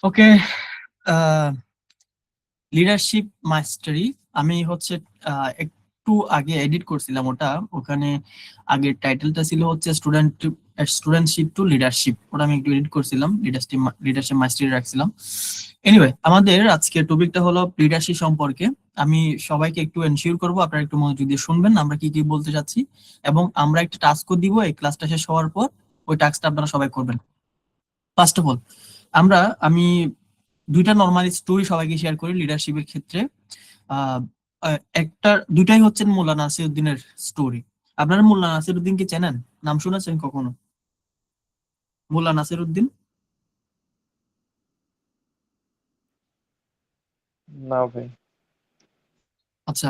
ওকে, leadership মাস্টারি। আমি হচ্ছে একটু আগে এডিট করছিলাম ওটা। ওখানে আগের টাইটেলটা ছিল হচ্ছে স্টুডেন্টশিপ টু লিডারশিপ। ওটা আমি একটু এডিট করছিলাম, লিডারশিপ মাস্টারি রাখছিলাম। এনিওয়ে, আমাদের আজকে টপিকটা হলো লিডারশিপ সম্পর্কে। আমি সবাইকে একটু এনশিওর করবো আপনারা একটু মনোযোগ দিয়ে শুনবেন আমরা কি কি বলতে চাচ্ছি, এবং আমরা একটা টাস্কও দিব এই ক্লাসটা শেষ হওয়ার পর। ওই টাস্কটা আপনারা সবাই করবেন। ফার্স্ট অফ অল, আমি দুইটা নর্মাল স্টোরি সবাইকে শেয়ার করি লিডারশিপের ক্ষেত্রে। আহ একটা দুইটাই হচ্ছে মোল্লা নাসিরউদ্দিনের স্টোরি। আপনারা মোল্লা নাসিরউদ্দিনকে চেনেন? নাম শুনেছেন কখনো? মোল্লা নাসিরউদ্দিন। না ভাই। আচ্ছা,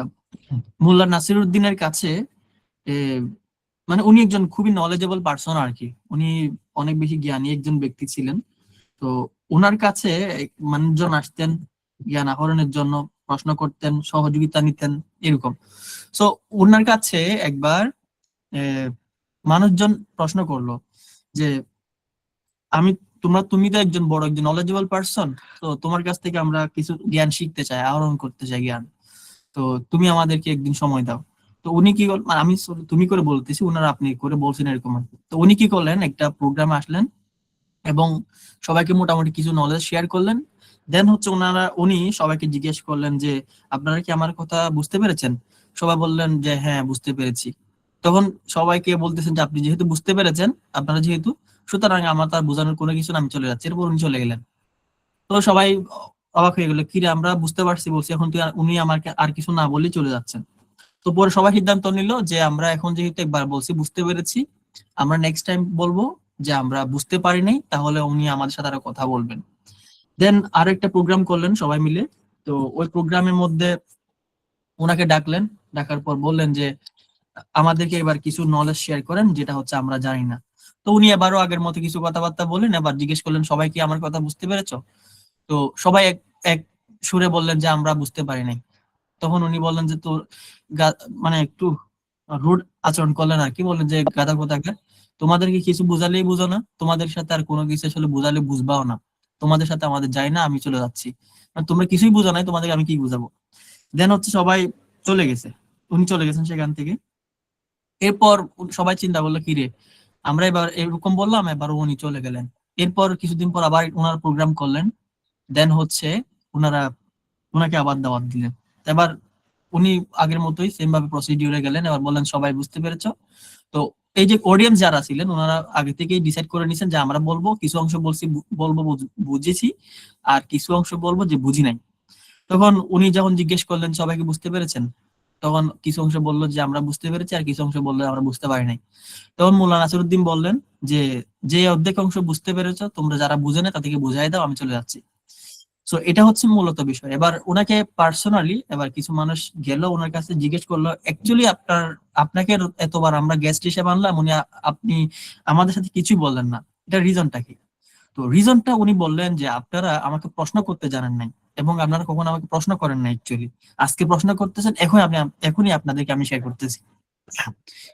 মোল্লা নাসিরউদ্দিনের কাছে এ, মানে উনি একজন খুবই নলেজেবল পার্সন আর কি। উনি অনেক বেশি জ্ঞানী একজন ব্যক্তি ছিলেন। তো ওনার কাছে মানুষজন আসতেন জ্ঞান আহরণের জন্য, প্রশ্ন করতেন, সহযোগিতা নিতেন, এরকম। সো ওনার কাছে একবার আহ, মানুষজন প্রশ্ন করলো যে আমি তুমি তো একজন বড় একজন নলেজেবল পার্সন, তো তোমার কাছ থেকে আমরা কিছু জ্ঞান শিখতে চাই, আহরণ করতে চাই জ্ঞান। তো তুমি আমাদেরকে একদিন সময় দাও। তো উনি কি করলেন, মানে আমি তুমি করে বলতেছি, উনারা আপনি করে বলছেন এরকম আর কি। তো উনি কি করলেন, একটা প্রোগ্রামে আসলেন এবং সবাইকে মোটামুটি কিছু নলেজ শেয়ার করলেন। দেন হচ্ছে উনি সবাইকে জিজ্ঞেস করলেন যে আপনারা কি আমার কথা বুঝতে পেরেছেন? সবাই বললেন যে হ্যাঁ, বুঝতে পেরেছি। তখন সবাইকে বলতেছেন যে আপনি যেহেতু বুঝতে পেরেছেন, আপনারা যেহেতু, সুতরাং আমার তার বোঝানোর কোনো কিছু না, আমি চলে যাচ্ছি। এরপর উনি চলে গেলেন। তো সবাই অবাক হয়ে গেল, কি রে, আমরা বুঝতে পারছি বলছি, এখন উনি আমাকে আর কিছু না বলেই চলে যাচ্ছেন। তো পরে সবাই সিদ্ধান্ত নিল যে আমরা এখন যেহেতু একবার বলছি বুঝতে পেরেছি, আমরা নেক্সট টাইম বলবো যে আমরা বুঝতে পারি নাই, তাহলে উনি আমাদের সাথে আরো কথা বলবেন। দেন আরো একটা প্রোগ্রাম করলেন সবাই মিলে। তো ওই প্রোগ্রামের মধ্যে ওনাকে ডাকলেন। ডাকার পর বললেন যে আমাদেরকে এবার কিছু নলেজ শেয়ার করেন যেটা হচ্ছে আমরা জানি না। তো উনি এবারও আগের মতো কিছু কথাবার্তা বললেন, এবার জিজ্ঞেস করলেন সবাই কি আমার কথা বুঝতে পেরেছো? তো সবাই এক এক সুরে বললেন যে আমরা বুঝতে পারি নাই। তখন উনি বললেন যে মানে একটু রুড আচরণ করলেন আর কি, বললেন যে গাদা কোথাকার, তোমাদেরকে কিছু বুঝালেই বুঝো না, তোমাদের সাথে আর কোনো কিছু আসলে বুঝালে বুঝবাও না, তোমাদের সাথে আমাদের যাই না, আমি চলে যাচ্ছি। মানে তোমরা কিছুই বুঝো নাই, তোমাদেরকে আমি কি বুঝাবো? দেন হচ্ছে সবাই চলে গেছে, উনি চলে গেছেন সেখান থেকে। এরপর সবাই চিন্তা করলো কি রে, আমরা এবার এরকম বললাম, এবার উনি চলে গেলেন। এরপর কিছুদিন পর আবার ওনারা প্রোগ্রাম করলেন। দেন হচ্ছে ওনারা ওনাকে আবার দাওয়াত দিলেন। এবার উনি আগের মতোই সেম ভাবে প্রসিডিউরে গেলেন, এবার বললেন সবাই বুঝতে পেরেছো? তো এই যে অডিয়েন্স যারা ছিলেন ওনারা আগে থেকেই ডিসাইড করে নিছেন যে আমরা বলবো কিছু অংশ বলছি, বলবো বুঝেছি, আর কিছু অংশ বলবো যে বুঝি নাই। তখন উনি যখন জিজ্ঞেস করলেন সবাইকে বুঝতে পেরেছেন, তখন কিছু অংশ বললো যে আমরা বুঝতে পেরেছি, আর কিছু অংশ বললো আমরা বুঝতে পারি নাই। তখন মোল্লা নাসিরউদ্দিন বললেন যে যে অর্ধেক অংশ বুঝতে পেরেছো তোমরা, যারা বুঝে না তাদেরকে বুঝাই দাও, আমি চলে যাচ্ছি। সো এটা হচ্ছে মূলত বিষয়। এবার ওনাকে পার্সোনালি এবার কিছু মানুষ গেল ওনার কাছে, জিজ্ঞেস করলো অ্যাকচুয়ালি আপনাকে এতবার আমরা গেস্ট হিসেবে আনলাম, আপনি আমাদের সাথে কিছুই বললেন না, এটা রিজনটা কি? তো রিজনটা উনি বললেন যে আপনারা আমাকে প্রশ্ন করতে জানেন নাই, এবং আপনারা কখনো আমাকে প্রশ্ন করেন না অ্যাকচুয়ালি। আজকে প্রশ্ন করতেছেন, এখনই আপনাদেরকে আমি শেয়ার করতেছি।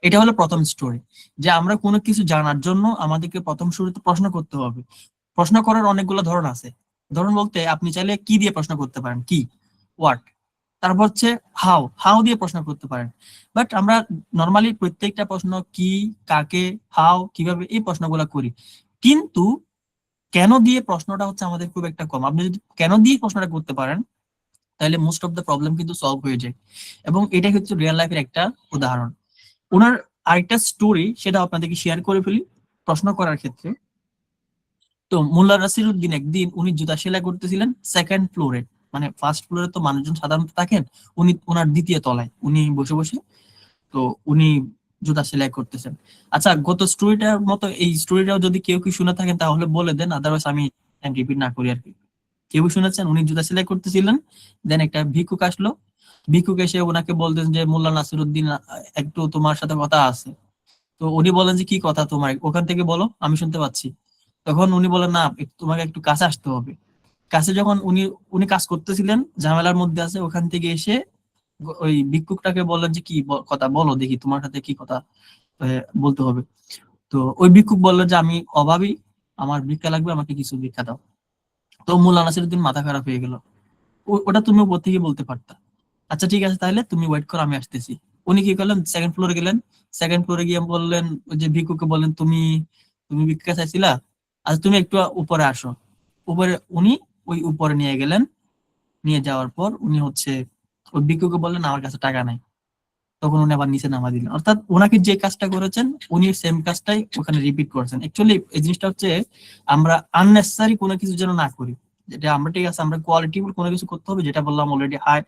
এটা হলো প্রথম স্টোরি, যে আমরা কোনো কিছু জানার জন্য আমাদেরকে প্রথম শুরুতে প্রশ্ন করতে হবে। প্রশ্ন করার অনেকগুলো ধরন আছে। ধরন বলতে আপনি চাইলে কি দিয়ে প্রশ্ন করতে পারেন, কি, হোয়াট। তারপর হচ্ছে হাউ, হাউ দিয়ে প্রশ্ন করতে পারেন। বাট আমরা নর্মালি প্রত্যেকটা প্রশ্ন কি, কাকে, হাউ, কিভাবে, এই প্রশ্নগুলো করি। কিন্তু কেন দিয়ে প্রশ্নটা হচ্ছে আমাদের খুব একটা কম। আপনি যদি কেন দিয়ে প্রশ্নটা করতে পারেন, তাহলে মোস্ট অফ দ্য প্রবলেম কিন্তু সলভ হয়ে যায়। এবং এটা হচ্ছে রিয়েল লাইফের একটা উদাহরণ। ওনার আরেকটা স্টোরি, সেটা আপনাদেরকে শেয়ার করে ফেলি প্রশ্ন করার ক্ষেত্রে। তো মোল্লা নাসিরউদ্দিন একদিন উনি জুতা সেলাই করতেছিলেন সেকেন্ড ফ্লোরে। মানে ফার্স্ট ফ্লোরে তো মানুষজন সাধারণত থাকেন, উনি ওনার দ্বিতীয় তলায় উনি বসে বসে, তো উনি জুতা সেলাই করতেছেন। আচ্ছা, গত স্টোরিটার মতো এই স্টোরিটাও যদি কেউ কি শুনে থাকেন তাহলে বলে দেন, আদারওয়াইজ আমি রিপিট না করি আর কি। কেউ শুনেছেন উনি জুতা সেলাই করতেছিলেন, দেন একটা ভিক্ষুক আসলো। ভিক্ষুক এসে ওনাকে বলতেন যে মোল্লা নাসিরউদ্দিন, একটু তোমার সাথে কথা আছে। তো উনি বলেন যে কি কথা তোমার, ওখান থেকে বলো, আমি শুনতে পাচ্ছি। তখন উনি বলেন না, তোমাকে একটু কাছে আসতে হবে। কাছে যখন উনি উনি কাজ করতেছিলেন, ঝামেলার মধ্যে আছে, ওখান থেকে এসে ওই ভিক্ষুকটাকে বললেন যে কি কথা বলো দেখি, তোমার সাথে কি কথা বলতে হবে। তো ওই ভিক্ষুক বললো যে আমি অভাবী, আমার ভিক্ষা লাগবে, আমাকে কিছু ভিক্ষা দাও। তো মোল্লা নাসিরুদ্দিন মাথা খারাপ হয়ে গেল, ওটা তুমি উপর থেকে বলতে পারতা। আচ্ছা ঠিক আছে, তাহলে তুমি ওয়েট করো, আমি আসতেছি। উনি কি করলেন, সেকেন্ড ফ্লোরে গেলেন। সেকেন্ড ফ্লোরে গিয়ে বললেন, ওই যে ভিক্ষুকে বললেন, তুমি তুমি ভিক্ষা চাইছিলা, আচ্ছা তুমি একটু উপরে আসো। উপরে উনি ওই উপরে নিয়ে গেলেন। নিয়ে যাওয়ার পর উনি হচ্ছে ওই ভিক্ষুকে বললেন, আমার কাছে টাকা নাই। তখন উনি আবার নিচে নামা দিলেন। অর্থাৎ ওনাকে যে কাজটা করেছেন, উনি সেম কাজটাই ওখানে রিপিট করেছেন। অ্যাকচুয়ালি এই জিনিসটা হচ্ছে, আমরা আননেসেসারি কোনো কিছু যেন না করি। যেটা আমরা, ঠিক আছে, আমরা কোয়ালিটিফুল কোনো কিছু করতে হবে, যেটা বললাম অলরেডি, হাই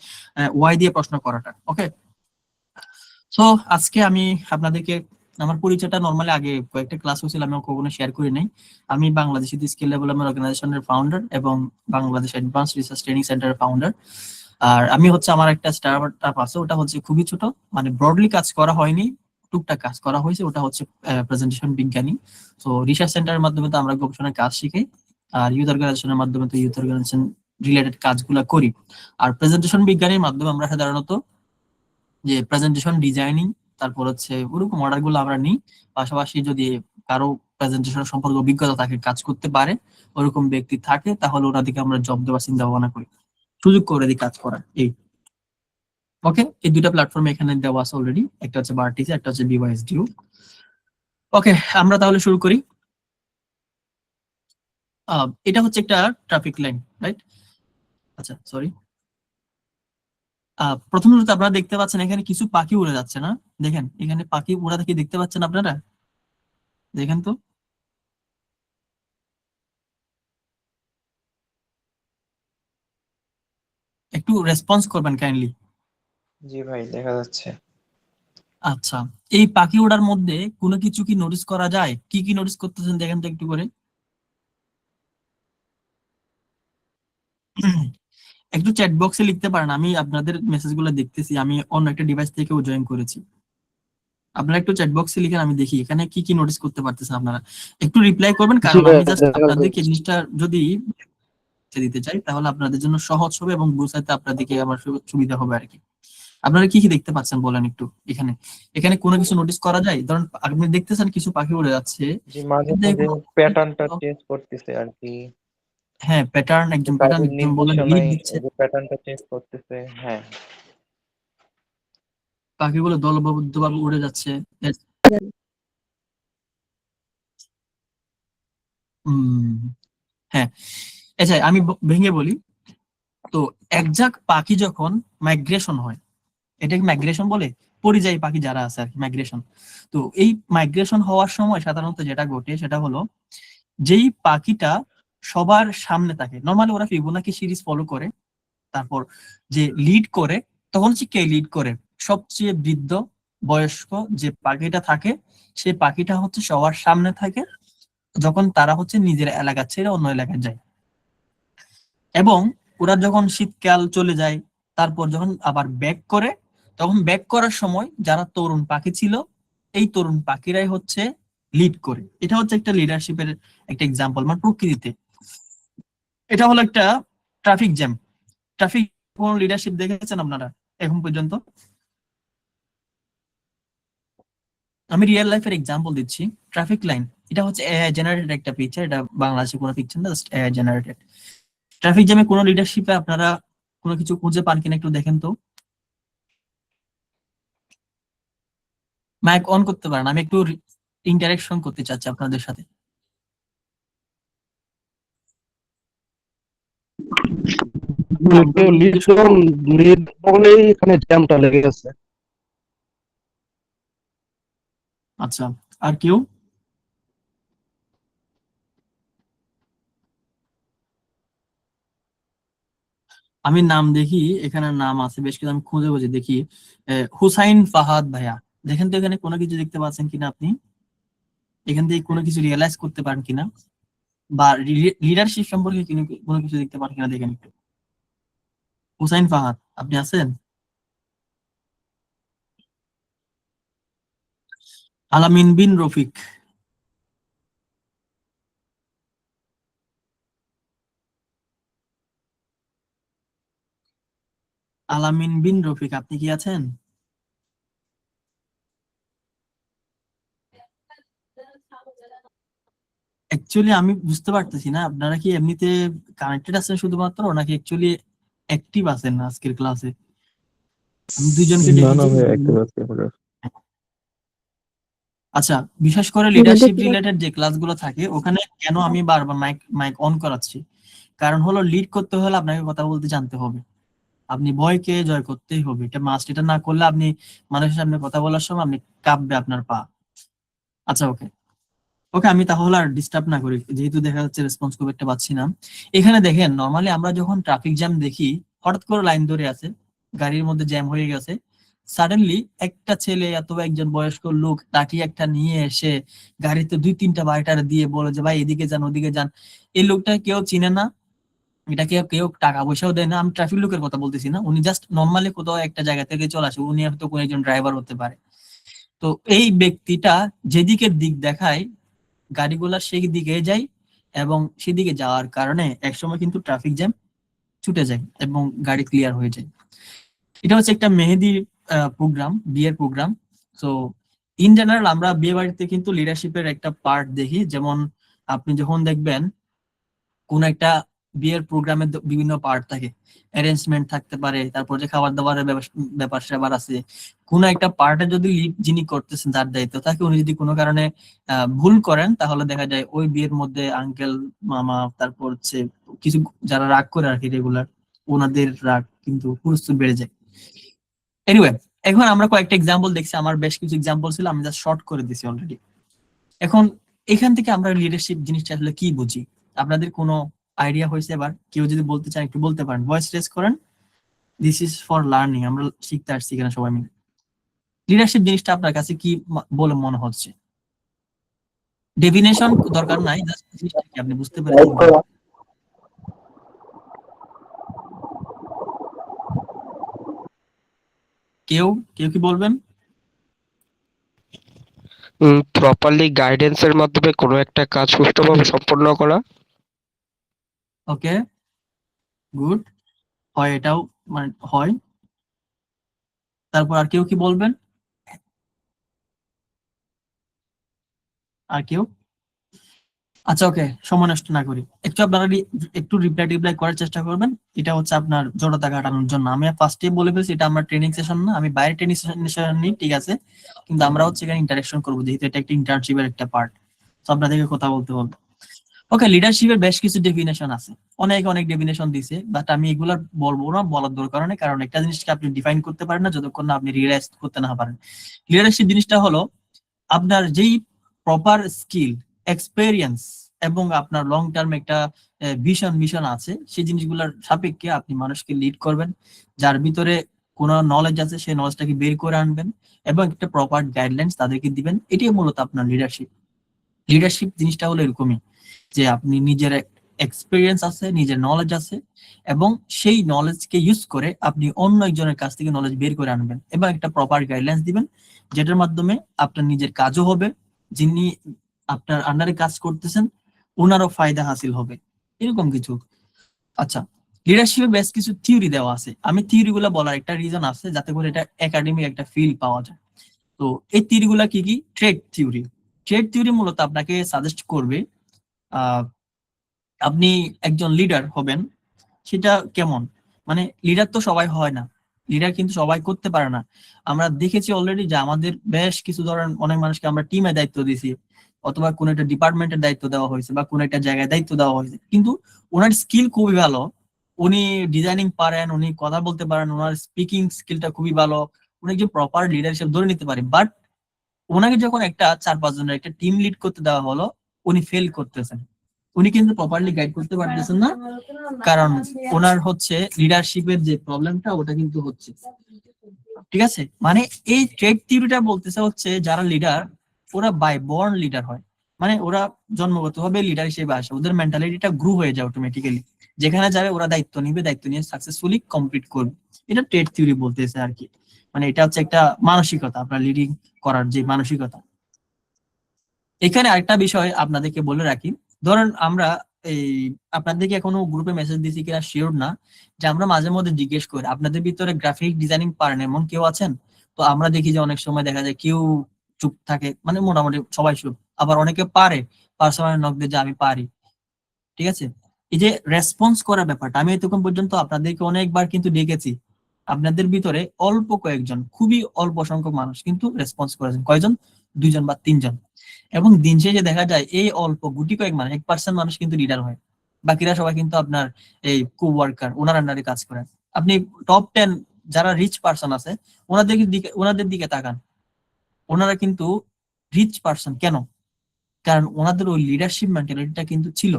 ওয়াই দিয়ে প্রশ্ন করাটা। ওকে, সো আজকে আমি আপনাদেরকে আমার পরিচয়টা নর্মালি আগে কয়েকটা ক্লাস হয়েছিল, আমি কখনো শেয়ার করি নাই। আমি বাংলাদেশ স্কিল ডেভেলপমেন্ট অর্গানাইজেশনের ফাউন্ডার এবং বাংলাদেশ অ্যাডভান্স রিসার্চ ট্রেনিং সেন্টারের ফাউন্ডার। আর আমি হচ্ছে, আমার একটা স্টার্টআপ আছে, ওটা হচ্ছে খুবই ছোট, মানে ব্রডলি কাজ করা হয়নি, টুকটাক কাজ করা হয়েছে। ওটা হচ্ছে প্রেজেন্টেশন বিজ্ঞানী। তো রিসার্চ সেন্টারের মাধ্যমে তো আমরা গবেষণার কাজ শিখাই, আর ইউথ অর্গানাইজেশনের মাধ্যমে তো ইউথ অর্গানাইজেশন রিলেটেড কাজগুলো করি। আর প্রেজেন্টেশন বিজ্ঞানীর মাধ্যমে আমরা সাধারণত যে প্রেজেন্টেশন ডিজাইনিং, তারপর হচ্ছে ওরকম অর্ডার গুলো আমরা নিই। পাশাপাশি যদি কারো প্রেজেন্টেশন সম্পর্কে অভিজ্ঞতা থাকে, কাজ করতে পারে, ওরকম ব্যক্তি থাকে, তাহলে ওনাদেরকে আমরা জব দেওয়ার চিন্তা ভাবনা করি, সুযোগ করে দিই কাজ করার। এই ওকে, এই দুইটা প্ল্যাটফর্মে এখানে দেওয়া আছে অলরেডি, একটা হচ্ছে বার্টিসি, একটা হচ্ছে বিওয়াইএসডিউ। ওকে, আমরা তাহলে শুরু করি। এটা হচ্ছে একটা ট্রাফিক লাইন, রাইট? আচ্ছা, সরি। প্রথমত আপনারা দেখতে পাচ্ছেন এখানে কিছু পাখি উড়ে যাচ্ছে না? দেখেন এখানে পাখি উড়া কি দেখতে পাচ্ছেন আপনারা? দেখেন তো। একটু রেসপন্স করবেন কাইন্ডলি। জি ভাই, দেখা যাচ্ছে। আচ্ছা, এই পাখি ওড়ার মধ্যে কোনো কিছু কি নোটিস করা যায়? কি কি নোটিস করতেছেন দেখেন তো একটু করে। একটু চ্যাট বক্সে লিখতে পারেন, আমি আপনাদের মেসেজগুলো দেখতেছি, আমি অন্য একটা ডিভাইস থেকেও জয়েন করেছি। আপনারা একটু চ্যাট বক্সে লিখেন, আমি দেখি এখানে কি কি নোটিস করতে পারতেছেন আপনারা। একটু রিপ্লাই করবেন, জি কারণ ভাই, আমি জাস্ট দেখা আপনাদেরকে এই যাচ্ছে। জিনিসটা যদি দিতে চাই, তাহলে আপনাদের জন্য সহজ হবে এবং বুঝাইতে আপনাদেরকে আমার সুবিধা হবে আর কি। আপনারা কি কি দেখতে পাচ্ছেন বলেন একটু। এখানে এখানে কোনো কিছু নোটিস করা যায়? ধরুন আপনি দেখতেছেন কিছু পাখি উড়ে যাচ্ছে, জি, মাঝে কিন্তু মাঝে এগুলো প্যাটার্নটা চেঞ্জ করতেছে আর কি। হ্যাঁ, প্যাটার্ন, যে একজন প্যাটার্ন, কাজের একজন বলেন লিড নির্দেশনায় দিচ্ছে। এই যে প্যাটার্নটা চেঞ্জ করতেছে। হ্যাঁ। পাখিগুলো দলবদ্ধভাবে উড়ে যাচ্ছে। উম হ্যাঁ, আচ্ছা আমি ভেঙে বলি। তো একঝাঁক পাখি যখন মাইগ্রেশন হয়, এটাকে মাইগ্রেশন বলে, পরিযায়ী পাখি যারা আছে আর কি, মাইগ্রেশন। তো এই মাইগ্রেশন হওয়ার সময় সাধারণত যেটা ঘটে সেটা হলো, যেই পাখিটা সবার সামনে থাকে, নর্মালি ওরা ফিবোনাকি সিরিজ ফলো করে, তারপর যে লিড করে, তখন সে কে লিড করে? সবচেয়ে বৃদ্ধ বয়স্ক যে পাখিটা থাকে, সেই পাখিটা হচ্ছে সবার সামনে থাকে, যখন তারা হচ্ছে নিজের এলাকা ছেড়ে অন্য এলাকায় যায়। এবং ওরা যখন শীতকাল চলে যায়, তারপর যখন আবার ব্যাক করে, তখন ব্যাক করার সময় যারা তরুণ পাখি ছিল, এই তরুণ পাখিরাই হচ্ছে লিড করে। এটা হচ্ছে একটা লিডারশিপের একটা এক্সাম্পল, মানে প্রকৃতিতে। এটা হলো একটা ট্রাফিক জ্যাম। ট্রাফিক কোন লিডারশিপ দেখেছেন আপনারা এখন পর্যন্ত? আমি রিয়েল লাইফের এক্সাম্পল দিচ্ছি। ট্রাফিক লাইন, এটা হচ্ছে এআই জেনারেটেড একটা পিকচার, এটা বাংলাদেশে কোনো পিকচার না, জাস্ট এআই জেনারেটেড। ট্রাফিক জ্যামে কোনো লিডারশিপে আপনারা কোনো কিছু খুঁজে পান কিনা একটু দেখেন তো। মাইক অন করতে পারেন, আমি একটু ইন্টারেকশন করতে চাচ্ছি আপনাদের সাথে। কেউ লিড যখন লিড বলেই এখানে জ্যামটা লেগে গেছে। আচ্ছা, আর কেউ? আমি নাম দেখি, এখানে নাম আছে বেশ কিছু, আমি খুঁজে খুঁজে দেখি। হুসাইন ফাহাদ ভাইয়া, দেখেন তো এখানে কোনো কিছু দেখতে পাচ্ছেন কিনা আপনি, এখান থেকে কোনো কিছু রিয়েলাইজ করতে পারেন কিনা, বা লিডারশিপ সম্পর্কে কোনো কিছু দেখতে পারেন কিনা দেখেন একটু। হুসাইন ফাহাদ, আপনি আছেন? আলামিন বিন রফিক, আলামিন বিন রফিক, আপনি কি আছেন? অ্যাকচুয়ালি আমি বুঝতে পারতেছি না আপনারা কি এমনিতে কানেক্টেড আছেন শুধুমাত্র, নাকি অ্যাকচুয়ালি অ্যাক্টিভ আছেন আজকের ক্লাসে? আমি দুইজনকে না না দেখেছি। ভাই, একদম আজকে পুরো। আচ্ছা, বিশেষ করে লিডারশিপ রিলেটেড যে ক্লাসগুলো থাকে ওখানে কেন আমি বারবার মাইক মাইক অন করাচ্ছি, কারণ হলো লিড করতে হলে আপনাকে কথা বলতে জানতে হবে, আপনি ভয়কে জয় করতেই হবে, এটা মাস্ট। এটা না করলে আপনি মানুষের সামনে কথা বলার সময় আপনি কাঁপবে আপনার পা। আচ্ছা, ওকে ওকে, আমি তাহলে আর ডিস্টার্ব না করি, যেহেতু দেখা যাচ্ছে রেসপন্স খুব একটা পাচ্ছি না। এখানে দেখেন, নর্মালি আমরা যখন ট্রাফিক জ্যাম দেখি, হঠাৎ করে লাইন ধরে আছে, গাড়ির মধ্যে জ্যাম হয়ে গেছে, সাডেনলি একটা ছেলে অথবা একজন বয়স্ক লোক লাঠি একটা নিয়ে এসে গাড়িতে দুই তিনটা বাড়িটার দিয়ে বলে যে ভাই এদিকে যান ওদিকে যান। এই লোকটা কেউ চিনে না, এটাকে কেউ টাকা পয়সাও দেয় না। আমি ট্রাফিক লোকের কথা বলতেছি না, উনি জাস্ট নর্মালি কোথাও একটা জায়গা থেকে চলে আসে, উনি হয়তো কোনো একজন ড্রাইভার হতে পারে। তো এই ব্যক্তিটা যেদিকে দিক দেখায় গাড়িগুলা সেই দিকে যায়, এবং সেদিকে যাওয়ার কারণে একসময় কিন্তু ট্রাফিক জ্যাম ছুটে যায় এবং গাড়ি ক্লিয়ার হয়ে যায়। এটা হচ্ছে একটা মেহেদির প্রোগ্রাম, বিয়ের প্রোগ্রাম। সো ইন জেনারেল আমরা বিয়ে বাড়িতে কিন্তু লিডারশিপের একটা পার্ট দেখি। যেমন আপনি যখন দেখবেন কোন একটা বিয়ের প্রোগ্রামের বিভিন্ন পার্ট থাকে, অ্যারেঞ্জমেন্ট থাকতে পারে, তারপর যে খাবার দাবারের ব্যাপার স্যাপার আছে। কোন একটা পার্টে যদি লিড যিনি করতেছেন, যার দায়িত্ব থাকে, উনি যদি কোনো কারণে ভুল করেন, তাহলে দেখা যায় ওই বিয়ের মধ্যে আঙ্কেল, মামা, তারপর হচ্ছে কিছু যারা রাগ করে আর কি রেগুলার, ওনাদের রাগ কিন্তু হুরস্থুল বেড়ে যায়। এনিওয়ে, এখন আমরা কয়েকটা এক্সাম্পল দেখছি, আমার বেশ কিছু এক্সাম্পল ছিল, আমি জাস্ট শর্ট করে দিছি অলরেডি। এখন এখান থেকে আমরা লিডারশিপ জিনিসটা আসলে কি বুঝি, আপনাদের কোনো আইডিয়া হয়েছে? এবার কেউ যদি বলতে চান একটু বলতে পারেন, ভয়েস রেজ করেন। দিস ইজ ফর লার্নিং, আমরা শিখতে আসছি এখানে সবাই মিলে। লিডারশিপ জিনিসটা আপনার কাছে কি বলে মনে হচ্ছে? ডেফিনেশন দরকার নাই, জাস্ট জিনিসটা কি আপনি বুঝতে পেরেছেন? কেউ কেউ কি বলবেন? প্রপারলি গাইডেন্সের মাধ্যমে কোনো একটা কাজ সুষ্ঠুভাবে সম্পন্ন করা। ওকে, গুড। হয়, এটাও মানে হয়। তারপর আর কেউ কি বলবেন? আর কেউ? আচ্ছা, ওকে, সময় নষ্ট না করি, একটু আপনারা একটু রিপ্লাই টিপ্লাই করার চেষ্টা করবেন। এটা হচ্ছে আপনার জড়তা কাটানোর জন্য। আমি ফার্স্টে বলে ফেলছি, এটা আমরা ট্রেনিং সেশন না, আমি বাইরে ট্রেনিং সেশন নিই, ঠিক আছে, কিন্তু আমরা হচ্ছে এখানে ইন্টারাকশন করবো, যেহেতু এটা একটা ইন্টার্নশিপের একটা পার্ট। তো আপনাদেরকে কথা বলতে হবে। ওকে, লিডারশিপের বেশ কিছু ডেফিনেশন আছে, অনেক অনেক ডেফিনেশন দিছে, বাট আমি এগুলা বলবো না, বলার দরকার নেই, কারণ একটা জিনিসকে আপনি ডিফাইন করতে পারেন না যতক্ষণ না আপনি রিয়েলাইজ করতে না পারেন। লিডারশিপ জিনিসটা হলো আপনার যেই প্রপার স্কিল, এক্সপেরিয়েন্স এবং আপনার লং টার্ম একটা ভিশন মিশন আছে, সেই জিনিসগুলোর সাপেক্ষে আপনি মানুষকে লিড করবেন, যার ভিতরে কোনো নলেজ আছে সেই নলেজটাকে বের করে আনবেন এবং একটা প্রপার গাইডলাইন্স তাদেরকে দিবেন। এটাই মূলত আপনার লিডারশিপ। লিডারশিপ জিনিসটা হলো এরকমই যে আপনি নিজের এক্সপিরিয়েন্স আছে, নিজের নলেজ আছে, এবং সেই নলেজকে ইউজ করে আপনি অন্য একজনের কাছ থেকে নলেজ বের করে আনবেন এবং একটা প্রপার গাইডলাইন্স দিবেন, যেটার মাধ্যমে আপনার নিজের কাজও হবে, যিনি আপনার আন্ডারে কাজ করতেছেন ওনারও ফায়দা হাসিল হবে, এরকম কিছু। আচ্ছা, লিডারশিপে বেশ কিছু থিওরি দেওয়া আছে। আমি থিওরি গুলা বলার একটা রিজন আছে, যাতে করে এটা একাডেমিক একটা ফিল পাওয়া যায়। তো এই থিওরি গুলা কি কি? Trade theory. ট্রেড থিওরি মূলত আপনাকে সাজেস্ট করবে আপনি একজন লিডার হবেন সেটা কেমন। মানে লিডার তো সবাই হয় না, লিডার কিন্তু সবাই করতে পারে না। আমরা দেখেছি অলরেডি যে আমাদের বেশ কিছু ধরেন অনেক মানুষকে আমরা টিমে দায়িত্ব দিয়েছি, অথবা কোন একটা ডিপার্টমেন্টের দায়িত্ব দেওয়া হয়েছে বা কোন একটা জায়গায় দায়িত্ব দেওয়া হয়েছে, কিন্তু ওনার স্কিল খুবই ভালো, উনি ডিজাইনিং পারেন, উনি কথা বলতে পারেন, ওনার স্পিকিং স্কিলটা খুবই ভালো, উনি একজন প্রপার লিডার হিসেবে ধরে নিতে পারে। বাট ওনাকে যখন একটা 4-5 জনের একটা টিম লিড করতে দেওয়া হলো, উনি ফেল করতেছেন, উনি কিন্তু প্রপারলি গাইড করতে পারতেছেন না, কারণ ওনার হচ্ছে লিডারশিপের যে প্রবলেমটা ওটা কিন্তু হচ্ছে। ঠিক আছে, মানে এই ট্রেড থিওরিটা বলতেছে হচ্ছে যারা লিডার ওরা বাই বর্ন লিডার হয়, মানে ওরা জন্মগতভাবে লিডার হিসেবে আসে, ওদের মেন্টালিটিটা গ্রো হয়ে যায় অটোমেটিক্যালি, যেখানে যাবে ওরা দায়িত্ব নিবে, দায়িত্ব নিয়ে সাকসেসফুলি কমপ্লিট করবে। এটা ট্রেড থিওরি বলতেছে আর কি, মানে এটা হচ্ছে একটা মানসিকতা, আপনার লিডিং করার যে মানসিকতা। এখানে আরেকটা বিষয় আপনাদেরকে বলে রাখি, ধরেন আমরা এই আপনাদেরকে এখনো গ্রুপে মেসেজ দিয়েছি কিনা শিওর না, যে আমরা মাঝে মধ্যে জিজ্ঞেস করি আপনাদের ভিতরে গ্রাফিক ডিজাইনিং পারেন এমন কেউ আছেন? তো আমরা দেখি যে অনেক সময় দেখা যায় কেউ চুপ থাকে, মানে মোটামুটি সবাই চুপ, আবার অনেকে পারে পার্সোনাল নক দিয়ে যে আমি পারি, ঠিক আছে। এই যে রেসপন্স করার ব্যাপারটা, আমি এতক্ষণ পর্যন্ত আপনাদেরকে অনেকবার কিন্তু ডেকেছি, আপনাদের ভিতরে অল্প কয়েকজন, খুবই অল্প সংখ্যক মানুষ কিন্তু রেসপন্স করেছেন। কয়জন? 2 জন বা 3 জন। এবং দিন শেষে দেখা যায় এই অল্প গুটি কয়েক মানুষ, 1% মানুষ কিন্তু লিডার হয়, বাকিরা সবাই কিন্তু আপনার এই কো ওয়ার্কার, ওনার আন্ডারে কাজ করেন। আপনি টপ 10 যারা রিচ পার্সন আছে ওনাদের দিকে তাকান, ওনারা কিন্তু রিচ পার্সন কেন? কারণ ওনাদের ওই লিডারশিপ মেন্টালিটিটা কিন্তু ছিল,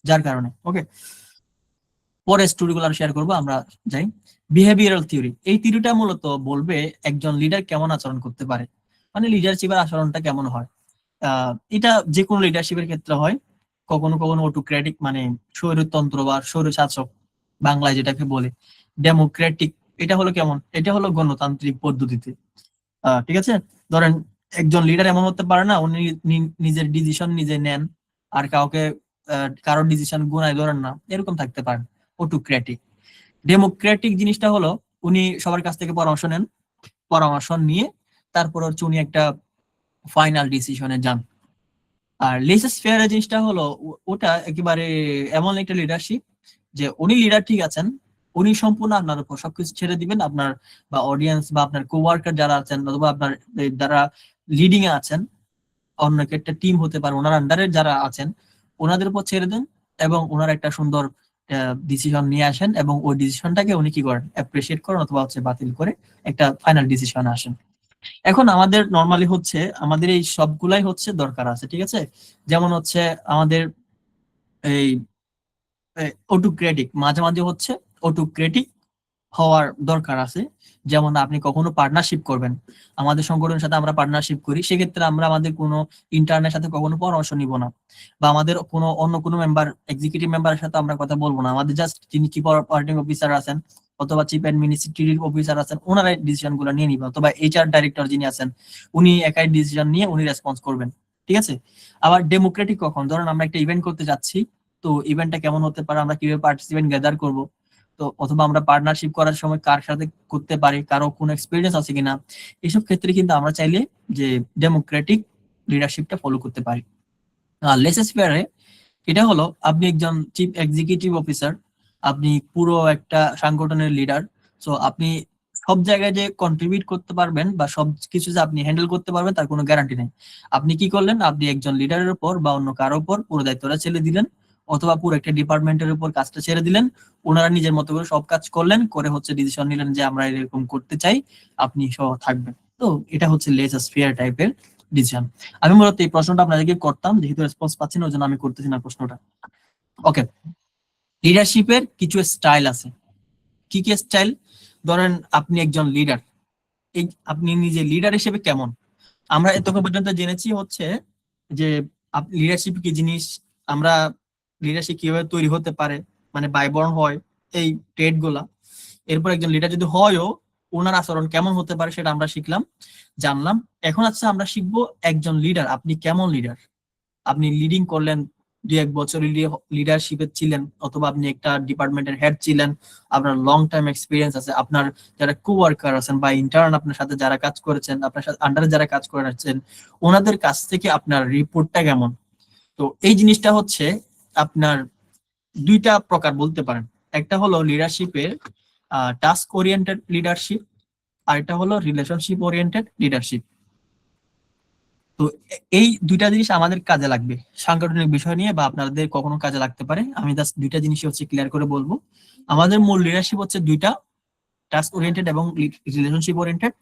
যার কারণে। ওকে, পরে স্টোরিগুলো শেয়ার করবো, আমরা যাই। বিহেভিয়ারাল থিওরি, এই থিওরিটা মূলত বলবে একজন লিডার কেমন আচরণ করতে পারে, মানে লিডারশিপের আচরণটা কেমন হয়। এটা যে কোনো লিডারশিপের ক্ষেত্রে হয়, কখনো কখনো অটোক্রেটিক মানে স্বৈরতন্ত্র বা স্বৈরশাসক বাংলায় যেটাকে বলে, ডেমোক্রেটিক এটা হলো কেমন, এটা হলো গণতান্ত্রিক পদ্ধতিতে। ঠিক আছে, ধরেন একজন লিডার এমন হতে পারে না উনি নিজের ডিসিশন নিজে নেন আর কাউকে কারোর ডিসিশন গুনায় ধরেন না, এরকম থাকতে পারেন অটোক্রেটিক। ডেমোক্রেটিক জিনিসটা হলো উনি সবার কাছ থেকে পরামর্শ নেন, পরামর্শ নিয়ে তারপর হচ্ছে উনি একটা ফাইনাল ডিসিশনে যান। আর লেসাস ফেয়ার জিনিসটা হলো ওটা একেবারে এমন একটা লিডারশিপ যে উনি লিডার ঠিক আছেন, উনি সম্পূর্ণ আপনার উপর সবকিছু ছেড়ে দিবেন, আপনার বা অডিয়েন্স বা আপনার কোওয়ার্কার যারা আছেন অথবা আপনার যারা লিডিং এ আছেন, অন্য একটা টিম হতে পারে, ওনার আন্ডারে যারা আছেন ওনাদের উপর ছেড়ে দেন এবং ওনার একটা সুন্দর ডিসিশন নিয়ে আসেন এবং ওই ডিসিশনটাকে উনি কি করেন, অ্যাপ্রিসিয়েট করেন অথবা হচ্ছে বাতিল করে একটা ফাইনাল ডিসিশন আসেন। এখন আমাদের নর্মালি হচ্ছে আমাদের এই সবগুলাই হচ্ছে দরকার আছে, ঠিক আছে। যেমন হচ্ছে আমাদের এই অটোক্রেটিক মাঝে মাঝে হচ্ছে অটোক্রেটিক হওয়ার দরকার আছে। যেমন আপনি কখনো পার্টনারশিপ করবেন, আমাদের সংগঠনের সাথে আমরা পার্টনারশিপ করি, সেক্ষেত্রে আমরা আমাদের কোনো ইন্টার্নের সাথে কখনো পরামর্শ নিব না, বা আমাদের কোনো অন্য কোনো মেম্বার এক্সিকিউটিভ মেম্বারের সাথে আমরা কথা বলবো না। আমাদের জাস্ট যিনি চিফ অপারেটিং অফিসার আছেন অথবা চিফ অ্যাডমিনিস্ট্রেটিভ অফিসার আছেন ওনারাই ডিসিশন গুলো নিয়ে নিবে, অথবা এইচআর ডাইরেক্টর যিনি আছেন উনি একাই ডিসিশন নিয়ে উনি রেসপন্স করবেন, ঠিক আছে। আবার ডেমোক্রেটিক কখন, ধরেন আমরা একটা ইভেন্ট করতে যাচ্ছি, তো ইভেন্টটা কেমন হতে পারে, আমরা কিভাবে পার্টিসিপেন্ট গ্যাদার করব, তো অথবা আমরা পার্টনারশিপ করার সময় কার সাথে করতে পারি, কারো কোনো এক্সপিরিয়েন্স আছে কিনা, এইসব ক্ষেত্রে কিন্তু আমরা চাইলে যে ডেমোক্রেটিক লিডারশিপটা ফলো করতে পারি। আর লেসেস ফেয়ারে এটা হলো আপনি একজন চিফ এক্সিকিউটিভ অফিসার, আপনি পুরো একটা সংগঠনের লিডার, সো আপনি সব জায়গায় যে কন্ট্রিবিউট করতে পারবেন বা সব কিছু যে আপনি হ্যান্ডেল করতে পারবেন তার কোনো গ্যারান্টি নেই। আপনি কি করলেন, আপনি একজন লিডারের উপর বা অন্য কারোর উপর পুরো দায়িত্বটা ছেড়ে দিলেন, অথবা পুরো একটা ডিপার্টমেন্টের উপর কাজটা ছেড়ে দিলেন, ওনারা নিজের মতো করে সব কাজ করলেন, করে হচ্ছে ডিসিশন নিলেন যে আমরা এরকম করতে চাই, আপনি সহ থাকবেন। তো এটা হচ্ছে লেসাস ফেয়ার টাইপের ডিসিশন। আমি মূলত এই প্রশ্নটা আপনাদেরকে করতাম, যেহেতু রেসপন্স পাচ্ছি না ওই জন্য আমি করতেছি না প্রশ্নটা। ওকে, লিডারশিপের কিছু স্টাইল আছে। কি কি স্টাইল? ধরেন আপনি একজন লিডার, এই আপনি নিজে লিডার হিসেবে কেমন? আমরা এতক্ষণ পর্যন্ত জেনেছি হচ্ছে যে লিডারশিপ কি জিনিস, আমরা লিডারশিপ কিভাবে তৈরি হতে পারে, মানে বায়বর্ন হয় এই ট্রেড গুলা। এরপর একজন লিডার যদি হয়ও ওনার আচরণ কেমন হতে পারে সেটা আমরা শিখলাম, জানলাম। এখন আচ্ছা আমরা শিখবো একজন লিডার, আপনি কেমন লিডার, আপনি লিডিং করলেন, 2-1 বছর লিডারশিপে ছিলেন, অথবা আপনি একটা ডিপার্টমেন্টের হেড ছিলেন, আপনার লং টাইম এক্সপিরিয়েন্স আছে, আপনার যারা কোওয়ার্কার আছেন বা ইন্টার্ন আপনার সাথে যারা কাজ করেছেন, আপনার সাথে আন্ডারে যারা কাজ করে আসছেন, ওনাদের কাছ থেকে আপনার রিপোর্টটা কেমন। তো এই জিনিসটা হচ্ছে আপনার দুইটা প্রকার বলতে পারেন, একটা হলো লিডারশিপের টাস্ক ওরিয়েন্টেড লিডারশিপ, আর এটা হলো রিলেশনশিপ ওরিয়েন্টেড লিডারশিপ। তো এই দুইটা জিনিস আমাদের কাজে লাগবে সাংগঠনিক বিষয় নিয়ে, বা আপনাদের কখনো কাজে লাগতে পারে। আমি জাস্ট দুইটা জিনিসই হচ্ছে ক্লিয়ার করে বলবো। আমাদের মূল লিডারশিপ হচ্ছে দুইটা, টাস্ক ওরিয়েন্টেড এবং রিলেশনশিপ ওরিয়েন্টেড।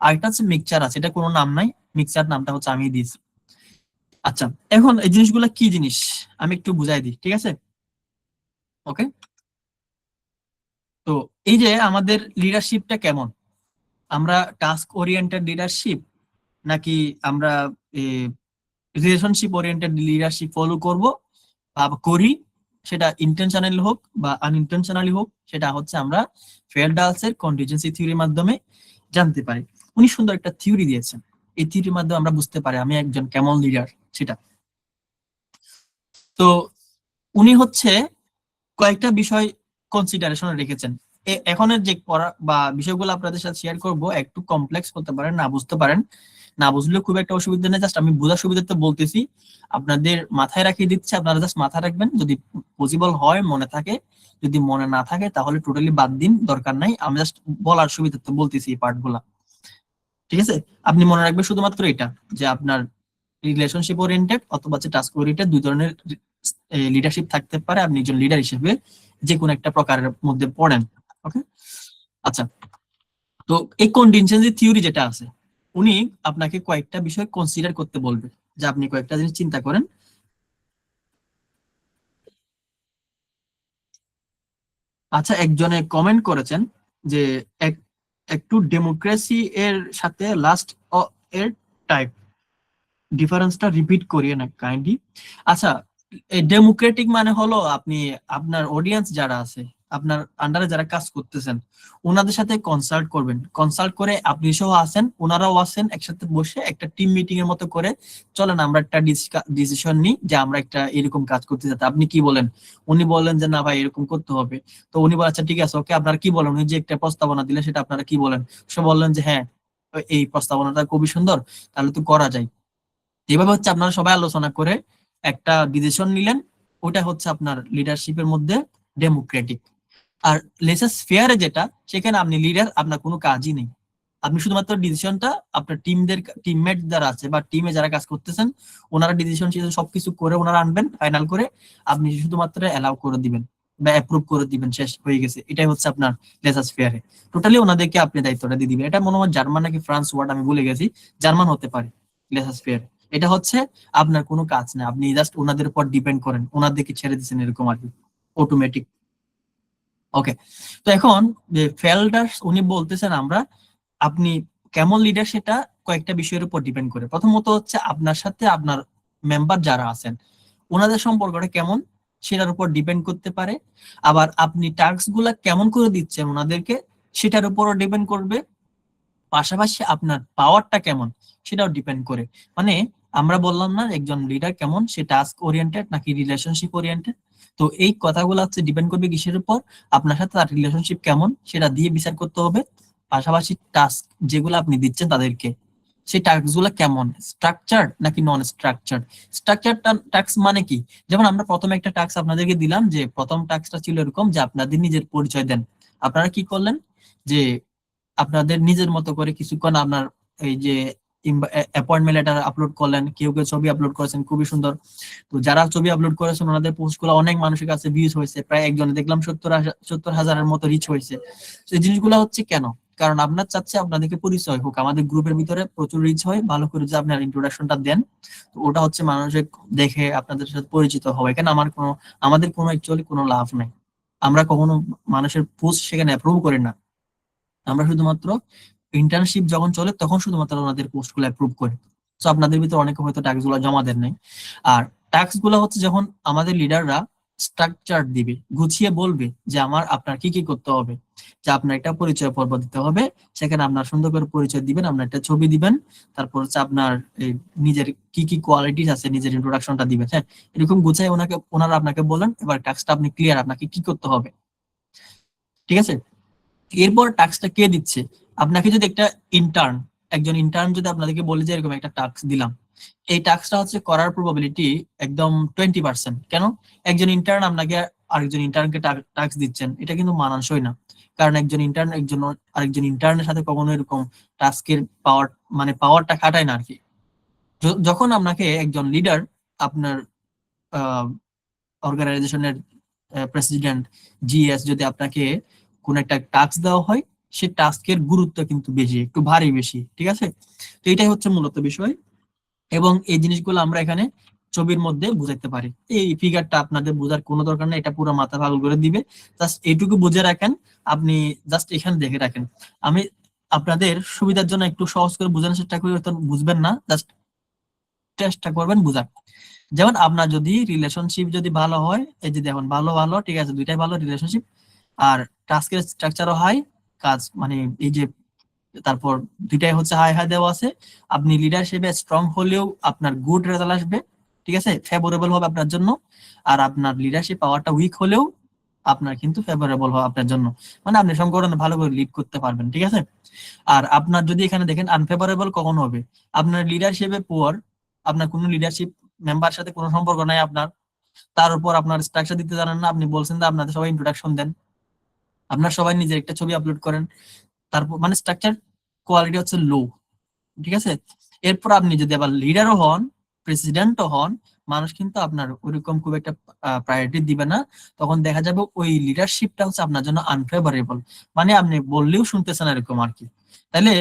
আর একটা হচ্ছে মিক্সচার আছে, এটা কোনো নাম নাই, মিক্সচার নামটা হচ্ছে আমি দিয়েছি। আচ্ছা, এখন এই জিনিসগুলো কি জিনিস আমি একটু বুঝাই দিই, ঠিক আছে। ওকে, তো এই যে আমাদের লিডারশিপটা কেমন, আমরা টাস্ক ওরিয়েন্টেড লিডারশিপ নাকি আমরা রিলেশনশিপ ওরিয়েন্টেড লিডারশিপ ফলো করব বা করি, সেটা ইন্টেনশনালি হোক বা আনইনটেনশনালি হোক, সেটা হচ্ছে আমরা ফেয়ারডালসের কন্টিনজেন্সি থিওরির মাধ্যমে জানতে পারি। উনি সুন্দর একটা থিওরি দিয়েছেন, এই থিওরির মাধ্যমে আমরা বুঝতে পারি আমি একজন কেমন লিডার সেটা। তো উনি হচ্ছে কয়েকটা বিষয় কনসিডারেশনে রেখেছেন। এখনের যে পড়া বা বিষয়গুলো আপনাদের সাথে শেয়ার করব একটু কমপ্লেক্স হতে পারে, না বুঝতে পারেন, না বুঝলেও খুব একটা অসুবিধা নেই, জাস্ট আমি বোঝার সুবিধাতে বলতেছি, আপনাদের মাথায় রাখিয়ে দিচ্ছি, আপনারা জাস্ট মাথায় রাখবেন, যদি পসিবল হয় মনে থাকে, যদি মনে না থাকে তাহলে টোটালি বাদ দিন, দরকার নাই, আমি জাস্ট বলার সুবিধাতে বলতেছি এই পার্টগুলা। ঠিক আছে, আপনি মনে রাখবেন শুধুমাত্র এটা, যে আপনার রিলেশনশিপ ওরিয়েন্টেড অথবা টাস্ক ওরিয়েন্টেড দুই ধরনের লিডারশিপ থাকতে পারে, আপনি একজন লিডার হিসেবে যে কোনো একটা প্রকারের মধ্যে পড়েন। ওকে, আচ্ছা, তো এই কন্টিনজেন্সি থিওরি যেটা আছে, উনি আপনাকে কয়েকটা বিষয় কনসিডার করতে বলবে, যে আপনি কয়েকটা জিনিস চিন্তা করেন। আচ্ছা, একজনে কমেন্ট করেছেন যে একটু ডেমোক্রেসি এর সাথে লাস্ট এর টাইপ ডিফারেন্সটা রিপিট করিয়ে না কাইন্ডলি। আচ্ছা, এই ডেমোক্রেটিক মানে হলো আপনি আপনার অডিয়েন্স যারা আছে, আপনার আন্ডারে যারা কাজ করতেছেন, ওনাদের সাথে কনসাল্ট করবেন, কনসাল্ট করে আপনি সহ আছেন, ওনারাও আছেন, একসাথে বসে একটা টিম মিটিং এর মতো করে চলেন আমরা একটা ডিসিশন নিই যে আমরা একটা এরকম কাজ করতে চাই, আপনি কি বলেন? উনি বলেন যে না ভাই এরকম করতে হবে, তো উনি বলেন আচ্ছা ঠিক আছে, ওকে আপনারা কি বলেন, উনি যে একটা প্রস্তাবনা দিলে সেটা আপনারা কি বলেন? সে বললেন যে হ্যাঁ এই প্রস্তাবনাটা খুবই সুন্দর, তাহলে তো করা যায়। যেভাবে হচ্ছে আপনারা সবাই আলোচনা করে একটা ডিসিশন নিলেন, ওটা হচ্ছে আপনার লিডারশিপের মধ্যে ডেমোক্রেটিক। আর লেসাস ফেয়ারে যেটা, সেখানে আপনি লিডার, আপনার কোনো কাজই নেই, আপনি শুধুমাত্র ডিসিশনটা আপনার টিমমেট যারা আছে বা টিমে যারা কাজ করতেছেন, ওনারা ডিসিশন সবকিছু করে ওনারা আনবেন ফাইনাল করে, আপনি শুধুমাত্র অ্যালাউ করে দিবেন বা অ্যাপ্রুভ করে দিবেন, শেষ হয়ে গেছে। এটাই হচ্ছে আপনার লেসাস ফেয়ারে, টোটালি ওনাদেরকে আপনি দায়িত্বটা দিয়ে দিবেন। এটা মনে হয় জার্মান নাকি ফ্রান্স ওয়ার্ড, আমি ভুলে গেছি, জার্মান হতে পারে লেসাস ফেয়ার। এটা হচ্ছে আপনার কোনো কাজ না, আপনি জাস্ট ওনাদের উপর ডিপেন্ড করেন, ওনাদেরকে ছেড়ে দিচ্ছেন এরকম আর কি, অটোমেটিক। ওকে, তো এখন যে ফেল্ডার্স উনি বলতেছেন আমরা, আপনি কেমন লিডার সেটা কয়েকটা বিষয়ের উপর ডিপেন্ড করে। প্রথমত হচ্ছে আপনার সাথে আপনার মেম্বার যারা আছেন ওনাদের সম্পর্কটা কেমন সেটার উপর ডিপেন্ড করতে পারে। আবার আপনি টাস্ক গুলা কেমন করে দিচ্ছেন ওনাদেরকে সেটার উপরও ডিপেন্ড করবে। পাশাপাশি আপনার পাওয়ারটা কেমন সেটাও ডিপেন্ড করে। মানে আমরা বললাম না একজন লিডার কেমন, সে টাস্ক ওরিয়েন্টেড নাকি রিলেশনশিপ ওরিয়েন্টেড, তো এই কথাগুলো হচ্ছে ডিপেন্ড করবে কিসের উপর, আপনার সাথে তার রিলেশনশিপ কেমন সেটা দিয়ে বিচার করতে হবে। পাশাপাশি টাস্ক যেগুলো আপনি দিচ্ছেন তাদেরকে, সেই টাস্ক গুলো কেমন, স্ট্রাকচার নাকি নন স্ট্রাকচার। স্ট্রাকচার টাস্ক মানে কি, যেমন আমরা প্রথমে একটা টাস্ক আপনাদেরকে দিলাম, যে প্রথম টাস্কটা ছিল এরকম যে আপনাদের নিজের পরিচয় দেন। আপনারা কি করলেন, যে আপনাদের নিজের মতো করে কিছুক্ষণ আপনার এই যে অ্যাপয়েন্টমেন্ট লেটার আপলোড করলেন, কেউ কেউ ছবি আপলোড করেছেন খুবই সুন্দর। তো যারা ছবি আপলোড করেছেন ওনাদের পোস্ট গুলো অনেক মানুষের কাছে ভিউজ হয়েছে, প্রায় একজনে দেখলাম 70,000-70,000-এর মতো রিচ হয়েছে। তো এই জিনিসগুলো হচ্ছে কেন, কারণ আপনার চাচ্ছে আপনাদেরকে পরিচয় হোক, আমাদের গ্রুপের ভিতরে প্রচুর রিচ হয়, ভালো করে যে আপনার ইন্ট্রোডাকশনটা দেন, তো ওটা হচ্ছে মানুষের দেখে আপনাদের সাথে পরিচিত হবে। কেন আমাদের কোনো অ্যাকচুয়ালি কোনো লাভ নাই, আমরা কখনো মানুষের পোস্ট সেখানে অ্যাপ্রুভ করি না, আমরা শুধুমাত্র ইন্টার্নশিপ যখন চলে তখন শুধুমাত্র ওনাদের পোস্ট গুলো অ্যাপ্রুভ করে। তো আপনাদের ভিতরে অনেকে হয়তো ট্যাক্স গুলো জমা দেন নাই। আর ট্যাক্স গুলো হচ্ছে যখন আমাদের লিডাররা স্ট্রাকচার দিবে, গুছিয়ে বলবে যে আপনার কি কি করতে হবে, যে আপনার একটা পরিচয় পর্ব দিতে হবে, সেখানে আপনার সুন্দর করে পরিচয় দিবেন, আপনার একটা ছবি দিবেন, তারপর হচ্ছে আপনার এই নিজের কি কি কোয়ালিটিস আছে নিজের ইন্ট্রোডাকশনটা দিবেন। হ্যাঁ, এরকম গুছিয়ে ওনারা আপনাকে বলেন, এবার ট্যাক্সটা আপনি ক্লিয়ার, আপনাকে কি করতে হবে। ঠিক আছে, এরপর টাস্কটা কে দিচ্ছে, আপনাকে যদি একজন ইন্টার্ন যদি আপনাদেরকে বলে যে এরকম একটা টাস্ক দিলাম, এই টাস্কটা হচ্ছে করার প্রবাবিলিটি একদম 20%। কেন, একজন ইন্টার্ন আপনাকে আরেকজন ইন্টার্নকে টাস্ক দিচ্ছেন, এটা কিন্তু মানানসই না, কারণ একজন ইন্টার্ন আরেকজন ইন্টার্নের সাথে কখনো এরকম টাস্কের পাওয়ারটা খাটায় না আর কি। যখন আপনাকে একজন লিডার, আপনার অর্গানাইজেশনের প্রেসিডেন্ট, জিএস, যদি আপনাকে কোন একটা টাস্ক দেওয়া হয়, সে টাস্কের গুরুত্ব কিন্তু বেশি, একটু ভারী বেশি। ঠিক আছে, তো এটাই হচ্ছে মূলত বিষয়, এবং এই জিনিসগুলো আমরা এখানে ছবির মধ্যে বুঝাইতে পারি। এই ফিগারটা আপনাদের বোঝার কোনো দরকার নেই, এটা পুরো মাথা পাগল করে দিবে, জাস্ট এইটুকু বুঝে রাখেন, আপনি জাস্ট এখানে দেখে রাখেন। আমি আপনাদের সুবিধার জন্য একটু সহজ করে বোঝানোর চেষ্টা করি, হয়তো বুঝবেন না, জাস্ট চেষ্টা করবেন বুঝার। যেমন আপনার যদি রিলেশনশিপ যদি ভালো হয়, এই যে দেখুন ভালো ভালো ঠিক আছে, দুইটাই ভালো রিলেশনশিপ, আর টাস্কের স্ট্রাকচারও হাই, কাজ মানে এই যে তারপর দুইটাই হচ্ছে হাই হাই দেওয়া আছে, আপনি লিডারশিপে স্ট্রং হলেও আপনার গুড রেজাল্ট আসবে, ঠিক আছে, ফেভারেবল হবে আপনার জন্য। আর আপনার লিডারশিপ পাওয়ারটা উইক হলেও আপনার কিন্তু ফেভারেবল হবে আপনার জন্য, মানে আপনি সংগঠনে ভালো করে লিড করতে পারবেন, ঠিক আছে। আর আপনার যদি এখানে দেখেন আনফেভারেবল কখন হবে, আপনার লিডারশিপে পুয়ার, আপনার কোনো লিডারশিপ মেম্বার সাথে কোনো সম্পর্ক নাই আপনার, তার উপর আপনার স্ট্রাকচার দিতে জানেন না, আপনি বলছেন যে আপনাদের সবাই ইন্ট্রোডাকশন দেন, আপনার সবাই নিজের একটা ছবি আপলোড করেন, তারপর মানে স্ট্রাকচার কোয়ালিটি হচ্ছে লো, ঠিক আছে। এরপর আপনি যদি আবার লিডারও হন, প্রেসিডেন্টও হন, মানুষ কিন্তু আপনার ওইরকম খুব একটা প্রায়োরিটি দিবে না, তখন দেখা যাবে ওই লিডারশিপটা হচ্ছে আপনার জন্য আনফেভারেবল, মানে আপনি বললেও শুনতেছেন এরকম আর কি। তাহলে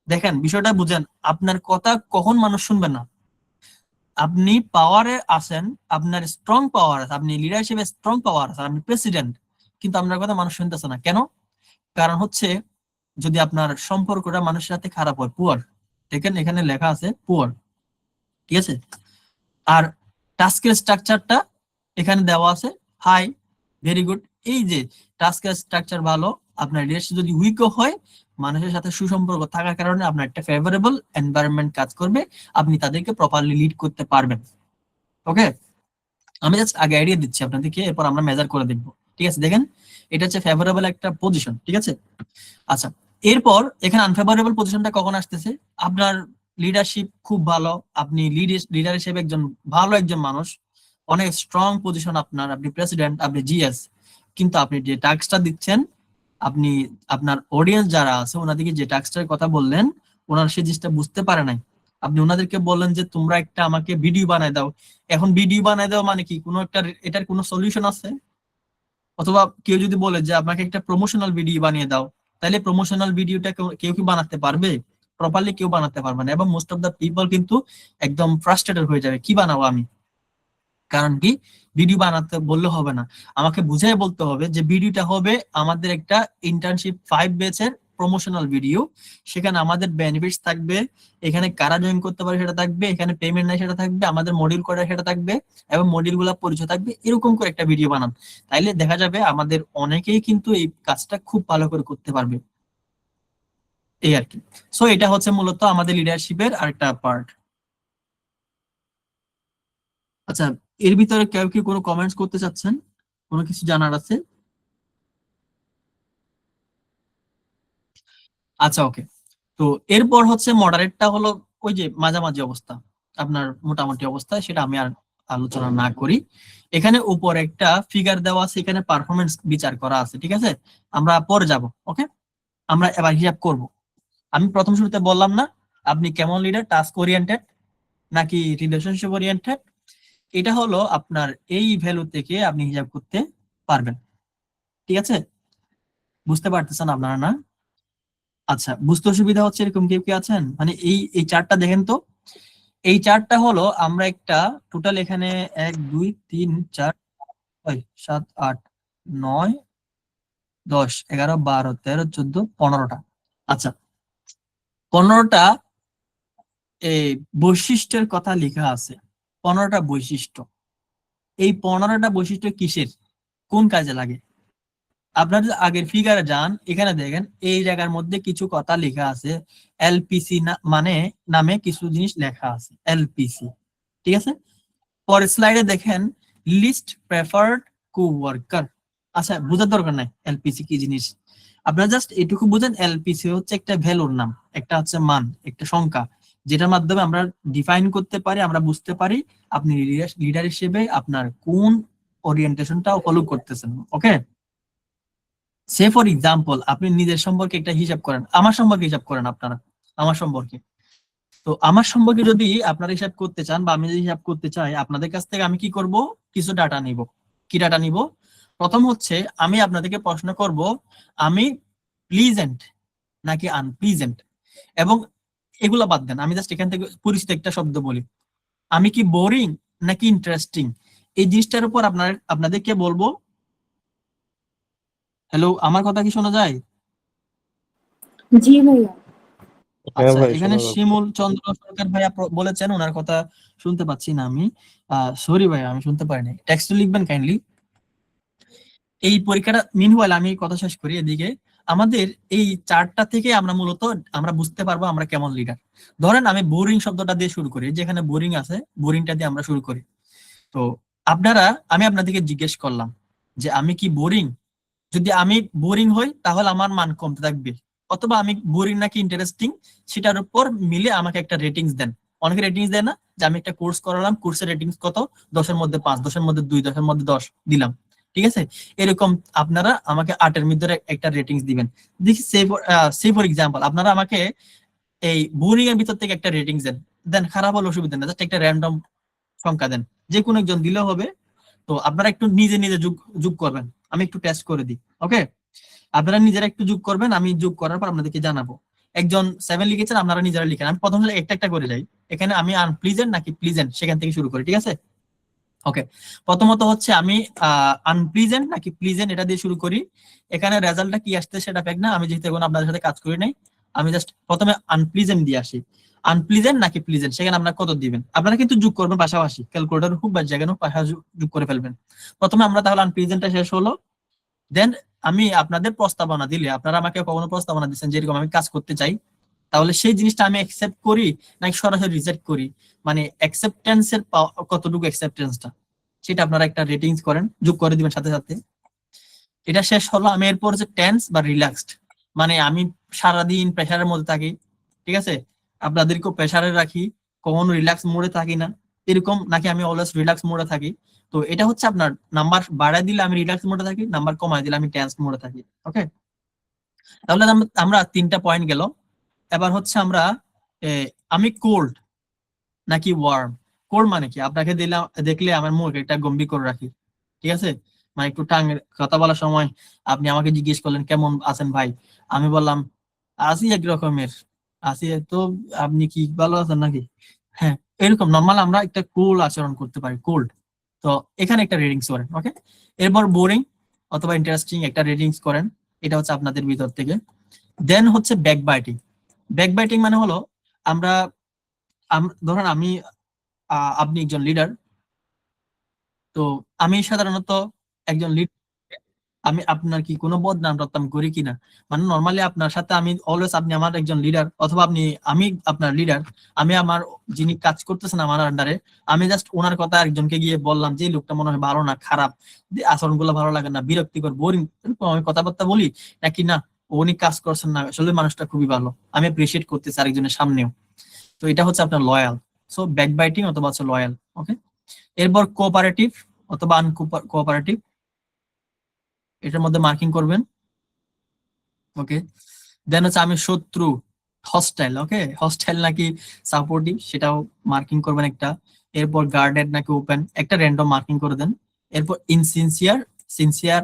দেখেন বিষয়টা বুঝেন, আপনার কথা কখন মানুষ শুনবে না, আপনি পাওয়ারে আছেন, আপনার স্ট্রং পাওয়ার আছে, আপনি লিডারশিপে স্ট্রং পাওয়ার আছে, আপনি প্রেসিডেন্ট, কিন্তু আপনার কথা মানুষ শুনতেছে না কেন? কারণ হচ্ছে যদি আপনার সম্পর্কটা মানুষের সাথে খারাপ হয়, পুয়ার, দেখেন এখানে লেখা আছে পুয়ার, ঠিক আছে। আর টাস্কের স্ট্রাকচারটা এখানে দেওয়া আছে হাই, ভেরি গুড। এই যে টাস্কের স্ট্রাকচার ভালো, আপনার লিডারশিপ যদি উইকও হয়, মানুষের সাথে সুসম্পর্ক থাকার কারণে আপনার একটা ফেভারেবল এনভায়রনমেন্ট কাজ করবে, আপনি তাদেরকে প্রপারলি লিড করতে পারবেন। ওকে, আমি জাস্ট আগে আইডিয়া দিচ্ছি আপনাদেরকে, এরপর আমরা মেজার করে দেখবো, ঠিক আছে। দেখেন এটা হচ্ছে ফেভারেবল একটা পজিশন, ঠিক আছে। আচ্ছা, এরপর এখানে আনফেভারেবল পজিশনটা কখন আসতেছে, আপনার লিডারশিপ খুব ভালো, আপনি লিডার হিসেবে একজন ভালো একজন মানুষ, অনেক স্ট্রং পজিশন আপনার, আপনি প্রেসিডেন্ট, আপনি জিএস, কিন্তু আপনি যে টাস্কটা দিচ্ছেন, আপনি আপনার অডিয়েন্স যারা আছে ওনাদেরকে যে টাস্কটার কথা বললেন, ওনারা সেই জিনিসটা বুঝতে পারে নাই। আপনি ওনাদেরকে বললেন যে তোমরা একটা আমাকে ভিডিও বানায় দাও, এখন ভিডিও বানায় দাও মানে কি, কোনো একটা এটার কোনো সলিউশন আছে? অথবা কেউ যদি বলে যে আমাকে একটা প্রমোশনাল ভিডিও বানিয়ে দাও, তাহলে প্রমোশনাল ভিডিওটা কেউ কি বানাতে পারবে? প্রপারলি কেউ বানাতে পারবে না, এবং মোস্ট অফ দা পিপল কিন্তু একদম ফ্রাস্ট্রেটেড হয়ে যাবে, কি বানাবো আমি। কারণ কি, ভিডিও বানাতে বললে হবে না, আমাকে বুঝাই বলতে হবে যে ভিডিওটা হবে আমাদের একটা ইন্টার্নশিপ 5 ব্যাচের প্রমোশনাল ভিডিও, সেখানে আমাদের বেনিফিটস থাকবে, এখানে কারা জয়েন করতে পারে সেটা থাকবে, এখানে পেমেন্ট নাই সেটা থাকবে, আমাদের মডিউল করা সেটা থাকবে, এবং মডিউল গুলা পরিচয় থাকবে, এরকম করে একটা ভিডিও বানান। তাইলে দেখা যাবে আমাদের অনেকেই কিন্তু এই কাজটা খুব ভালো করে করতে পারবে, এই আর কি। সো এটা হচ্ছে মূলত আমাদের লিডারশিপের আরেকটা পার্ট। আচ্ছা, এর ভিতরে কেউ কি কোনো কমেন্টস করতে চাচ্ছেন, কোনো কিছু জানার আছে? আচ্ছা, ওকে। তো এরপর হচ্ছে মডারেটটা হলো ওই যে মাঝামাঝি অবস্থা, আপনার মোটামুটি অবস্থা, সেটা আমি আর আলোচনা না করি। এখানে উপরে একটা ফিগার দেওয়া আছে, এখানে পারফরমেন্স বিচার করা আছে, ঠিক আছে। আমরা পরে যাব, ওকে। আমরা এবার হিসাব করব। আমি প্রথম শুরুতে বললাম না, আপনি কেমন লিডার, টাস্ক ওরিয়েন্টেড নাকি রিলেশনশিপ ওরিয়েন্টেড, এটা হলো আপনার এই ভ্যালু থেকে আপনি হিসাব করতে পারবেন, ঠিক আছে। বুঝতে পারতেছেন আপনারা না? আচ্ছা, বুঝতে অসুবিধা হচ্ছে এরকম কেউ কি আছেন? মানে এই চার্টটা দেখেন তো, এই চার্টটা হলো আমরা একটা টোটাল এখানে 1 2 3 4 6 7 8 9 10 11 12 13 14 15টা। আচ্ছা, 15টা এই বৈশিষ্ট্যের কথা লেখা আছে, 15টা বৈশিষ্ট্য। এই 15টা বৈশিষ্ট্য কিসের, কোন কাজে লাগে? আপনার যদি আগের ফিগারে যান, এখানে দেখেন এই জায়গার মধ্যে কিছু কথা লেখা আছে, এলপিসি মানে নামে কিছু জিনিস লেখা আছে, এলপিসি, ঠিক আছে। পরের স্লাইডে দেখেন লিস্ট প্রেফার্ড কোওয়ার্কার। আচ্ছা, বোঝার দরকার নাই এলপিসি কি জিনিস, আপনারা জাস্ট এটুকু বুঝেন, এলপিসি হচ্ছে একটা ভ্যালুর নাম, একটা হচ্ছে মান, একটা সংখ্যা, যেটার মাধ্যমে আমরা ডিফাইন করতে পারি, আমরা বুঝতে পারি আপনি লিডার হিসেবে আপনার কোন ওরিয়েন্টেশনটা ফলো করতেছেন, ওকে। সে ফর এক্সাম্পল, আপনি নিজের সম্পর্কে একটা হিসাব করেন, আমার সম্পর্কে হিসাব করেন আপনারা, আমার সম্পর্কে। তো আমার সম্পর্কে যদি আপনারা হিসাব করতে চান বা আমি যদি হিসাব করতে চাই, আপনাদের কাছ থেকে আমি কি করব, কিছু ডাটা নিব। কি ডাটা নিব? প্রথম হচ্ছে আমি আপনাদেরকে প্রশ্ন করব, আমি প্লিজেন্ট নাকি আনপ্লিজেন্ট, এবং এগুলা বাদ দেন, আমি জাস্ট এখান থেকে পরিচিত একটা শব্দ বলি, আমি কি বোরিং নাকি ইন্টারেস্টিং, এই জিনিসটার উপর আপনাদেরকে বলবো। হ্যালো, আমার কথা কি শোনা যায়? জি ভাইয়া। হ্যাঁ আচ্ছা, ভাই, এখানে শোনা যাচ্ছে। শিমুল চন্দ্র সরকার ভাইয়া বলেছেন, ওনার কথা শুনতে পাচ্ছি না আমি, সরি ভাইয়া আমি শুনতে পারিনি, টেক্সট লিখবেন কাইন্ডলি। এই পরীক্ষাটা মিনওয়াইল আমি কথা শেষ করি এদিকে, আমাদের এই চারটা থেকে আমরা মূলত আমরা বুঝতে পারবো আমরা কেমন লিডার। ধরেন আমি বোরিং শব্দটা দিয়ে শুরু করি, যেখানে বোরিং আছে বোরিংটা দিয়ে আমরা শুরু করি। তো আমি আপনাদেরকে জিজ্ঞেস করলাম যে আমি কি বোরিং। যদি আমি বোরিং হই তাহলে আমার মান কমতে থাকবে, অথবা আমি বোরিং নাকি ইন্টারেস্টিং সেটার উপর মিলে আমাকে একটা রেটিংস দেন। অনেকে রেটিংস দেয় না, যে আমি একটা কোর্স করালাম, কোর্সের রেটিংস কত, 10-এর মধ্যে 5, 10-এর মধ্যে 2, 10-এর মধ্যে 10 দিলাম, ঠিক আছে। এরকম আপনারা আমাকে 8-এর মধ্যে একটা রেটিংস দিবেন। দেখি সে ফর এক্সাম্পল আপনারা আমাকে এই বোরিং এর ভিতর থেকে একটা রেটিংস দেন, দেন খারাপ হলে অসুবিধা না, জাস্ট একটা র্যান্ডম সংখ্যা দেন, যে কোনো একজন দিলেও হবে। তো আপনারা একটু নিজে নিজে যোগ করবেন, আমি একটু টেস্ট করে দিই। ওকে, আপনারা নিজেরা একটু যোগ করবেন, আমি যোগ করার পর আপনাদেরকে জানাবো। একজন 7 লিখেছেন, আপনারা নিজেরা লিখেন। আমি প্রথম একটা একটা করে যাই। এখানে আমি আনপ্লিজেন্ট নাকি প্লিজেন্ট সেখান থেকে শুরু করি, ঠিক আছে। ওকে, প্রথমত হচ্ছে আমি আনপ্লিজেন্ট নাকি প্লিজেন্ট এটা দিয়ে শুরু করি। এখানে রেজাল্টটা কি আসছে সেটা ফেক না, আমি যেহেতু এখন আপনাদের সাথে কাজ করি নাই, আমি জাস্ট প্রথমে আনপ্লিজেন্ট দিয়ে আসি। আনপ্লিজেন্ট নাকি প্লিজেন্ট সেখানে আপনারা কত দিবেন, আপনারা কিন্তু যোগ করবেন পাশাপাশি, ক্যালকুলেটর হোক বা যেখানে হোক পাশাপাশি যোগ করে ফেলবেন। প্রথমে আমরা তাহলে আনপ্লিজেন্টটা শেষ হলো, দেন আমি আপনাদের প্রস্তাবনা দিলে, আপনারা আমাকে কখনো প্রস্তাবনা দিচ্ছেন যেরকম আমি কাজ করতে চাই, তাহলে সেই জিনিসটা আমি অ্যাকসেপ্ট করি নাকি সরাসরি রিজেক্ট করি, মানে অ্যাকসেপ্টেন্সের কতটুকু অ্যাকসেপ্টেন্সটা সেটা আপনারা একটা রেটিংস করেন, যোগ করে দিবেন সাথে সাথে। এটা শেষ হলো, আমি এরপর যে টেন্স বা রিল্যাক্সড, মানে আমি সারাদিন প্রেশারের মধ্যে থাকি, ঠিক আছে, আপনাদেরকেও প্রেশারে রাখি, কখনো রিল্যাক্স মোডে থাকি না, এরকম নাকি আমি অলওয়েজ রিল্যাক্স মোডে থাকি। তো এটা হচ্ছে আপনার নাম্বার বাড়ায় দিলে আমি রিল্যাক্স মোডে থাকি, নাম্বার কমায় দিলে আমি টেন্স মোডে থাকি। ওকে, তাহলে আমরা 3টা পয়েন্ট গেল। এবার হচ্ছে আমরা আমি কোল্ড নাকি ওয়ার্ম। কোল্ড মানে কি, আপনাকে দেখলে আমার মুখ একটা গম্ভীর করে রাখি, ঠিক আছে, মানে একটু কথা বলার সময় আপনি আমাকে জিজ্ঞেস করলেন কেমন আছেন ভাই, আমি বললাম আছি এক রকমের আছি, তো আপনি কি ভালো আছেন নাকি, হ্যাঁ, এরকম নর্মাল আমরা একটা কোল্ড আচরণ করতে পারি, কোল্ড। তো এখানে একটা রেটিংস করেন। ওকে, এরপর বোরিং অথবা ইন্টারেস্টিং একটা রেটিংস করেন, এটা হচ্ছে আপনাদের ভিতর থেকে। দেন হচ্ছে ব্যাকবাইটিং। ব্যাকবাইটিং মানে হলো আমরা ধরেন আপনি একজন লিডার, তো আমি সাধারণত একজন লিড, আমি আপনার কি কোনো বদনাম টদনাম করি কিনা, মানে নর্মালি আপনার সাথে আমি অলওয়েজ, আপনি আমার একজন লিডার অথবা আমি আপনার লিডার, আমি আমার যিনি কাজ করতেছেন আমার আন্ডারে, আমি জাস্ট ওনার কথা একজনকে গিয়ে বললাম যে এই লোকটা মনে হয় ভালো না, খারাপ, আচরণ গুলো ভালো লাগে না, বিরক্তিকর, বোরিং, আমি কথাবার্তা বলি, নাকি না উনি কাজ করছেন না, আসলে মানুষটা খুবই ভালো, আমি অ্যাপ্রিসিয়েট করতেছি আরেকজনের সামনেও। তো এটা হচ্ছে আপনার লয়াল। সো ব্যাকবাইটিং অথবা হচ্ছে লয়াল। ওকে, এরপর কোঅপারেটিভ অথবা আনকোঅপারেটিভ, এটার মধ্যে মার্কিং করবেন। ওকে, দেন হচ্ছে আমি শত্রু, হস্টাইল। ওকে, হস্টাইল নাকি সাপোর্টিভ সেটাও মার্কিং করবেন একটা। এরপর গার্ডেড নাকি ওপেন একটা র্যান্ডম মার্কিং করে দেন। এরপর ইনসিনসিয়ার, সিনসিয়ার,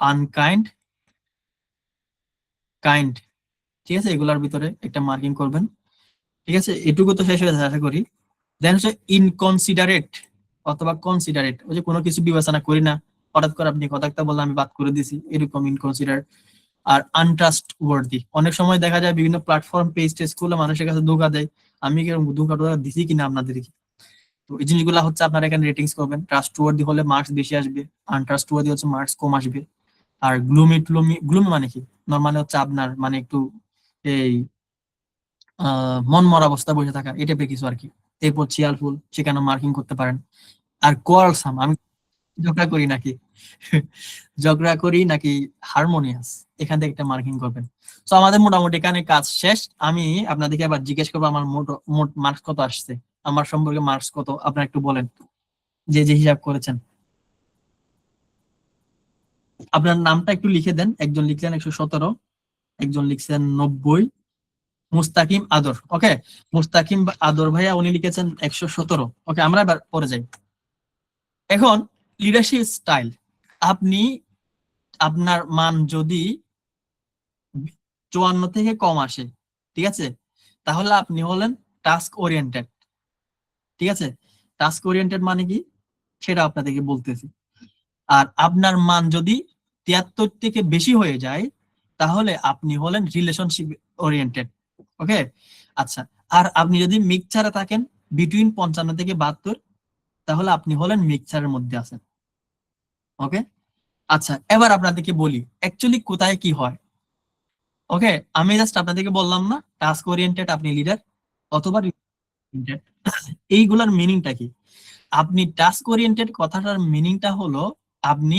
আনকাইন্ড, কাইন্ড, ঠিক আছে, এগুলার ভিতরে একটা মার্কিং করবেন। ঠিক আছে, এটুকু তো শেষ হয়ে যাবে আশা করি। দেন হচ্ছে ইনকনসিডারেট অথবা কনসিডারেট, ওই যে কোনো কিছু বিবেচনা করি না, হঠাৎ করে আপনি কথা বললে আমি বাদ করে দিছি, এরকম ইনকনসিডারেট। আর আনট্রাস্ট ওয়ার্দি, অনেক সময় দেখা যায় বিভিন্ন প্ল্যাটফর্ম পেজ টেজ করলে মানুষের কাছে ধোঁকা দেয়, আমি কি ধোঁকা দিছি কিনা আপনাদেরকে। তো এই জিনিসগুলো হচ্ছে আপনারা এখানে রেটিংস করবেন। ট্রাস্ট ওয়ার্দি হলে মার্কস বেশি আসবে, আনট্রাস্ট ওয়ার্দি হচ্ছে মার্কস কম আসবে। আর গ্লুমি গ্লুমি মানে কি, নর্মালি হচ্ছে আপনার মানে একটু এই মন মরা অবস্থা বসে থাকা, এই টাইপের কিছু আর কি। এরপর চেয়ারফুল, সেখানে মার্কিং করতে পারেন। আর কোয়ালসাম, আমি ঝগড়া করি নাকি ঝগড়া করি নাকি হারমোনিয়াস, এখান থেকে একটা মার্কিং করবেন। তো আমাদের মোটামুটি এখানে কাজ শেষ। আমি আপনাদেরকে আবার জিজ্ঞেস করবো আমার মোট মার্কস কত আসছে, আমার সম্পর্কে মার্কস কত আপনারা একটু বলেন, যে যে হিসাব করেছেন। আপনার নামটা একটু লিখে দেন। একজন লিখলেন 117, একজন লিখছেন 90, মুস্তাকিম আদর। ওকে, মুস্তাকিম আদর ভাইয়া উনি লিখেছেন 117। ওকে, আমরা এবার পরে যাই। এখন লিডারশিপ স্টাইল, আপনি আপনার মান যদি 54 থেকে কম আসে, ঠিক আছে, তাহলে আপনি হলেন টাস্ক ওরিয়েন্টেড। ঠিক আছে, টাস্ক ওরিয়েন্টেড মানে কি সেটা আপনাদেরকে বলতেছি। আর আপনার মান যদি 73 থেকে বেশি হয়ে যায়, তাহলে আপনি হলেন রিলেশনশিপ ওরিয়েন্টেড। ওকে, আচ্ছা, আর আপনি যদি মিক্সচারে থাকেন বিটুইন 55 থেকে 72, তাহলে আপনি হলেন মিক্সচারের মধ্যে আছেন। ওকে, আচ্ছা, এবার আপনাদেরকে বলি অ্যাকচুয়ালি কোথায় কি হয়। ওকে, আমি জাস্ট আপনাদেরকে বললাম না টাস্ক ওরিয়েন্টেড আপনি লিডার অথবা oriented, এইগুলার মিনিংটা কি। আপনি টাস্ক ওরিয়েন্টেড কথাটার মিনিংটা হলো আপনি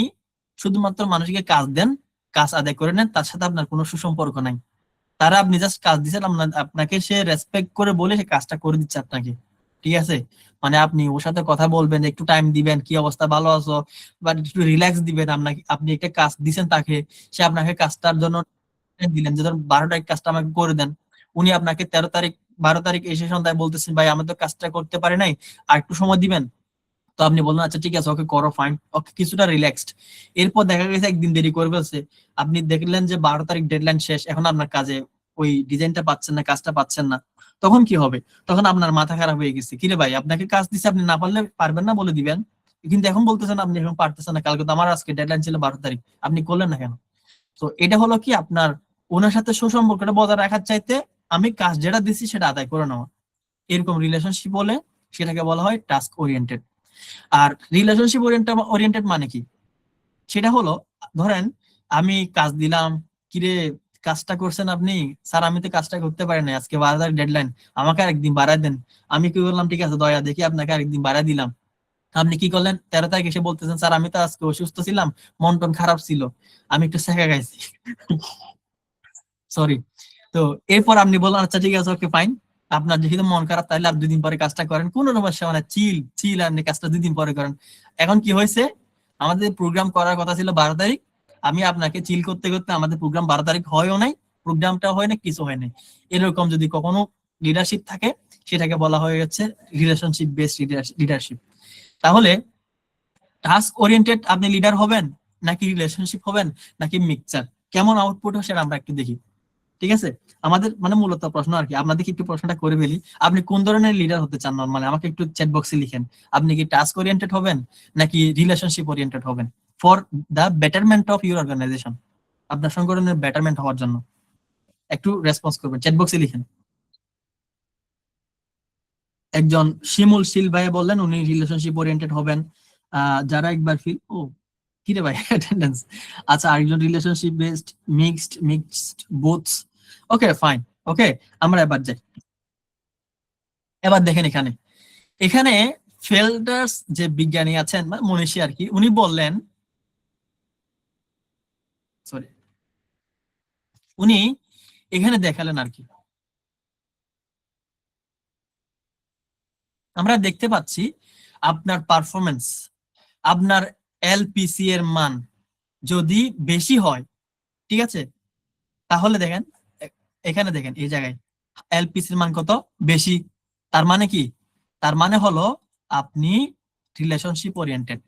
শুধুমাত্র মানুষকে কাজ দেন, কাজ আদায় করে নেন, তার সাথে আপনার কোনো সুসম্পর্ক নাই। তারা আপনি জাস্ট কাজ দিচ্ছেন, আপনাকে সে রেসপেক্ট করে বলে সে কাজটা করে দিচ্ছে আপনাকে, ঠিক আছে? মানে আপনি ওর সাথে কথা বলবেন, একটু টাইম দিবেন, কি অবস্থা, ভালো আছো, বা একটু রিল্যাক্স দিবেন। আপনাকে, আপনি একটা কাজ দিচ্ছেন তাকে, সে আপনাকে কাজটার জন্য দিলেন যে ধরুন 12 তারিখ কাজটা আমাকে করে দেন, উনি আপনাকে 13 তারিখ 12 তারিখ এসে সন্ধ্যায় বলতেছেন ভাই আমি তো কাজটা করতে পারি নাই, আর একটু সময় দিবেন। তো আপনি বললেন আচ্ছা ঠিক আছে, ওকে করো, ফাইন, ওকে, কিছুটা রিল্যাক্সড। এরপর দেখা গেছে একদিন দেরি করে ফেলছে, আপনি দেখলেন যে 12 তারিখ ডেডলাইন শেষ, এখন আপনার কাজে ওই ডিজাইনটা পাচ্ছেন না, কাজটা পাচ্ছেন না। তখন কি হবে? তখন আপনার মাথা খারাপ হয়ে গেছে, কিরে ভাই আপনাকে কাজ দিচ্ছে, আপনি না পারলে পারবেন না বলে দিবেন, কিন্তু এখন বলতেছেন আপনি এখন পারতেছেন না, কালকে তো আমার আজকে ডেডলাইন ছিল 12 তারিখ, আপনি করলেন না কেন? তো এটা হলো কি আপনার ওনার সাথে সুসম্পর্কটা বজায় রাখার চাইতে আমি কাজ যেটা দিচ্ছি সেটা আদায় করে নেওয়া, এরকম রিলেশনশিপ বলে, সেটাকে বলা হয় টাস্ক ওরিয়েন্টেড। আর রিলেশনশিপ ওরিয়েন্টেড মানে কি? সেটা হলো, ধরেন আমি কাজ দিলাম, কিরে কাজটা করছেন আপনি? স্যার আমি তো কাজটা করতে পারি না, আজকে 12 তারিখ ডেডলাইন, আমাকে আরেকদিন বাড়ায় দেন। আমি কি করলাম, ঠিক আছে দয়া দেখি আপনাকে আরেকদিন বাড়ায় দিলাম। আপনি কি করলেন, 13 তারিখ এসে বলতেছেন স্যার আমি তো আজকে অসুস্থ ছিলাম, মন টন খারাপ ছিল, আমি একটু সেকা গাইছি, সরি। তো এরপর আপনি বললেন আচ্ছা ঠিক আছে, ওকে ফাইন, আপনার যেহেতু মন খারাপ তাহলে আর 2 দিন পরে কাজটা করেন, কোনো সমস্যা, মানে চিল চিল, আপনি কাজটা 2 দিন পরে করেন। এখন কি হয়েছে, আমাদের প্রোগ্রাম করার কথা ছিল 12 তারিখ, আমি আপনাকে চিল করতে করতে আমাদের প্রোগ্রাম 12 তারিখ হয়ও নাই, প্রোগ্রামটা হয় না, কিছু হয় নাই। এরকম যদি কখনো লিডারশিপ থাকে, সেটাকে বলা হয়ে যাচ্ছে রিলেশনশিপ বেসড লিডারশিপ। তাহলে টাস্ক ওরিয়েন্টেড আপনি লিডার হবেন, নাকি রিলেশনশিপ হবেন, নাকি মিক্সচার, কেমন আউটপুট হয় সেটা আমরা একটু দেখি, ঠিক আছে? আমাদের মানে মূলত প্রশ্ন আর কি, আপনাদেরকে একটু প্রশ্নটা করে ফেলি, আপনি কোন ধরনের লিডার হতে চান নরমালি, আমাকে একটু চ্যাট বক্সে লিখেন। আপনি কি টাস্ক ওরিয়েন্টেড হবেন, নাকি রিলেশনশিপ ওরিয়েন্টেড হবেন, for the betterment of your organization, আপনার সংগঠনের বেটারমেন্ট হওয়ার জন্য? একটু রেসপন্স করবেন, চ্যাট বক্সে লিখেন। একজন শিমুল শীল ভাই বললেন উনি রিলেশনশিপ ওরিয়েন্টেড হবেন। যারা একবার ফিল, ও কি রে ভাই অ্যাটেন্ডেন্স, আচ্ছা আরেকজন relationship based, mixed both, okay fine, okay. আমরা এবার যাই, এবার দেখেন এখানে, এখানে ফেল্ডার্স যে বিজ্ঞানী আছেন বা মনীষী আর কি, উনি বললেন, সরি, উনি এখানে দেখালেন আর কি, আমরা দেখতে পাচ্ছি আপনার পারফরমেন্স, আপনার এলপিসি এর মান যদি বেশি হয়, ঠিক আছে, তাহলে দেখেন এখানে দেখেন এই জায়গায় এলপিসির মান কত বেশি, তার মানে কি, তার মানে হলো আপনি রিলেশনশিপ ওরিয়েন্টেড,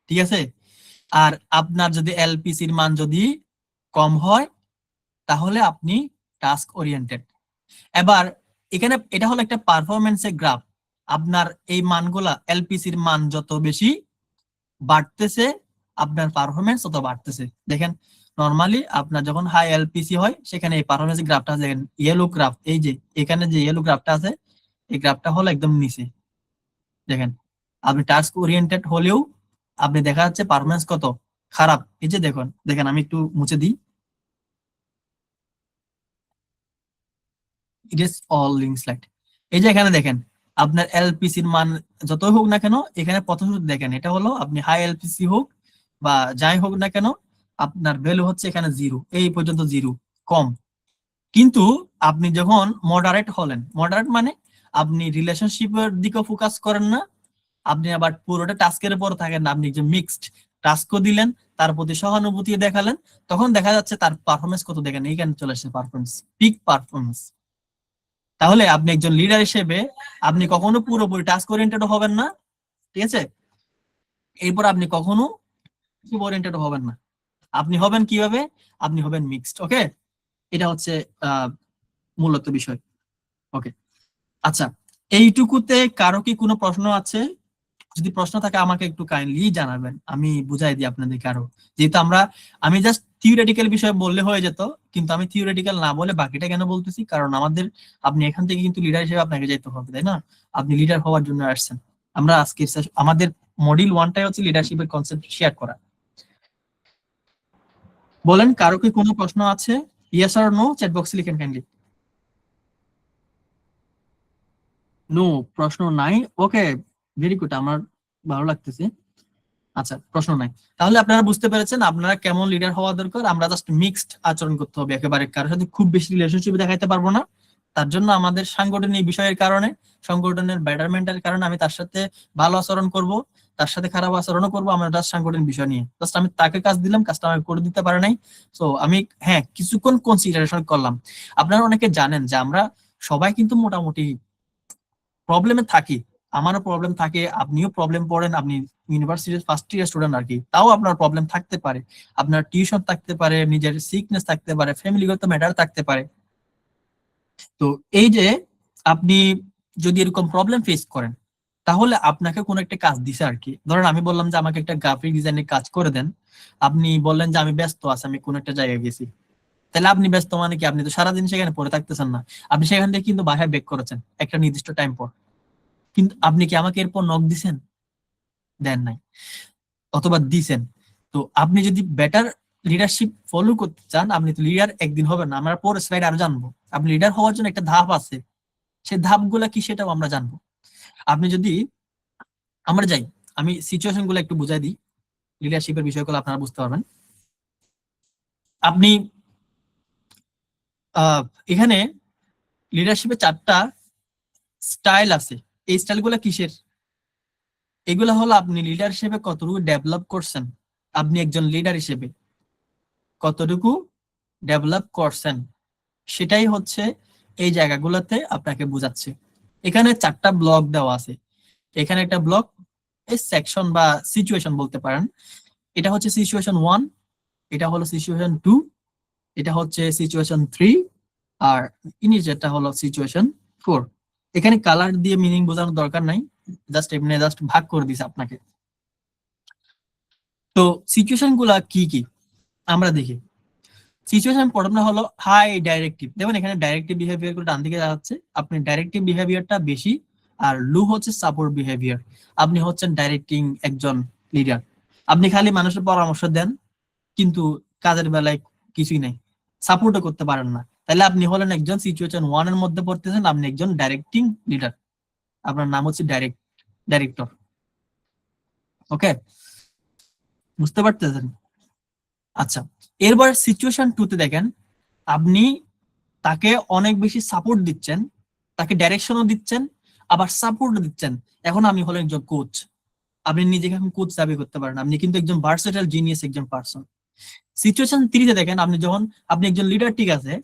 ঠিক আছে। আর আপনার যদি এলপিসির মান যদি কম হয়, তাহলে আপনি টাস্ক ওরিয়েন্টেড। এবার এখানে এটা হলো একটা পারফরমেন্সের গ্রাফ, আপনার এই মানগুলা এলপিসির মান যত বেশি বাড়তেছে, আপনার পারফরমেন্স তত বাড়তেছে। দেখেন নরমালি আপনার যখন হাই এলপিসি হয়, সেখানে এই পারফরমেন্স গ্রাফটা দেখেন ইয়েলো গ্রাফ, এই যে এখানে যে ইয়েলো গ্রাফটা আছে, এই গ্রাফটা হলো একদম নিচে। দেখেন আপনি টাস্ক ওরিয়েন্টেড হলেও আপনি দেখা যাচ্ছে পারফরমেন্স কত খারাপ, এই যে দেখুন, দেখেন আমি একটু মুছে দিই, it is all link slide. এই যে এখানে দেখেন আপনার এলপিসির মান যতই হোক না কেন, এখানে প্রথম দেখেন এটা হলো আপনি হাই এলপিসি হোক বা যাই হোক না কেন, আপনার ভ্যালু হচ্ছে এখানে 0, এই পর্যন্ত 0, কম। কিন্তু আপনি যখন মডারেট হলেন, মডারেট মানে আপনি রিলেশনশিপের দিকে ফোকাস করেন না, আপনি আবার পুরোটা টাস্কের উপর থাকেন না, আপনি যে মিক্সড টাস্কও দিলেন, তার প্রতি সহানুভূতি দেখালেন, তখন দেখা যাচ্ছে তার পারফরমেন্স কত, দেখেন এইখানে চলে আসছে পারফরমেন্স, পিক পারফরমেন্স। তাহলে আপনি একজন লিডার হিসেবে আপনি কখনো পুরোপুরি টাস্ক ওরিয়েন্টেড হবেন না, ঠিক আছে, এরপর আপনি কখনো ওরিয়েন্টেড হবেন না, আপনি হবেন কিভাবে, আপনি হবেন মিক্সড, ওকে। এটা হচ্ছে মূলত বিষয়, ওকে। আচ্ছা, এইটুকুতে কারো কি কোনো প্রশ্ন আছে? যদি প্রশ্ন থাকে আমাকে একটু কাইন্ডলি জানাবেন, আমি বুঝাই দিই আপনাদের কারো, যেহেতু আমি জাস্ট থিওরিটিক্যাল বিষয় বললে হয়ে যেত, কিন্তু আমি থিওরিটিক্যাল না বলে বাকিটা কেন বলতেছি, কারণ আপনি এখান থেকে কিন্তু লিডার হিসেবে আপনাকে যেতে হবে, তাই না? আপনি লিডার হওয়ার জন্য আসছেন। আমরা আজকে আমাদের মডিউল 1টাই হচ্ছে লিডারশিপের কনসেপ্ট শেয়ার করা। বলেন কারো কি কোনো প্রশ্ন আছে? ইয়েস অর নো চ্যাট বক্সে লিখেন কাইন্ডলি। নো, প্রশ্ন নাই, ওকে, ভেরি গুড, আমার ভালো লাগতেছে। আচ্ছা, প্রশ্ন নাই। তাহলে আপনারা বুঝতে পেরেছেন আপনারা কেমন লিডার হওয়া দরকার। আমরা জাস্ট মিক্সড আচরণ করতে হবে, একেবারে কারোর সাথে খুব বেশি রিলেশনশিপ দেখাইতে পারবো না। তার জন্য আমাদের সাংগঠনিক বিষয়ের কারণে, সংগঠনের বেটারমেন্টের কারণে আমি তার সাথে ভালো আচরণ করব, তার সাথে খারাপ আচরণও করবো, আমরা জাস্ট সাংগঠনিক বিষয় নিয়ে। জাস্ট আমি তাকে কাজ দিলাম, কাজটা আমাকে করে দিতে পারে নাই, সো আমি হ্যাঁ কিছুক্ষণ কনসিডারেশন করলাম। আপনারা অনেকে জানেন যে আমরা সবাই কিন্তু মোটামুটি প্রবলেমে থাকি। আমারও প্রবলেম থাকে, আপনিও প্রবলেম পড়েন, আপনি ইউনিভার্সিটির ফার্স্ট ইয়ার স্টুডেন্ট আর কি, তাও আপনার প্রবলেম থাকতে পারে, আপনার টিউশন থাকতে পারে, নিজের সিকনেস থাকতে পারে, ফ্যামিলিগত ম্যাটার থাকতে পারে। তো এই যে আপনি যদি এরকম প্রবলেম ফেস করেন, তাহলে আপনাকে কোনো একটা কাজ দিছে আর কি। ধরেন আমি বললাম যে আমাকে একটা গ্রাফিক ডিজাইনের কাজ করে দেন, আপনি বললেন যে আমি ব্যস্ত আছি, আমি কোনো একটা জায়গায় গেছি। তাহলে আপনি ব্যস্ত মানে কি, আপনি তো সারাদিন সেখানে পড়ে থাকতেছেন না, আপনি সেখান থেকে কিন্তু বাসায় ব্যাক করেছেন একটা নির্দিষ্ট টাইম পর। কিন্তু আপনি কি আমাকে এরপর নক দিছেন? দেন নাই, অথবা দিছেন। তো আপনি যদি বেটার লিডারশিপ ফলো করতে চান, আপনি তো লিডার একদিন হবেন না, আমরা পরের স্লাইড আরো জানবো। আপনি লিডার হওয়ার জন্য একটা ধাপ আছে, সেই ধাপগুলা কি সেটাও আমরা জানবো। আপনি যদি আমরা যাই, আমি সিচুয়েশন গুলো একটু বুঝাই দিই, লিডারশিপের বিষয়গুলো আপনারা বুঝতে পারবেন। আপনি এখানে লিডারশিপে 4টা স্টাইল আছে। এই স্টাইলগুলো কিসের? এগুলো হলো আপনি লিডারশিপে কতটুকু ডেভেলপ করছেন, আপনি একজন লিডার হিসেবে কতটুকু ডেভেলপ করছেন, সেটাই হচ্ছে এই জায়গাগুলোতে আপনাকে বোঝাচ্ছে। এখানে 4টা ব্লক দেওয়া আছে। এখানে একটা ব্লক, এই সেকশন বা সিচুয়েশন বলতে পারেন। এটা হচ্ছে সিচুয়েশন 1, এটা হলো সিচুয়েশন 2, এটা হচ্ছে সিচুয়েশন 3, আর ইনি যেটা হলো সিচুয়েশন 4। এখানে কালার দিয়ে মিনিং বোঝানোর দরকার নাই, জাস্ট এমনি জাস্ট ভাগ করে দিছে আপনাকে। তো সিচুয়েশন গুলা কি কি আমরা দেখি। সিচুয়েশন প্রথমটা হলো হাই ডাইরেক্টিভ। দেখুন এখানে ডাইরেক্টিভ বিহেভিয়ার গুলো ডান দিকে যাচ্ছে, আপনি ডাইরেক্টিভ বিহেভিয়ারটা বেশি, আর লো হচ্ছে সাপোর্ট বিহেভিয়ার। আপনি হচ্ছেন ডাইরেক্টিং একজন লিডার, আপনি খালি মানুষের পরামর্শ দেন কিন্তু কাজের বেলায় কিছুই নাই, সাপোর্টও করতে পারেন না। তাহলে আপনি হলেন একজন সিচুয়েশন 1 এর মধ্যে পড়তেছেন, আপনি একজন ডাইরেক্টিং লিডার, আপনার নাম হচ্ছে ডাইরেক্টর। ওকে, বুঝতে পারতেছেন? আচ্ছা, এরপর সিচুয়েশন 2 তে দেখেন, আপনি তাকে অনেক বেশি সাপোর্ট দিচ্ছেন, তাকে ডাইরেকশনও দিচ্ছেন, আবার সাপোর্টও দিচ্ছেন। এখন আমি হলেন একজন কোচ, আপনি নিজেকে এখন কোচ দাবি করতে পারেন, আপনি কিন্তু একজন ভার্সেটাইল জিনিয়াস একজন পারসন। সিচুয়েশন 3 তে দেখেন, আপনি যখন আপনি একজন লিডার, ঠিক আছে,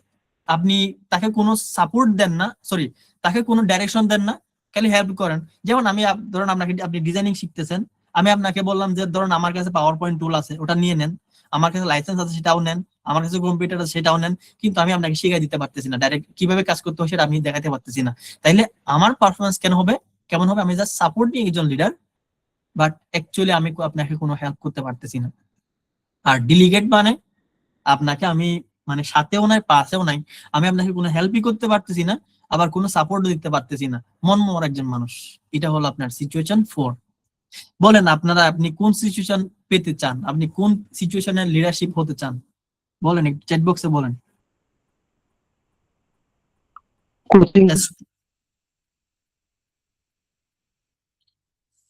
আপনি তাকে কোনো সাপোর্ট দেন না, সরি তাকে কোনো ডাইরেকশন দেন না, খালি হেল্প করেন। যেমন আমি ধরুন আপনাকে, আপনি ডিজাইনিং শিখতেছেন, আমি আপনাকে বললাম যে ধরুন আমার কাছে পাওয়ার পয়েন্ট টুল আছে, ওটা নিয়ে নেন, আমার কাছে লাইসেন্স আছে সেটাও নেন, আমার কাছে কম্পিউটার আছে সেটাও নেন, কিন্তু আমি আপনাকে শিখাই দিতে পারতেছি না, ডাইরেক্ট কিভাবে কাজ করতে হয় সেটা আমি দেখাতে পারতেছি না। তাইলে আমার পারফরমেন্স কেমন হবে? আমি জাস্ট সাপোর্ট নিয়ে একজন লিডার, বাট অ্যাকচুয়ালি আমি আপনাকে কোনো হেল্প করতে পারতেছি না। আর ডিলিগেট মানে আপনাকে আমি মানে সাথেও নাই পাশেও নাই, আমি আপনাকে কোনো হেল্পই করতে পারতেছি না, আবার কোনো সাপোর্টও দিতে পারতেছি না, মন মরা একজন মানুষ। এটা হলো আপনার সিচুয়েশন 4। বলেন আপনারা, আপনি কোন সিচুয়েশন পেতে চান, আপনি কোন সিচুয়েশনের লিডারশিপ হতে চান? বলেন, একটু চ্যাট বক্সে বলেন। কোচিং।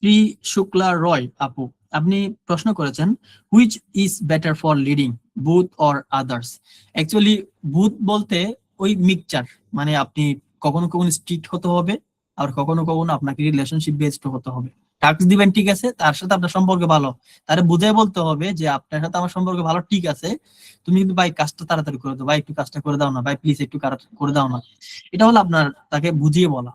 শ্রী শুক্লা রয় আপু, আপনি প্রশ্ন করেছেন which is better for leading, booth or others. Actually booth বলতে ওই মিক্সচার, মানে আপনি কখনো কখনো স্ট্রিক্ট হতে হবে, আর কখনো কখনো আপনাকে রিলেশনশিপ বেসড হতে হবে। টাস্ক দিবেন, ঠিক আছে, তার সাথে আপনার সম্পর্ক ভালো, তারে বুঝাই বলতে হবে যে আপনার সাথে আমার সম্পর্ক ভালো, ঠিক আছে, তুমি কিন্তু ভাই কাজটা তাড়াতাড়ি করে দাও, ভাই একটু কাজটা করে দাও না, ভাই প্লিজ একটু করে দাও না। এটা হলো আপনার তাকে বুঝিয়ে বলা,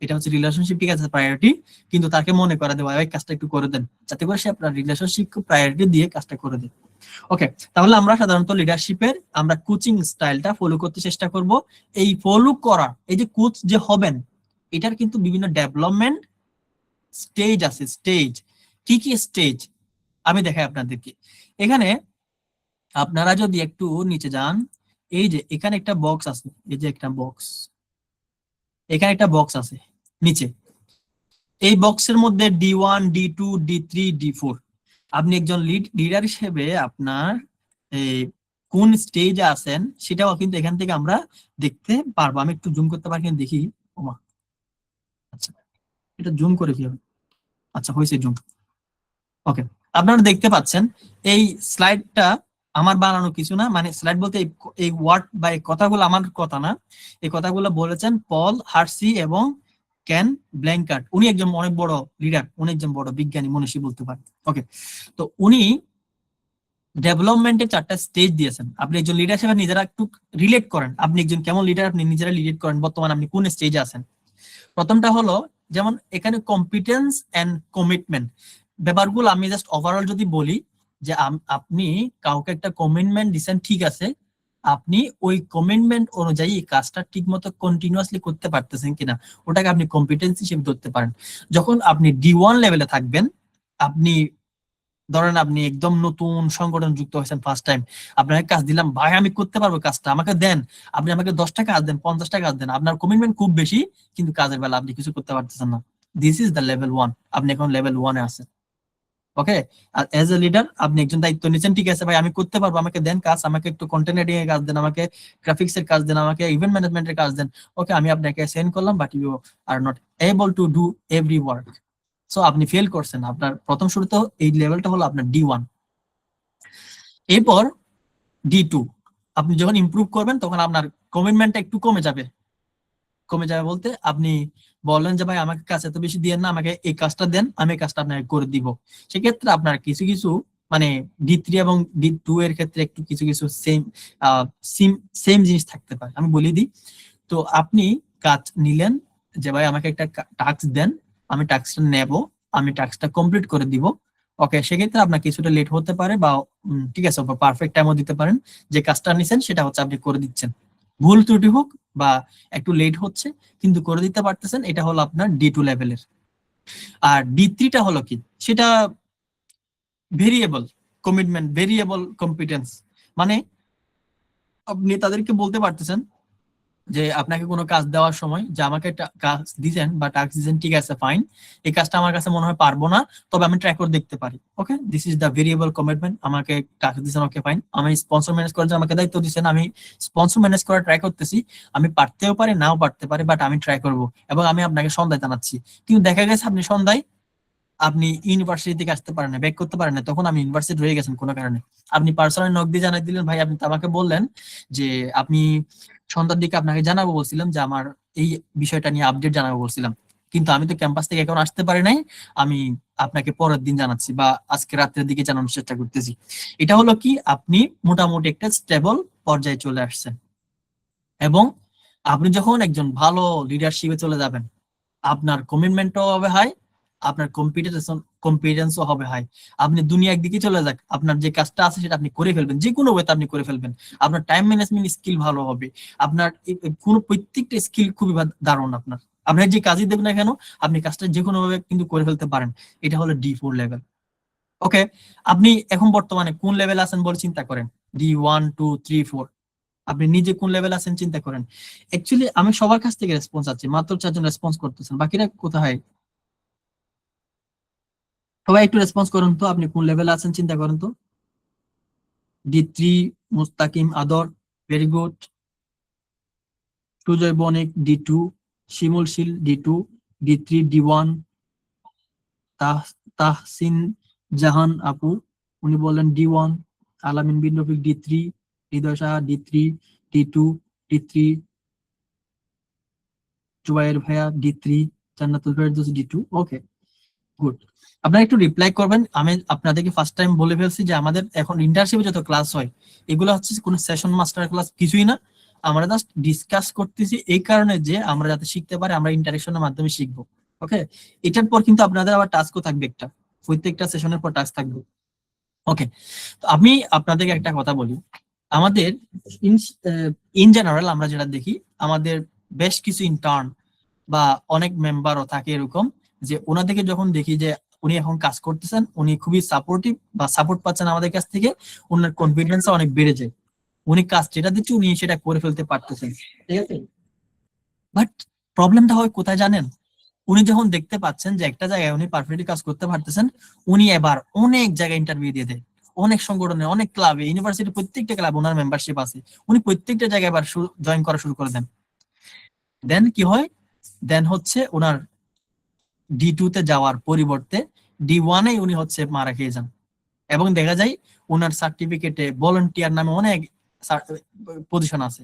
এটা হচ্ছে রিলেশনশিপ, ঠিক আছে, প্রায়োরিটি, কিন্তু তাকে মনে করে দেওয়া, ভাই কাজটা একটু করে দেন, যাতে করে সে আপনার রিলেশনশিপকে প্রায়োরিটি দিয়ে কাজটা করে দেন। ওকে, তাহলে আমরা সাধারণত লিডারশিপের আমরা কোচিং স্টাইলটা ফলো করতে চেষ্টা করব। এই ফলো করা, এই যে কোচ যে হবেন, এটার কিন্তু বিভিন্ন ডেভেলপমেন্ট স্টেজ আছে। স্টেজ কি কি স্টেজ আমি দেখাই আপনাদেরকে। এখানে আপনারা যদি একটু নিচে যান, এই যে এখানে একটা বক্স আছে, এই যে একটা বক্স, এখানে একটা বক্স আছে নিচে, এই বক্সের মধ্যে D1, D2, D3, D4। আপনি একজন লিডার হিসেবে আপনার কোন স্টেজে আছেন সেটাও কিন্তু এখান থেকে আমরা দেখতে পারবো। আমি একটু জুম করতে পারি কিনা দেখি। ওমা, আচ্ছা, এটা জুম করে কি হবে? আচ্ছা, হয়েছে জুম। ওকে, আপনারা দেখতে পাচ্ছেন এই স্লাইডটা আমার বানানো কিছু না, মানে স্লাইড বলতে এই ওয়ার্ড বা এই কথাগুলো আমার কথা না, এই কথাগুলো বলেছেন পল হার্সি এবং কেন ব্ল্যাঙ্কার্ট। উনি একজন অনেক বড় লিডার, উনি একজন বড় বিজ্ঞানী মনীষী বলতে পারেন। ওকে, তো উনি ডেভেলপমেন্টের 4টা স্টেজ দিয়েছেন। আপনি একজন লিডার হিসেবে নিজেরা একটু রিলেট করেন, আপনি একজন কেমন লিডার, আপনি নিজেরা রিলেট করেন বর্তমানে আপনি কোন স্টেজে আছেন। প্রথমটা হলো যেমন এখানে কম্পিটেন্স এন্ড কমিটমেন্ট ব্যাপারগুলো আমি জাস্ট ওভারঅল যদি বলি যে আপনি কাউকে একটা কমিটমেন্ট দিচ্ছেন, ঠিক আছে, আপনি ওই কমিটমেন্ট অনুযায়ী এই কাজটা ঠিক মতো কন্টিনিউয়াসলি করতে পারতেছেন কিনা, ওটাকে আপনি কম্পিটেন্স হিসেবে ধরতে পারেন। যখন আপনি D1 লেভেলে থাকবেন, আপনি ধরেন আপনি একদম নতুন সংগঠন যুক্ত হয়েছেন, ফার্স্ট টাইম, আপনাকে কাজ দিলাম, ভাই আমি করতে পারবো কাজটা, আমাকে দেন, আপনি আমাকে 10টা কাজ দেন, 50টা কাজ দেন, আপনার কমিটমেন্ট খুব বেশি কিন্তু কাজের বেলা আপনি কিছু করতে পারতেছেন না। দিস ইজ দ্য লেভেল 1, আপনি এখন লেভেল 1-এ আছেন। ওকে, আর এজ এ লিডার আপনি একজন দায়িত্ব নিচ্ছেন, ঠিক আছে ভাই আমি করতে পারবো, আমাকে দেন কাজ, আমাকে একটু কন্টেন্ট এডিটিং এর কাজ দেন, আমাকে গ্রাফিক্স এর কাজ দেন, আমাকে ইভেন্ট ম্যানেজমেন্টের কাজ দেন। ওকে, আমি আপনাকে সেন্ড করলাম, but you are not able to do every work. So আপনি ফেল করছেন। আপনার প্রথম শুরুতে এই লেভেলটা হলো আপনার D1। এরপর D2, আপনি যখন ইমপ্রুভ করবেন তখন আপনার কমিটমেন্টটা একটু কমে যাবে। কমে যাবে বলতে আপনি বললেন যে ভাই আমাকে কাজ এত বেশি দিয়েন না, আমাকে এই কাজটা দেন, আমি এই কাজটা আপনাকে করে দিব। সেক্ষেত্রে আপনার কিছু কিছু মানে D3 এবং D2 এর ক্ষেত্রে একটু কিছু কিছু সেম জিনিস থাকতে পারে। আমি বলে দিই, তো আপনি কাজ নিলেন যে ভাই আমাকে একটা টাস্ক দেন, আমি টাস্কটা নেব, আমি টাস্কটা কমপ্লিট করে দিব। ওকে, সেক্ষেত্রে আপনার কিছুটা লেট হতে পারে বা ঠিক আছে পারফেক্ট টাইমও দিতে পারেন। যে কাজটা নিছেন সেটা হচ্ছে আপনি করে দিচ্ছেন, ভুল ত্রুটি হোক বা একটু লেট হচ্ছে কিন্তু করে দিতে পারতেছেন, এটা হলো আপনার D2 লেভেলের। আর D3টা হলো কি, সেটা ভেরিয়েবল কমিটমেন্ট, ভেরিয়েবল কম্পিটেন্স, মানে আপনি তাদেরকে বলতে পারতেছেন যে আপনাকে কোনো কাজ দেওয়ার সময় যে আমাকে একটা কাজ দিয়েছেন বা টাস্ক দিয়েছেন, ঠিক আছে ফাইন, এই কাজটা আমার কাছে মনে হয় পারবো না, তবে আমি ট্রাই করে দেখতে পারি। Okay, this is the variable commitment. আমাকে টাস্ক দিয়েছেন, ওকে ফাইন, আমি স্পন্সর ম্যানেজ করার জন্য আমাকে দায়িত্ব দিয়েছেন, আমি স্পন্সর ম্যানেজ করা ট্রাই করতেছি, আমি পারতেও পারি নাও পারতে পারি, বাট আমি ট্রাই করব এবং আমি আপনাকে সন্ধ্যায় জানাচ্ছি। কিন্তু দেখা গেছে আপনি সন্ধ্যায় আপনি ইউনিভার্সিটি থেকে আসতে পারেন না, ব্যাক করতে পারেন না, তখন আমি ইউনিভার্সিটি রয়ে গেছেন কোনো কারণে, আপনি পার্সোনাল নক দিয়ে জানাই দিলেন, ভাই আপনি তো আমাকে বললেন যে আপনি সন্ধ্যার দিকে আপনাকে জানাবো বলছিলাম যে আমার এই বিষয়টা নিয়ে আপডেট জানাবো বলছিলাম, কিন্তু আমি তো ক্যাম্পাস থেকে এখন আসতে পারি নাই, আমি আপনাকে পরের দিন জানাচ্ছি বা আজকে রাত্রের দিকে জানানোর চেষ্টা করতেছি। এটা হলো কি, আপনি মোটামুটি একটা স্টেবল পর্যায়ে চলে আসছেন এবং আপনি যখন একজন ভালো লিডারশিপে চলে যাবেন, আপনার কমিটমেন্টও হবে হাই, আপনার কম্পিটেন্সও হবে হাই। আপনি দুনিয়া একদিকে চলে যাক, আপনার যে কাজটা আছে সেটা আপনি করে ফেলবেন, যে কোনো ওয়েতে আপনি করে ফেলবেন। আপনার টাইম ম্যানেজমেন্ট স্কিল ভালো হবে, আপনার কোনো প্রত্যেকটা স্কিল খুবই দারুণ। আপনার যে কাজই দেবেন না কেন আপনি কাজটা যে কোনো ভাবে কিন্তু করে ফেলতে পারেন। এটা হলো D4 লেভেল। ওকে, আপনি এখন বর্তমানে কোন লেভেল আছেন বলে চিন্তা করেন, D1 2 3 4, আপনি নিজে কোন লেভেল আছেন চিন্তা করেন। অ্যাকচুয়ালি আমি সবার কাছ থেকে রেসপন্স আছে, মাত্র 4জন রেসপন্স করতেছেন, বাকিরা কোথায়? সবাই একটু রেসপন্স করুন তো, আপনি কোন লেভেলে আছেন চিন্তা করেন তো। D3 মুস্তাকিম আদর, ভেরি গুড। সুজয় বণিক D2, শিমুল শীল D2, D3 D1, তাহসিন জাহান আপু উনি বললেন D1, আলামিন বিন রফিক D3, হৃদয় Saha D3, D2, D3, Jubair ভাইয়া D3, জান্নাতুল ফেরদৌস D2। ওকে, গুড। আপনারা একটু রিপ্লাই করবেন। আমি আপনাদেরকে ফার্স্ট টাইম বলে ফেলছি যে আমাদের এখন ইন্টার্নশিপে যত ক্লাস হয় এগুলো হচ্ছে কোনো সেশন মাস্টার ক্লাস কিছুই না, আমরা জাস্ট ডিসকাস করতেছি এই কারণে যে আমরা যাতে শিখতে পারি, আমরা ইন্টারেকশনের মাধ্যমে শিখবো। ওকে, এটার পর কিন্তু আপনাদের আবার টাস্কও থাকবে, একটা প্রত্যেকটা সেশনের পর টাস্ক থাকবে। ওকে, তো আমি আপনাদেরকে একটা কথা বলি, আমাদের ইন জেনারেল আমরা যেটা দেখি, আমাদের বেশ কিছু ইন্টার্ন বা অনেক মেম্বারও থাকে এরকম যে ওনাদেরকে যখন দেখি যে উনি এখন কাজ করতেছেন, উনি খুবই সাপোর্টিভ বা সাপোর্ট পাচ্ছেন আমাদের কাছ থেকে, ওনার কনফিডেন্স অনেক বেড়ে যায়, উনি কাজ যেটা দিচ্ছে উনি সেটা করে ফেলতে পারতেছেন, ঠিক আছে। বাট প্রবলেমটা হয় কোথায় জানেন, উনি যখন দেখতে পাচ্ছেন যে একটা জায়গায় উনি পারফেক্টলি কাজ করতে পারতেছেন, উনি এবার অনেক জায়গায় ইন্টারভিউ দিয়ে দেয়, অনেক সংগঠনে, অনেক ক্লাবে, ইউনিভার্সিটি প্রত্যেকটা ক্লাব ওনার মেম্বারশিপ আছে, উনি প্রত্যেকটা জায়গায় এবার জয়েন করা শুরু করে দেন। দেন কি হয়, দেন হচ্ছে ওনার D2 তে যাওয়ার পরিবর্তে D1 উনি হচ্ছে মারা খেয়ে যান। এবং দেখা যায় ওনার সার্টিফিকেটে ভলান্টিয়ার নামে অনেক পজিশন আছে,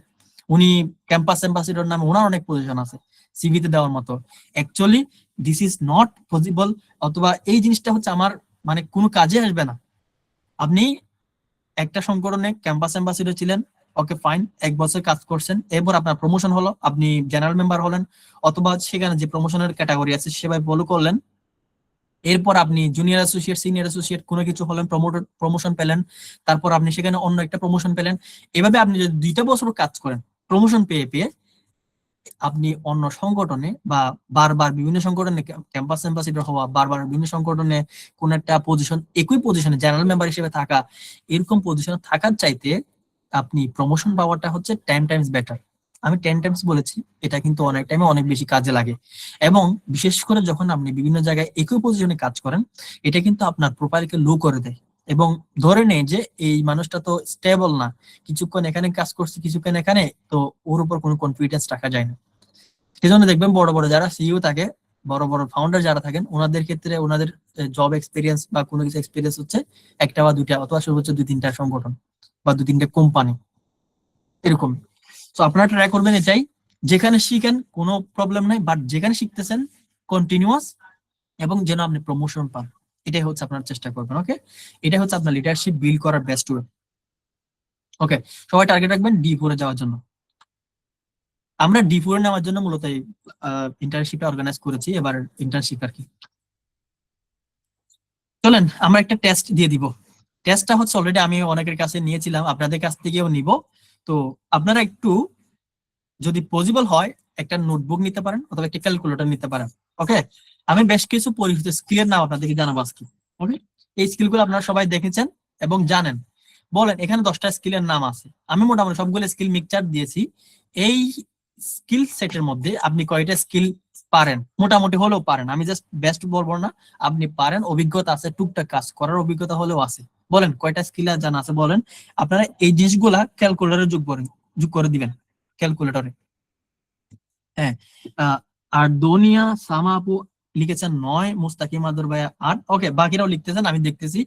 উনি ক্যাম্পাস অ্যাম্বাসিডর নামে ওনার অনেক পজিশন আছে সিভিতে দেওয়ার মতো। Actually this is not possible, অথবা এই জিনিসটা হচ্ছে আমার মানে কোনো কাজে আসবে না। আপনি একটা সংগঠনে ক্যাম্পাস অ্যাম্বাসিডর ছিলেন, ওকে ফাইন, 1 বছর কাজ করছেন, এরপর আপনার প্রমোশন হলো, আপনি জেনারেল মেম্বার হলেন, অথবা সেখানে যে প্রমোশনের ক্যাটাগরি আছে সেভাবে ফলো করলেন, এরপর আপনি জুনিয়র অ্যাসোসিয়েট, সিনিয়র অ্যাসোসিয়েট কোনো কিছু হলেন, প্রমোশন পেলেন, তারপর আপনি সেখানে অন্য একটা প্রমোশন পেলেন। এভাবে আপনি যদি 2টা বছর কাজ করেন প্রমোশন পেয়ে পেয়ে, আপনি অন্য সংগঠনে বা বারবার বিভিন্ন সংগঠনে ক্যাম্পাস অ্যাম্বাসিডর হওয়া, বারবার বিভিন্ন সংগঠনে কোন একটা পজিশন, একই পজিশনে জেনারেল মেম্বার হিসেবে থাকা, এরকম পজিশনে থাকার চাইতে আপনি প্রমোশন পাওয়াটা হচ্ছে 10 টাইমস বেটার। আমি 10 টাইমস বলেছি, এটা কিন্তু অনেক টাইমে অনেক বেশি কাজে লাগে। এবং বিশেষ করে যখন আপনি বিভিন্ন জায়গায় একই পজিশনে কাজ করেন, এটা কিন্তু আপনার প্রোফাইলকে লো করে দেয় এবং ধরে নেয় যে এই মানুষটা তো স্টেবল না, কিছুক্ষণ এখানে কাজ করছে কিছুক্ষণ এখানে, তো ওর উপর কোনো কনফিডেন্স রাখা যায় না। সেজন্য দেখবেন বড় বড় যারা সিইও থাকে, বড় বড় ফাউন্ডার যারা থাকেন, ওনাদের ক্ষেত্রে ওনাদের জব এক্সপিরিয়েন্স বা কোনো কিছু এক্সপিরিয়েন্স হচ্ছে 1টা বা 2টা, অথবা সর্বোচ্চ 2-3টা সংগঠন বা 2-3টা কোম্পানি এরকম। তো আপনারা ট্রাই করবেন এটাই, যেখানে শিখেন কোনো প্রবলেম নাই, বাট যেখানে শিখতেছেন কন্টিনিউয়াস, এবং যেন আপনি প্রমোশন পান, এটাই হচ্ছে আপনার চেষ্টা করবেন। ওকে, এটাই হচ্ছে আপনার লিডারশিপ বিল্ড করার বেস্ট ওয়ে। ওকে, সবাই টার্গেট রাখবেন D4 যাওয়ার জন্য। আমরা D4 নেওয়ার জন্য মূলত এই ইন্টার্নশিপে অর্গানাইজ করেছি, এবার ইন্টার্নশিপ আর কি। চলেন আমরা একটা টেস্ট দিয়ে দিব। টেস্টটা হচ্ছে অলরেডি আমি অনেকের কাছে নিয়েছিলাম, আপনাদের কাছ থেকেও নিব। তো আপনারা একটু যদি পসিবল হয় একটা নোটবুক নিতে পারেন অথবা একটা ক্যালকুলেটর নিতে পারেন। ওকে, আমি বেশ কিছু পরিচিত স্কিলের নাম আপনাদেরকে জানাবো আজকে। ওকে, এই স্কিলগুলো আপনারা সবাই দেখেছেন এবং জানেন। বলেন, এখানে 10টা স্কিলের নাম আছে, আমি মোটামুটি সবগুলো স্কিল মিক্সচার দিয়েছি। এই স্কিল সেটের মধ্যে আপনি কয়টা স্কিল পারেন, মোটামুটি হলেও পারেন, আমি জাস্ট বেস্ট বলবো না, আপনি পারেন, অভিজ্ঞতা আছে, টুকটাক কাজ করার অভিজ্ঞতা হলেও আছে। বলেন কয়টা স্কিল জানা আছে বলেন। আপনারা এই জিনিসগুলা ক্যালকুলেটরে যোগ করে দিবেন ক্যালকুলেটরে। হ্যাঁ, আর দুনিয়া সামা আপু লিখেছেন 9, মুস্তাকিম আদর ভাইয়া 8। ওকে, বাকিরাও লিখতেছেন, আমি দেখতেছি।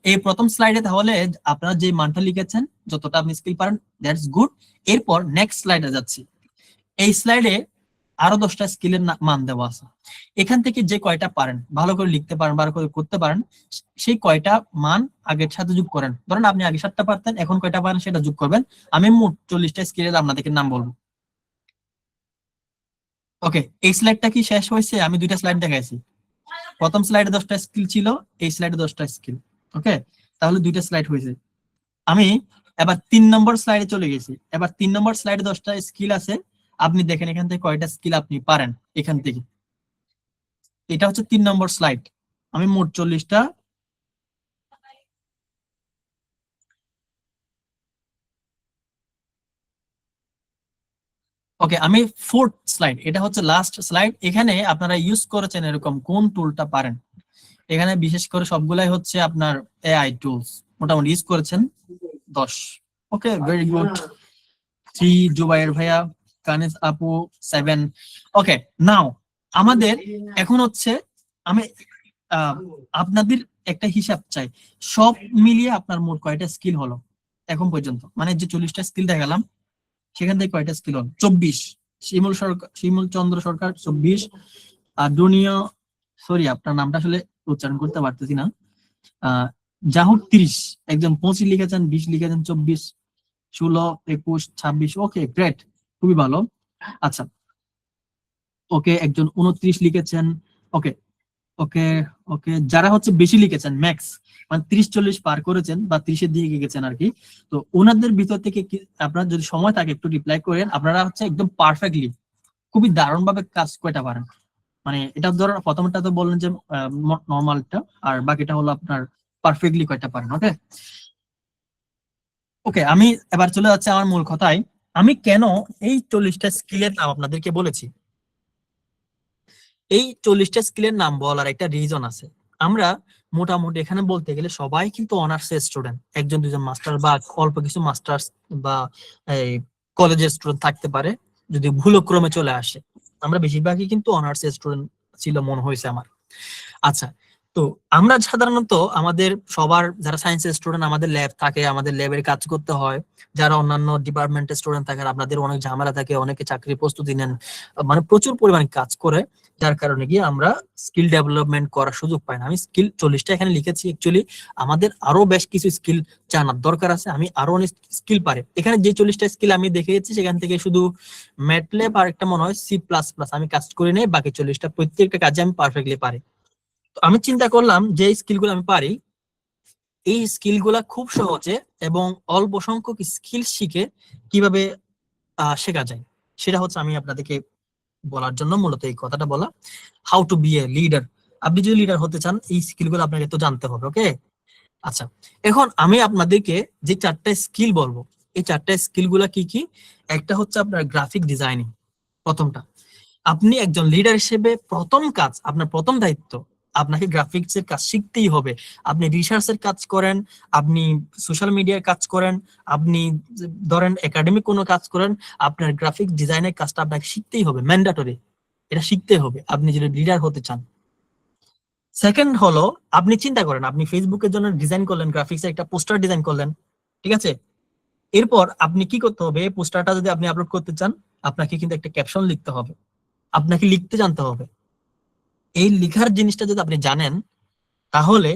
এই প্রথম স্লাইডে তাহলে আপনারা যে মানটা লিখেছেন, যতটা আপনি স্কিল পারেন, দ্যাটস গুড। এরপর নেক্সট স্লাইডে যাচ্ছি। এই স্লাইডে আরো 10টা স্কিলের মান দেওয়া আছে। এখান থেকে যে কয়টা পারেন, ভালো করে লিখতে পারেন, ভালো করে করতে পারেন, সেই কয়টা মান আগের সাথে যোগ করেন। ধরেন আপনি আগে 7টা পারতেন, এখন কয়টা পারেন সেটা যোগ করবেন। আমি মোট 40টা স্কিলের আপনাদেরকে নাম বলবো। ওকে, এই স্লাইডটা কি শেষ হয়েছে? আমি 2টা স্লাইড দেখাইছি। প্রথম স্লাইডে 10টা স্কিল ছিল, এই স্লাইডে 10টা স্কিল। ওকে, তাহলে 2টা স্লাইড হয়েছে। আমি এবার 3 নম্বর স্লাইডে চলে গেছি। এবার 3 নম্বর স্লাইডে 10টা স্কিল আছে। আপনি দেখেন এখান থেকে কয়টা স্কিল আপনি পারেন এখান থেকে। এটা হচ্ছে 3 নম্বর স্লাইড। আমি মোট 40টা। ওকে, আমি 4th স্লাইড, এটা হচ্ছে লাস্ট স্লাইড। এখানে আপনারা ইউজ করেছেন এরকম কোন টুলটা পারেন। এখানে বিশেষ করে সবগুলাই হচ্ছে আপনার এআই টুলস, মোটামুটি ইউজ করেছেন 10। ওকে, ভেরি গুড। 3 জুবাইর ভাইয়া, কানিস আপু 7। ওকে, নাও আমাদের এখন হচ্ছে আমি আপনাদের একটা হিসাব চাই, সব মিলিয়ে আপনার মোট কয়টা স্কিল হলো এখন পর্যন্ত, মানে যে 40টা স্কিল দেখালাম সেখান থেকে কয়টা স্কিল হলো? 24। শিমুল চন্দ্র সরকার 24। আর দুনিয়া, সরি আপনার নামটা আসলে উচ্চারণ করতে পারতেছি না, জাহুক 30, একজন 25 লিখেছেন, 20 লিখেছেন, 24, 16, 21, 26। ওকে, গ্রেট, খুবই ভালো। আচ্ছা, ওকে, একজন 29 লিখেছেন। ওকে ওকে ওকে, যারা হচ্ছে বেশি লিখেছেন ম্যাক্স, মানে 30-40 পার করেছেন বা 30-এর দিকে গেছেন আর কি, তো ওনাদের ভিতর থেকে আপনারা যদি সময় থাকে একটু রিপ্লাই করেন। আপনারা হচ্ছে একদম পারফেক্টলি, খুবই দারুণ ভাবে কাজ কয়টা পারেন, মানে এটা ধরো প্রথমটা তো বললেন যে নর্মালটা, আর বাকিটা হলো আপনার পারফেক্টলি কয়টা পারেন। ওকে ওকে, আমি এবার চলে যাচ্ছি আমার মূল কথায়। আমি কেন এই 40টা স্কিলের নাম আপনাদেরকে বলেছি। এই 40টা স্কিলের নাম বলার একটা রিজন আছে। আমরা মোটামুটি এখানে বলতে গেলে সবাই কিন্তু অনার্সের স্টুডেন্ট, 1-2জন মাস্টার বা অল্প কিছু মাস্টার্স বা কলেজের স্টুডেন্ট থাকতে পারে যদি ভুলক্রমে চলে আসে। আমরা বেশিরভাগই কিন্তু অনার্সের স্টুডেন্ট ছিল মনে হয়েছে আমার। আচ্ছা, তো তো আমরা সাধারণত আমাদের সবার যারা সায়েন্সের স্টুডেন্ট, আমাদের ল্যাব থাকে, আমাদের ল্যাবের কাজ করতে হয়। যারা অন্যান্য ডিপার্টমেন্টের স্টুডেন্ট থাকে, আপনাদের অনেক ঝামেলা থাকে, অনেকে চাকরির প্রস্তুতি নেন, মানে প্রচুর পরিমাণে কাজ করে, যার কারণে গিয়ে আমরা স্কিল ডেভেলপমেন্ট করার সুযোগ পাই না। আমি স্কিল 40টা এখানে লিখেছি, অ্যাকচুয়ালি আমাদের আরো বেশ কিছু স্কিল জানার দরকার আছে। আমি আরো অনেক স্কিল পারি। এখানে যে 40টা স্কিল আমি দেখিয়েছি সেখান থেকে শুধু ম্যাটল্যাব আর একটা মনে হয় C++ আমি কাজ করে নেই, বাকি 40টা প্রত্যেকটা কাজে আমি পারফেক্টলি পারি। তো আমি চিন্তা করলাম যে স্কিলগুলো আমি পারি, এই স্কিলগুলা খুব সহজে এবং অল্প সংখ্যক স্কিল শিখে কিভাবে শেখা যায়, সেটা হচ্ছে আমি আপনাদেরকে বলার জন্য মূলত এই কথাটা বলা। How to be a leader. আপনি যদি লিডার হতে চান এই স্কিলগুলো আপনাকে তো জানতে হবে। ওকে, আচ্ছা, এখন আমি আপনাদেরকে যে 4টা স্কিল বলবো, এই 4টা স্কিলগুলা কি কি? একটা হচ্ছে আপনার গ্রাফিক ডিজাইনিং। প্রথমটা, আপনি একজন লিডার হিসেবে প্রথম কাজ, আপনার প্রথম দায়িত্ব, আপনাকে গ্রাফিক্স এর কাজ শিখতেই হবে। আপনি রিসার্চের কাজ করেন, আপনি সোশ্যাল মিডিয়ার কাজ করেন, আপনি ধরেন একাডেমিক কোনো কাজ করেন, আপনার গ্রাফিক ডিজাইনের কাজটা আপনাকে শিখতেই হবে, ম্যান্ডেটরি। এটা শিখতে হবে আপনি যদি লিডার হতে চান। সেকেন্ড হলো, আপনি চিন্তা করেন আপনি ফেসবুকের জন্য ডিজাইন করলেন, গ্রাফিক্স একটা পোস্টার ডিজাইন করলেন, ঠিক আছে? এরপর আপনি কি করতে হবে? এই পোস্টারটা যদি আপনি আপলোড করতে চান, আপনাকে কিন্তু একটা ক্যাপশন লিখতে হবে, আপনাকে লিখতে জানতে হবে। এই লিখার জিনিসটা যদি আপনি জানেন, তাহলে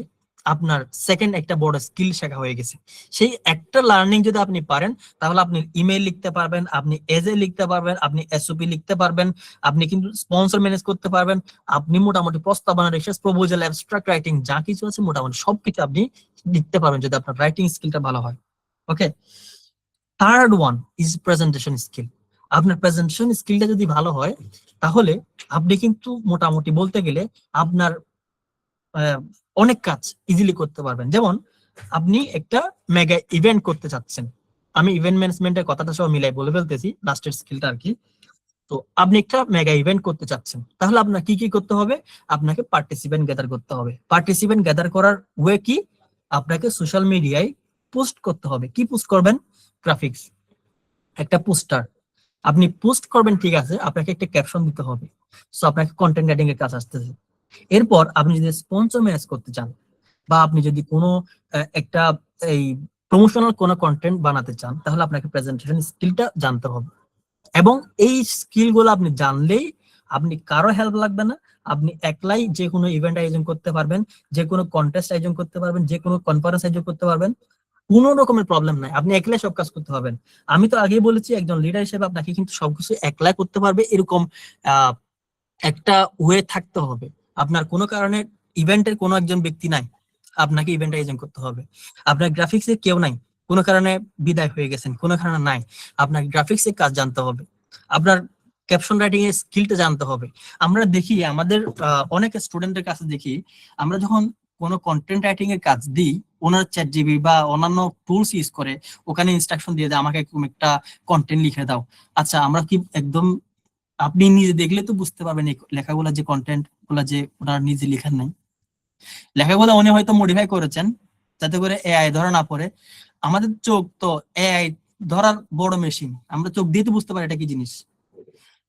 আপনার সেকেন্ড একটা বড় স্কিল শেখা হয়ে গেছে। সেই একটা লার্নিং যদি আপনি পারেন, তাহলে আপনি ইমেল লিখতে পারবেন, আপনি এজে লিখতে পারবেন, আপনি এসওপি লিখতে পারবেন, আপনি কিন্তু স্পন্সর ম্যানেজ করতে পারবেন, আপনি মোটামুটি প্রস্তাবনা, রিসার্চ প্রপোজাল, অ্যাবস্ট্রাক্ট রাইটিং যা কিছু আছে মোটামুটি সবকিছু আপনি লিখতে পারবেন যদি আপনার রাইটিং স্কিলটা ভালো হয়। Okay, third one is presentation skill. আপনার প্রেজেন্টেশন স্কিলটা যদি ভালো হয়, তাহলে আপনি কিন্তু মোটামুটি বলতে গেলে আপনার অনেক কাজ ইজিলি করতে পারবেন। যেমন আপনি একটা মেগা ইভেন্ট করতে চাচ্ছেন, আমি ইভেন্ট ম্যানেজমেন্টের কথাটা সব মিলাই বলে ফেলতেছি, লাস্টের স্কিলটা আর কি। তো আপনি একটা মেগা ইভেন্ট করতে চাচ্ছেন, তাহলে আপনার কি কি করতে হবে? আপনাকে পার্টিসিপেন্ট গ্যাদার করতে হবে। পার্টিসিপেন্ট গ্যাদার করার ওয়ে কি? আপনাকে সোশ্যাল মিডিয়ায় পোস্ট করতে হবে। কি পোস্ট করবেন? গ্রাফিক্স, একটা পোস্টার আপনি পোস্ট করবেন, ঠিক আছে, আপনাকে একটা ক্যাপশন দিতে হবে। সো আপনাকে কন্টেন্ট রাইটিং এর কাজ আসতেছে। এরপর আপনি যদি স্পন্সর ম্যানেজ করতে চান, বা আপনি যদি কোনো একটা এই প্রমোশনাল কোনো কন্টেন্ট বানাতে চান, তাহলে আপনাকে প্রেজেন্টেশন স্কিলটা জানতে হবে। এবং এই স্কিলগুলো আপনি জানলেই আপনি কারো হেল্প লাগবে না, আপনি একলাই যে কোনো ইভেন্ট আয়োজন করতে পারবেন, যে কোনো কন্টেস্ট আয়োজন করতে পারবেন, যে কোনো কনফারেন্স আয়োজন করতে পারবেন। কোনো রকমের প্রবলেম নাই, আপনি একলাই সব কাজ করতে পারবেন। আমি তো আগেই বলেছি, একজন লিডার হিসেবে আপনাকে কিন্তু সবকিছু একলাই করতে পারবে এরকম একটা ওয়ে থাকতে হবে। আপনার কোনো কারণে ইভেন্টের কোনো একজন ব্যক্তি নাই, আপনাকে ইভেন্ট আয়োজন করতে হবে। আপনার গ্রাফিক্সে কেউ নাই, কোনো কারণে বিদায় হয়ে গেছেন, কোনো কারণে নাই, আপনাকে গ্রাফিক্স এর কাজ জানতে হবে, আপনার ক্যাপশন রাইটিং এর স্কিলটা জানতে হবে। আমরা দেখি আমাদের অনেক স্টুডেন্টের কাছে দেখি, আমরা যখন কোনো কন্টেন্ট রাইটিং এর কাজ দিই, ওনার ChatGPT বা অন্যান্য টুলস ইউজ করে ওখানে ইনস্ট্রাকশন দিয়ে দেয়, আমাকে একটা কন্টেন্ট লিখে দাও। আচ্ছা, আমরা কি একদম, আপনি নিজে দেখলে তো বুঝতে পারবেন এই লেখাগুলা যে কন্টেন্ট গুলা যে ওনার নিজে লেখার নাই, লেখাগুলো উনি হয়তো মডিফাই করেছেন যাতে করে এআই ধরা না পড়ে। আমাদের চোখ তো এআই ধরার বড় মেশিন, আমরা চোখ দিয়ে তো বুঝতে পারি এটা কি জিনিস।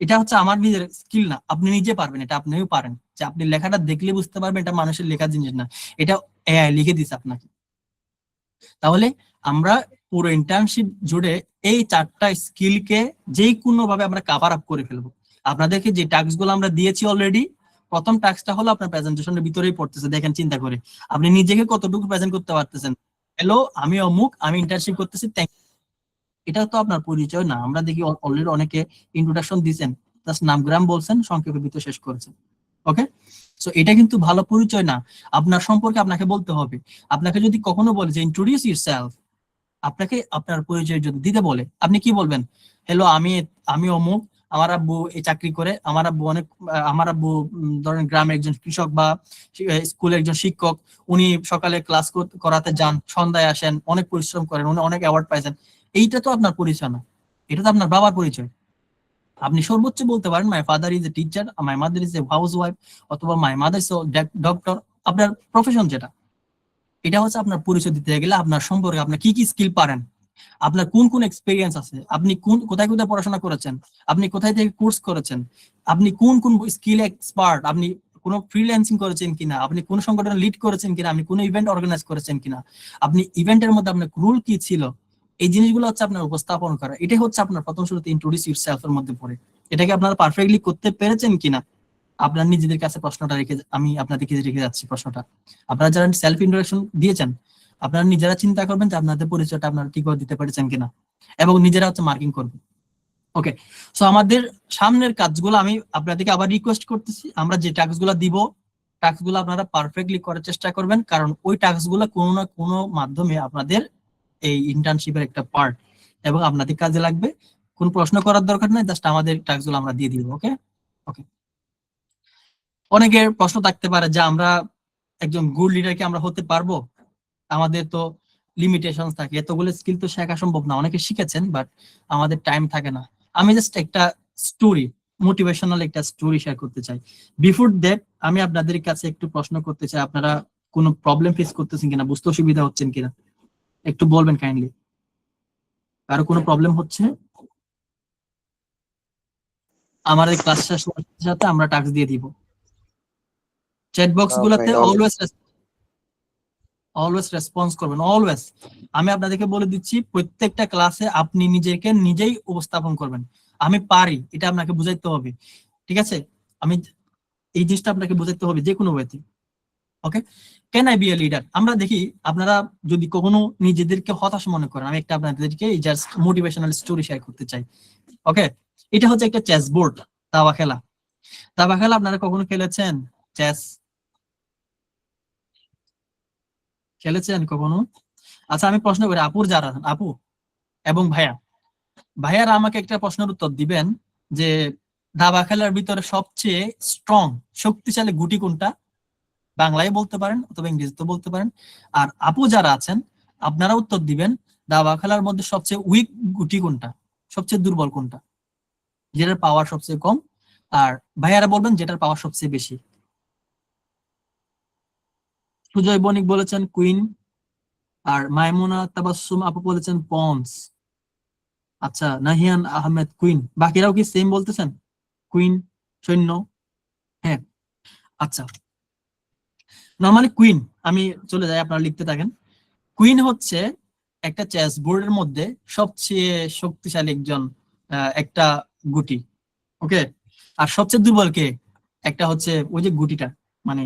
এটা হচ্ছে আমার নিজের স্কিল না, আপনি নিজে পারবেন, এটা আপনিও পারেন, যে আপনি লেখাটা দেখলে বুঝতে পারবেন এটা মানুষের লেখার জিনিস না, এটা এআই লিখে দিচ্ছে আপনাকে। তাহলে আমরা পুরো ইন্টার্নশিপ জুড়ে এই 4টা স্কিলকে যেই কোনো ভাবে আমরা কভার আপ করে ফেলবো। আপনাদেরকে যে টাস্ক গুলো আমরা দিয়েছি অলরেডি, প্রথম টাস্কটা হলো আপনার প্রেজেন্টেশনের ভিতরেই পড়তেছে। দেখেন, চিন্তা করে আপনি নিজেকে কতটুকু প্রেজেন্ট করতে পারতেছেন। হ্যালো, আমি অমুক, আমি ইন্টার্নশিপ করতেছি, এটা তো আপনার পরিচয় না। আমরা দেখি অলরেডি অনেকে ইন্ট্রোডাকশন দিয়েছেন, জাস্ট নামগ্রাম বলছেন, সংক্ষেপে ভিতর শেষ করেছেন। ওকে, সো এটা কিন্তু ভালো পরিচয় না। আপনার সম্পর্কে আপনাকে বলতে হবে। আপনাকে যদি কখনো বলে যে ইন্ট্রোডিউস ইউরসেলফ, আপনাকে আপনার পরিচয় যদি দিতে বলে, আপনি কি বলবেন? হ্যালো, আমি অমুক, আমার আব্বু এই চাকরি করে, আমার আব্বু আমার আব্বু ধরেন গ্রামের একজন কৃষক বা স্কুলের একজন শিক্ষক, উনি সকালে ক্লাস করাতে যান, সন্ধ্যায় আসেন, অনেক পরিশ্রম করেন, উনি অনেক অ্যাওয়ার্ড পাইছেন। এইটা তো আপনার পরিচয় না, এটা তো আপনার বাবার পরিচয়। আপনি সর্বোচ্চ বলতে পারেন my father is a teacher, my mother is a housewife, অথবা my mother is a doctor. আপনার প্রফেশন যেটা, এটা হচ্ছে আপনার পরিচয় দিতে গেলে আপনার সম্পর্কে আপনি কি কি স্কিল পারেন, আপনার কোন কোন এক্সপেরিয়েন্স আছে, আপনি কোথায় কোথায় পড়াশোনা করেছেন, আপনি কোথায় থেকে কোর্স করেছেন, আপনি কোন কোন স্কিল এক্সপার্ট, আপনি কোনো ফ্রিল্যান্সিং করেছেন কিনা, আপনি কোন সংগঠন লিড করেছেন কিনা, আপনি কোন ইভেন্ট অর্গানাইজ করেছেন কিনা, আপনি ইভেন্টের মধ্যে আপনার রুল কি ছিল, এই জিনিসগুলো হচ্ছে আপনার উপস্থাপন করা। এটাই হচ্ছে আপনার প্রথম শুরুতে ইন্ট্রোডিউস ইউরসেলফ এর মধ্যে পড়ে। এটাকে আপনারা পারফেক্টলি করতে পেরেছেন কিনা আপনার নিজেদের কাছে প্রশ্নটা রেখে, আমি আপনাদেরকে রেখে যাচ্ছি প্রশ্নটা। আপনারা যারা সেলফ ইন্ট্রোডাকশন দিয়েছেন, আপনারা নিজেরা চিন্তা করবেন যে আপনাদের পরিচয়টা আপনারা ঠিকভাবে দিতে পেরেছেন কিনা, এবং নিজেরা হচ্ছে মার্কিং করবেন। ওকে, সো আমাদের সামনের কাজগুলো আমি আপনাদেরকে আবার রিকোয়েস্ট করতেছি, আমরা যে টাস্কগুলো দিব, টাস্কগুলো আপনারা পারফেক্টলি করার চেষ্টা করবেন, কারণ ওই টাস্কগুলো কোনো না কোনো মাধ্যমে আপনাদের এই ইন্টার্নশিপের একটা পার্ট, এবং আপনাদের কাজে লাগবে। কোন প্রশ্ন করার দরকার নেই, জাস্ট আমাদের টাস্কগুলো আমরা দিয়ে দিব। ওকে ওকে। অনেকের প্রশ্ন থাকতে পারে যে আমরা একজন গুড লিডার কি আমরা হতে পারবো? আমাদের তো লিমিটেশন থাকে, এতগুলো স্কিল তো শেখা সম্ভব না। অনেকে শিখেছেন বাট আমাদের টাইম থাকে না। আমি জাস্ট একটা স্টোরি, মোটিভেশনাল একটা স্টোরি শেয়ার করতে চাই। বিফোর দ্যাট আমি আপনাদের কাছে একটু প্রশ্ন করতে চাই, আপনারা কোনো প্রবলেম ফেস করতেছেন কিনা, বুঝতে অসুবিধা হচ্ছেন কিনা একটু বলবেন কাইন্ডলি। কারো কোনো প্রবলেম হচ্ছে? আমাদের ক্লাস শেষ হওয়ার সাথে আমরা টাস্ক দিয়ে দিব। চ্যাট বক্স গুলাতে অলওয়েজ রেসপন্স করবেন, অলওয়েজ। আমি আপনাদেরকে বলে দিচ্ছি, প্রত্যেকটা ক্লাসে আপনি নিজেকে নিজেই উপস্থাপন করবেন। আমি পারি, এটা আপনাকে বুঝাইতে হবে, ঠিক আছে? আমি এই জিনিসটা আপনাকে বুঝাইতে হবে যে কোনো ওয়েতে। Okay, can I be a leader? আমরা দেখি আপনারা যদি কখনো নিজেদেরকে হতাশ মনে করেন, আমি একটা আপনাদেরকে জাস্ট মোটিভেশনাল স্টোরি শেয়ার করতে চাই। ওকে, এটা হচ্ছে একটা চেস বোর্ড, দাবা খেলা। দাবা খেলা আপনারা কখনো খেলেছেন? চেস খেলেছেন কখনো? আচ্ছা, আমি প্রশ্ন করি, আপুর যারা আপু এবং ভাইয়ারা আমাকে একটা প্রশ্নের উত্তর দিবেন যে দাবা খেলার ভিতরে সবচেয়ে স্ট্রং, শক্তিশালী গুটি কোনটা? বাংলায় বলতে পারেন অথবা ইংরেজিতে বলতে পারেন। আর আপু যারা আছেন আপনারা উত্তর দিবেন দাবা খেলার মধ্যে সবচেয়ে উইক গুটি কোনটা, সবচেয়ে দুর্বল কোনটা, যেটার পাওয়ার সবচেয়ে কম। আর ভাইয়ারা বলবেন যেটার পাওয়ার সবচেয়ে বেশি। সুজয় বণিক বলেছেন কুইন, আর মাইমুনা তাবাসসুম আপু বলেছেন পন্স। আচ্ছা, নাহিয়ান আহমেদ কুইন। বাকিরাও কি সেম বলতেছেন? কুইন, সৈন্য? হ্যাঁ, আচ্ছা। নরমালি কুইন, আমি চলে যাই, আপনারা লিখতে থাকেন। কুইন হচ্ছে একটা চেস বোর্ডের মধ্যে সবচেয়ে শক্তিশালী একজন একটা গুটি। ওকে, আর সবচেয়ে দুর্বল কে? একটা হচ্ছে ওই যে গুটিটা, মানে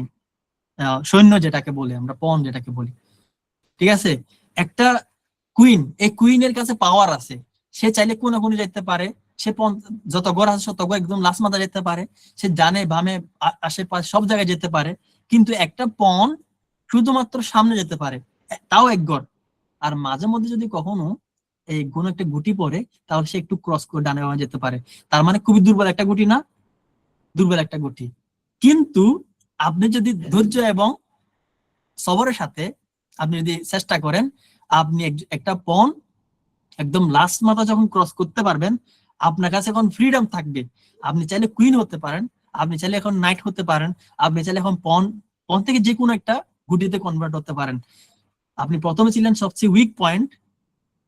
সৈন্য যেটাকে বলি আমরা, পন যেটাকে বলি, ঠিক আছে? একটা কুইন, এই কুইনের কাছে পাওয়ার আছে, সে চাইলে কোনো কোনো যেতে পারে, সে যত গড় আছে তত একদম লাস্ট মাথা যেতে পারে, সে ডানে বামে আশেপাশে সব জায়গায় যেতে পারে, কিন্তু একটা পন শুধুমাত্র সামনে যেতে পারে, তাও এক গড়। আর মাঝে মধ্যে যদি কখনো এই কোনো একটা গুটি পড়ে, তাহলে সে একটু ক্রস করে ডানে বামে যেতে পারে। তার মানে খুবই দুর্বল একটা গুটি না? দুর্বল একটা গুটি। কিন্তু আপনি যদি ধৈর্য এবং সবরের সাথে আপনি যদি চেষ্টা করেন, আপনি একটা পন একদম লাস্ট মাথা যখন ক্রস করতে পারবেন, আপনার কাছে এখন ফ্রিডম থাকবে। আপনি চাইলে কুইন হতে পারেন, আপনি চাইলে এখন নাইট হতে পারেন, আপনি চাইলে এখন পন থেকে যে কোনো একটা গুটিতে কনভার্ট হতে পারেন। আপনি প্রথমে ছিলেন সবচেয়ে উইক পয়েন্ট,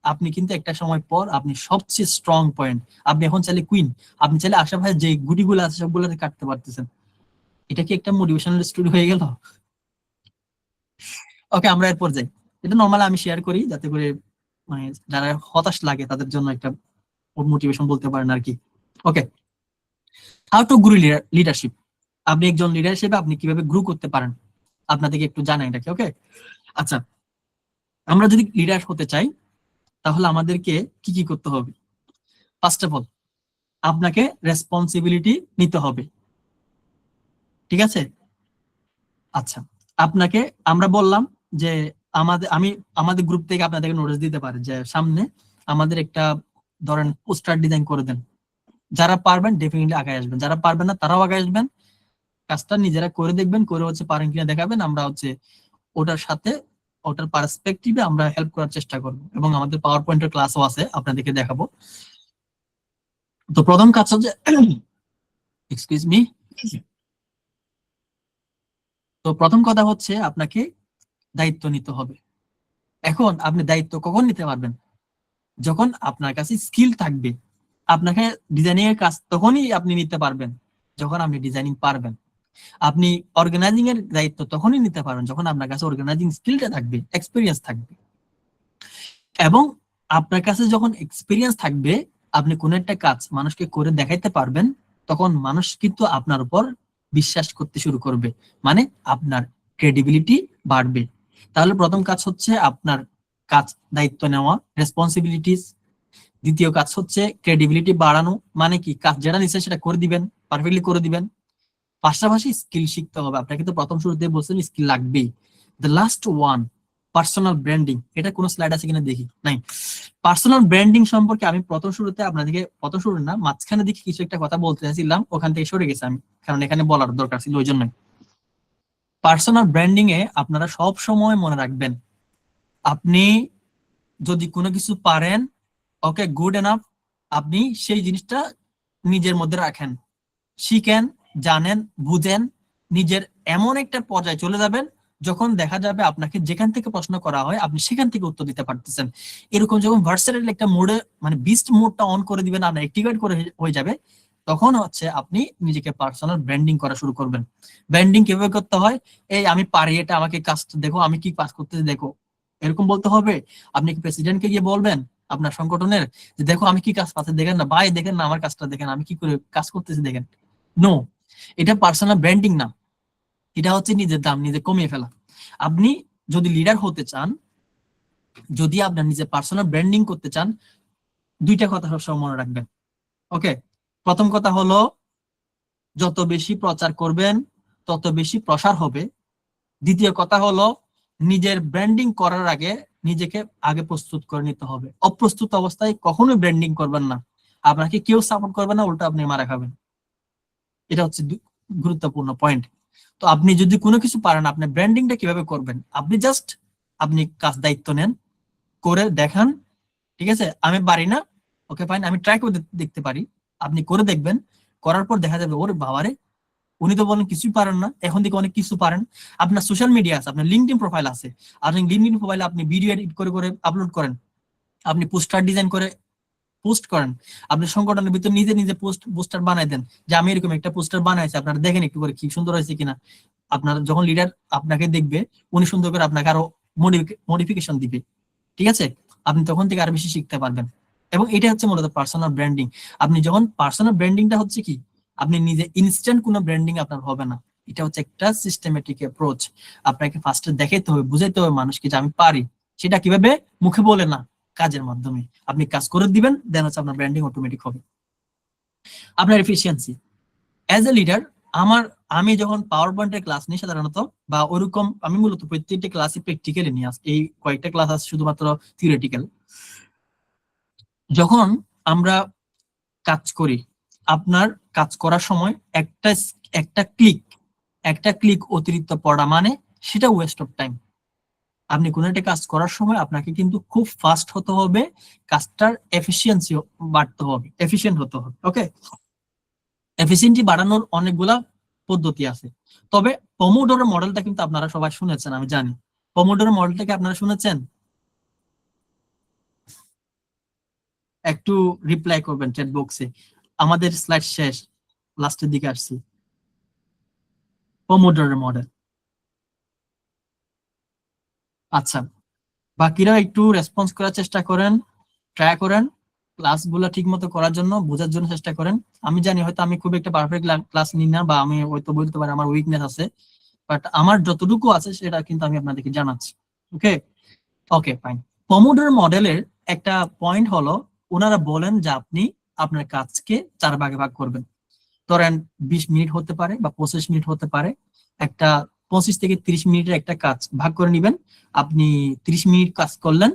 আপনি কিন্তু একটা সময় পর আপনি সবচেয়ে স্ট্রং পয়েন্ট। আপনি এখন চাইলে কুইন, আপনি চাইলে আশেপাশে যে গুটিগুলো আছে সবগুলোতে কাটতে পারতেছেন। এটা কি একটা মোটিভেশনাল স্টোরি হয়ে গেল? ওকে, আমরা এরপর যাই। এটা নর্মালি আমি শেয়ার করি যাতে করে মানে যারা হতাশ লাগে তাদের জন্য একটা মোটিভেশন বলতে পারেন আর কি। ওকে, হাউ টু গ্রো লিডারশিপ। আপনি একজন লিডার হিসেবে আপনি কিভাবে গ্রো করতে পারেন, আপনাদেরকে একটু জানাই এটাকে। ওকে, আচ্ছা, আমরা যদি লিডার হতে চাই তাহলে আমাদেরকে কি কি করতে হবে? ফার্স্ট অফ অল আপনাকে রেসপন্সিবিলিটি নিতে হবে, ঠিক আছে? আচ্ছা, আপনাকে আমরা বললাম যে আমাদের গ্রুপ থেকে আপনাদেরকে নোটিস দিতে পারে যে সামনে আমাদের একটা ধরেন পোস্টার ডিজাইন করে দেন। যারা পারবেন ডেফিনেটলি আগে আসবেন, যারা পারবেন না তারাও আগে আসবেন। কাজটা নিজেরা করে দেখবেন, করে হচ্ছে পারেন কিনা দেখাবেন। আমরা হচ্ছে ওটার সাথে ওটার পার্সপেক্টিভে আমরা হেল্প করার চেষ্টা করবো, এবং আমাদের পাওয়ার পয়েন্টের ক্লাসও আছে, আপনাদেরকে দেখাবো। তো প্রথম কাজ হচ্ছে এক্সকিউজ মি, তো প্রথম কথা হচ্ছে আপনাকে দায়িত্ব নিতে হবে। এখন আপনি দায়িত্ব কখন নিতে পারবেন? যখন আপনার কাছে স্কিল থাকবে। আপনাকে ডিজাইনিং এর কাজ তখনই আপনি নিতে পারবেন যখন আপনি ডিজাইনিং পারবেন। আপনি অর্গানাইজিং এর দায়িত্ব তখনই নিতে পারেন যখন আপনার কাছে অর্গানাইজিং স্কিলটা থাকবে, এক্সপিরিয়েন্স থাকবে। এবং আপনার কাছে যখন এক্সপিরিয়েন্স থাকবে, আপনি কোন একটা কাজ মানুষকে করে দেখাইতে পারবেন, তখন মানুষ কিন্তু আপনার উপর বিশ্বাস করতে শুরু করবে, মানে আপনার ক্রেডিবিলিটি বাড়বে। তাহলে প্রথম কাজ হচ্ছে আপনার কাজ দায়িত্ব নেওয়া, রেসপন্সিবিলিটিস। দ্বিতীয় কাজ হচ্ছে ক্রেডিবিলিটি বাড়ানো, মানে কি কাজ যেটা নিচ্ছে সেটা করে দিবেন, পারফেক্টলি করে দিবেন। পাশাপাশি স্কিল শিখতে হবে, আপনাকে তো প্রথম শুরুতে বলছেন স্কিল লাগবেই। The last one, personal branding. এটা কোনো স্লাইড আছে কিনা দেখি, নাই। পার্সোনাল ব্র্যান্ডিং সম্পর্কে আমি প্রথম শুরুতে আপনাদেরকে, প্রথম শুরু না মাঝখানে দিকে কিছু একটা কথা বলতে চাইছিলাম, ওখান থেকে সরে গেছি আমি, কারণ এখানে বলার দরকার ছিল ওই জন্যই। পার্সোনাল ব্র্যান্ডিং এ আপনারা সব সময় মনে রাখবেন, আপনি যদি কোনো কিছু পারেন, ওকে গুড এনাফ, আপনি সেই জিনিসটা নিজের মধ্যে রাখেন, শিখেন, জানেন, বুঝেন, নিজের এমন একটা পর্যায়ে চলে যাবেন যখন দেখা যাবে আপনাকে যেখান থেকে প্রশ্ন করা হয় আপনি সেখান থেকে উত্তর দিতে পারতেছেন। এরকম যখন ভার্সেটাইল একটা মোডে, মানে বিস্ট মোডটা অন করে দিবেন, আপনার অ্যাক্টিভেট করে হয়ে যাবে, তখন হচ্ছে আপনি নিজেকে পার্সোনাল ব্র্যান্ডিং করা শুরু করবেন। ব্র্যান্ডিং কিভাবে করতে হয়? এই আমি পারি, এটা আমাকে কাজটা দেখো, আমি কি কাজ করতেছি দেখো, এরকম বলতে হবে। আপনি কি প্রেসিডেন্টকে গিয়ে বলবেন আপনার সংগঠনের যে দেখো আমি কি কাজ পাচ্ছি, দেখেন না ভাই, দেখেন না আমার কাজটা দেখেন, আমি কি করে কাজ করতেছি দেখেন? নো, এটা পার্সোনাল ব্র্যান্ডিং না, এটা হচ্ছে নিজের দাম নিজে কমিয়ে ফেলা। আপনি যদি লিডার হতে চান, যদি আপনার নিজে পার্সোনাল ব্র্যান্ডিং করতে চান, দুইটা কথা সবসময় মনে রাখবেন। ওকে, প্রথম কথা হলো যত বেশি প্রচার করবেন তত বেশি প্রসার হবে। দ্বিতীয় কথা হলো নিজের ব্র্যান্ডিং করার আগে নিজেকে আগে প্রস্তুত করে নিতে হবে। অপ্রস্তুত অবস্থায় কখনোই ব্র্যান্ডিং করবেন না, আপনাকে কেউ সাপোর্ট করবে না, উল্টো আপনি মারা খাবেন। এটা হচ্ছে গুরুত্বপূর্ণ পয়েন্ট। তো আপনি যদি কোনো কিছু পারেন, আপনি ব্র্যান্ডিংটা কিভাবে করবেন? আপনি জাস্ট আপনি কাজ দায়িত্ব নেন, করে দেখান, ঠিক আছে? আমি পারি না, ওকে ফাইন, আমি ট্রাই করে দেখতে পারি। আপনি করে দেখবেন, করার পর দেখা যাবে ওরে বাবারে, উনি তো বলেন কিছুই পারেন না, এখন থেকে অনেক কিছু পারেন। আপনার সোশ্যাল মিডিয়া আছে, আপনার লিঙ্কডইন প্রোফাইল আছে, আপনি লিঙ্কডইন প্রোফাইলে আপনি ভিডিও এডিট করে করে আপলোড করেন, আপনি পোস্টার ডিজাইন করে পোস্ট করেন, আপনি সংগঠনের ভিতরে নিজে নিজে পোস্টার বানাই দেন যে আমি এরকম একটা পোস্টার বানাইছি, আপনারা দেখেন একটু করে কি সুন্দর হয়েছে কিনা। আপনার যখন লিডার আপনাকে দেখবে, উনি সুন্দর করে আপনাকে আরো মডিফিকেশন দিবে, ঠিক আছে? আপনি তখন থেকে আরো বেশি শিখতে পারবেন। এবং এটা হচ্ছে মূলত পার্সোনাল ব্র্যান্ডিং। আপনি যখন পার্সোনাল ব্র্যান্ডিংটা হচ্ছে কি, আপনি নিজে ইনস্ট্যান্ট কোনো ব্র্যান্ডিং আপনার হবে না, এটা হচ্ছে একটা সিস্টেমেটিক অ্যাপ্রোচ। আপনাকে ফার্স্টে দেখাইতে হবে, বুঝাইতে হবে মানুষকে যে আমি পারি। সেটা কিভাবে? মুখে বলে না, কাজের মাধ্যমে। আপনি কাজ করে দিবেন, দেন হচ্ছে আপনার ব্র্যান্ডিং অটোমেটিক হবে। আপনার এফিসিয়েন্সি অ্যাজ এ লিডার, আমি যখন পাওয়ার পয়েন্টের ক্লাস নিই সাধারণত, বা ওরকম আমি মূলত প্রত্যেকটা ক্লাসে প্র্যাকটিক্যালি নিয়ে আসি, এই কয়েকটা ক্লাস আছে শুধুমাত্র থিওরিটিক্যাল। যখন আমরা কাজ করি, আপনার কাজ করার সময় একটা ক্লিক অতিরিক্ত পড়া মানে সেটা ওয়েস্ট অফ টাইম। আপনি কোনো একটা কাজ করার সময় আপনাকে কিন্তু খুব ফাস্ট হতে হবে, কাজটার এফিসিয়েন্সি বাড়তে হবে, এফিশিয়েন্ট হতে হবে। ওকে, এফিসিয়েন্সি বাড়ানোর অনেকগুলা পদ্ধতি আছে, তবে পমোডোরো মডেলটা কিন্তু আপনারা সবাই শুনেছেন, আমি জানি। পমোডোরো মডেলটাকে আপনারা শুনেছেন? একটু রিপ্লাই করবেন চ্যাট বক্সে। আমাদের স্লাইড শেষ, লাস্টের দিকে আসছি। পমোডোরো মডেল, আচ্ছা, বাকিরা একটু রেসপন্স করার চেষ্টা করেন, ট্রাই করেন, ক্লাসগুলো ঠিক মতো করার জন্য, বোঝার জন্য চেষ্টা করেন। আমি জানি হয়তো আমি খুব একটা পারফেক্ট ক্লাস নিই না, বা আমি হয়তো বলতে পারি আমার উইকনেস আছে, বাট আমার যতটুকু আছে সেটা কিন্তু আমি আপনাদেরকে জানাচ্ছি। ওকে ওকে ফাইন। পমোডোরো মডেলের একটা পয়েন্ট হলো, ওনারা বলেন যে আপনি আপনার কাজকে 4 ভাগে ভাগ করবেন। ধরেন 20 মিনিট হতে পারে বা 25 মিনিট হতে পারে, একটা 25 থেকে 30 মিনিটের একটা কাজ ভাগ করে নেবেন। আপনি 30 মিনিট কাজ করলেন,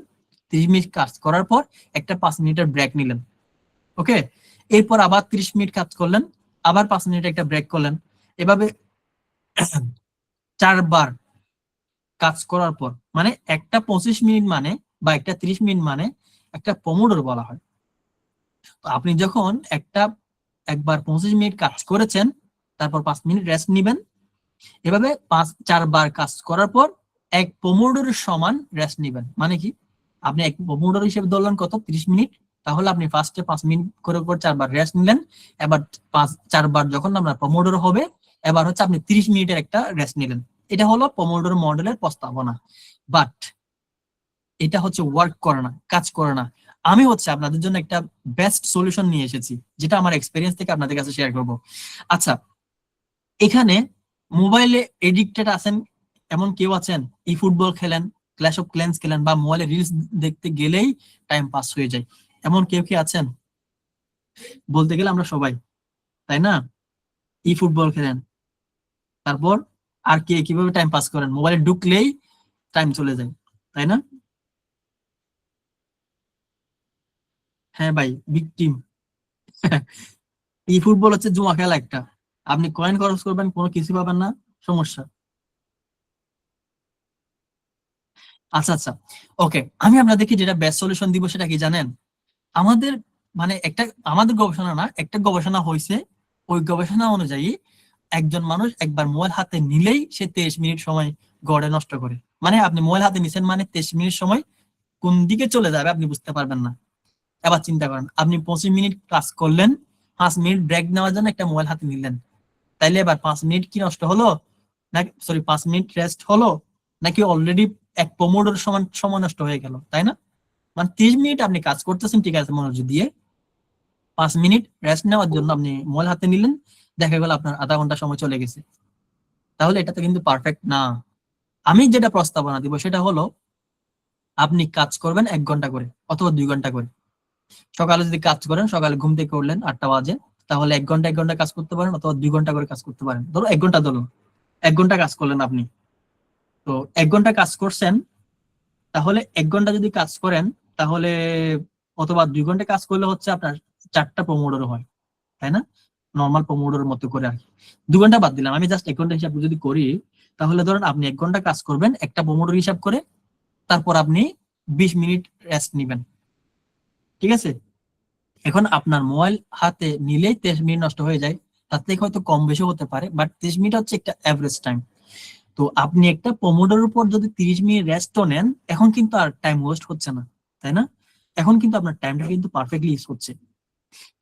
30 মিনিট কাজ করার পর একটা 5 মিনিটের ব্রেক নিলেন। ওকে, এরপর আবার 30 মিনিট কাজ করলেন, আবার 5 মিনিট একটা ব্রেক করলেন। এভাবে 4 বার কাজ করার পর, মানে একটা 25 মিনিট মানে, বা একটা 30 মিনিট মানে একটা পমোডোরো বলা হয়। তো আপনি যখন একবার 25 মিনিট কাজ করেছেন, তারপর 5 মিনিট রেস্ট নিবেন, এভাবে 4 বার কাজ করার পর এক পমোডোরো সমান রেস্ট নিবেন। মানে কি, আপনি এক পমোডোরো হিসেবে ধরলেন কত? 30 মিনিট, তাহলে আপনি ফার্স্টে 5 মিনিট করে করে 4 বার রেস্ট নিলেন, এবার 4 বার যখন আপনার পমোডোরো হবে, এবার হচ্ছে আপনি 30 মিনিটের একটা রেস্ট নিলেন। এটা হলো পমোডোরো মডেলের প্রস্তাবনা, বাট এটা হচ্ছে ওয়ার্ক করে না, কাজ করে না। আমি হচ্ছে আপনাদের জন্য একটা বেস্ট সলিউশন নিয়ে এসেছি, যেটা আমার এক্সপিরিয়েন্স থেকে আপনাদের কাছে শেয়ার করব। আচ্ছা, এখানে মোবাইলে এডিক্টেড আছেন এমন কেউ আছেন? ই ফুটবল খেলেন, ক্ল্যাশ অফ ক্ল্যান্স খেলেন, বা মোবাইলে রিলস দেখতে গেলেই টাইম পাস হয়ে যায়, এমন কেউ কি আছেন? বলতে গেলে আমরা সবাই, তাই না? ই ফুটবল খেলেন, তারপর আর কে কিভাবে টাইম পাস করেন? মোবাইলে ঢুকলেই টাইম চলে যায়, তাই না? হ্যাঁ ভাই, ভিকটিম। ই ফুটবল হচ্ছে জুয়া খেলা একটা, আপনি কয়েন খরচ করবেন, কোনো কিছু পাবেন না, সমস্যা। আচ্ছা আচ্ছা, ওকে, আমি আপনাদেরকে যেটা বেস্ট সলিউশন দিব সেটা কি জানেন? আমাদের মানে একটা, আমাদের গবেষণা না, একটা গবেষণা হয়েছে, ওই গবেষণা অনুযায়ী একজন মানুষ একবার মোবাইল হাতে নিলেই সে 23 মিনিট সময় গড়ে নষ্ট করে। মানে আপনি মোবাইল হাতে নিছেন মানে 23 মিনিট সময় কোন দিকে চলে যাবে আপনি বুঝতে পারবেন না। এবার চিন্তা করেন, আপনি 25 মিনিট ক্লাস করলেন, 5 মিনিট ব্রেক নেওয়ার জন্য একটা মোবাইল হাতে নিলেন, তাইলে এবার 5 মিনিট কি নষ্ট হলো? নাকি সরি, 5 মিনিট রেস্ট হলো, নাকি অলরেডি এক পমোডোর সমান সময় নষ্ট হয়ে গেল, তাই না? মানে 30 মিনিট আপনি কাজ করতেছেন, ঠিক আছে, মনোযোগ দিয়ে, 5 মিনিট রেস্ট নেওয়ার জন্য আপনি মোবাইল হাতে নিলেন, দেখা গেল আপনার আধা ঘন্টা সময় চলে গেছে। তাহলে এটা তো কিন্তু পারফেক্ট না। আমি যেটা প্রস্তাবনা দিব সেটা হলো, আপনি কাজ করবেন 1 ঘন্টা করে অথবা 2 ঘন্টা করে। সকালে যদি কাজ করেন, সকালে ঘুম থেকে উঠলেন 8টা বাজে, তাহলে 1 ঘন্টা কাজ করতে পারেন, অথবা 2 ঘন্টা করে কাজ করতে পারেন। ধরো 1 ঘন্টা, ধরো 1 ঘন্টা কাজ করলেন আপনি, তো 1 ঘন্টা কাজ করছেন, তাহলে 1 ঘন্টা যদি কাজ করেন, তাহলে অথবা 2 ঘন্টা কাজ করলে হচ্ছে আপনার 4টা পমোডোরো হয়, তাই না? নর্মাল পমোডোর মতো করে আর কি। 2 ঘন্টা বাদ দিলাম, আমি জাস্ট 1 ঘন্টা হিসাব যদি করি, তাহলে ধরেন আপনি 1 ঘন্টা কাজ করবেন একটা পমোডোর হিসাব করে, তারপর আপনি 20 মিনিট রেস্ট নিবেন, ঠিক আছে? এখন আপনার মোবাইল হাতে নিলেই 23 মিনিট নষ্ট হয়ে যায়, তার থেকে হয়তো কম বেশি হতে পারে, বাট 30 মিনিট হচ্ছে একটা অ্যাভারেজ টাইম। তো আপনি একটা পমোডোর উপর যদি 30 মিনিট রেস্টও নেন, এখন কিন্তু আর টাইম ওয়েস্ট হচ্ছে না, তাই না? এখন কিন্তু আপনার টাইমটা কিন্তু পারফেক্টলি ইউজ হচ্ছে।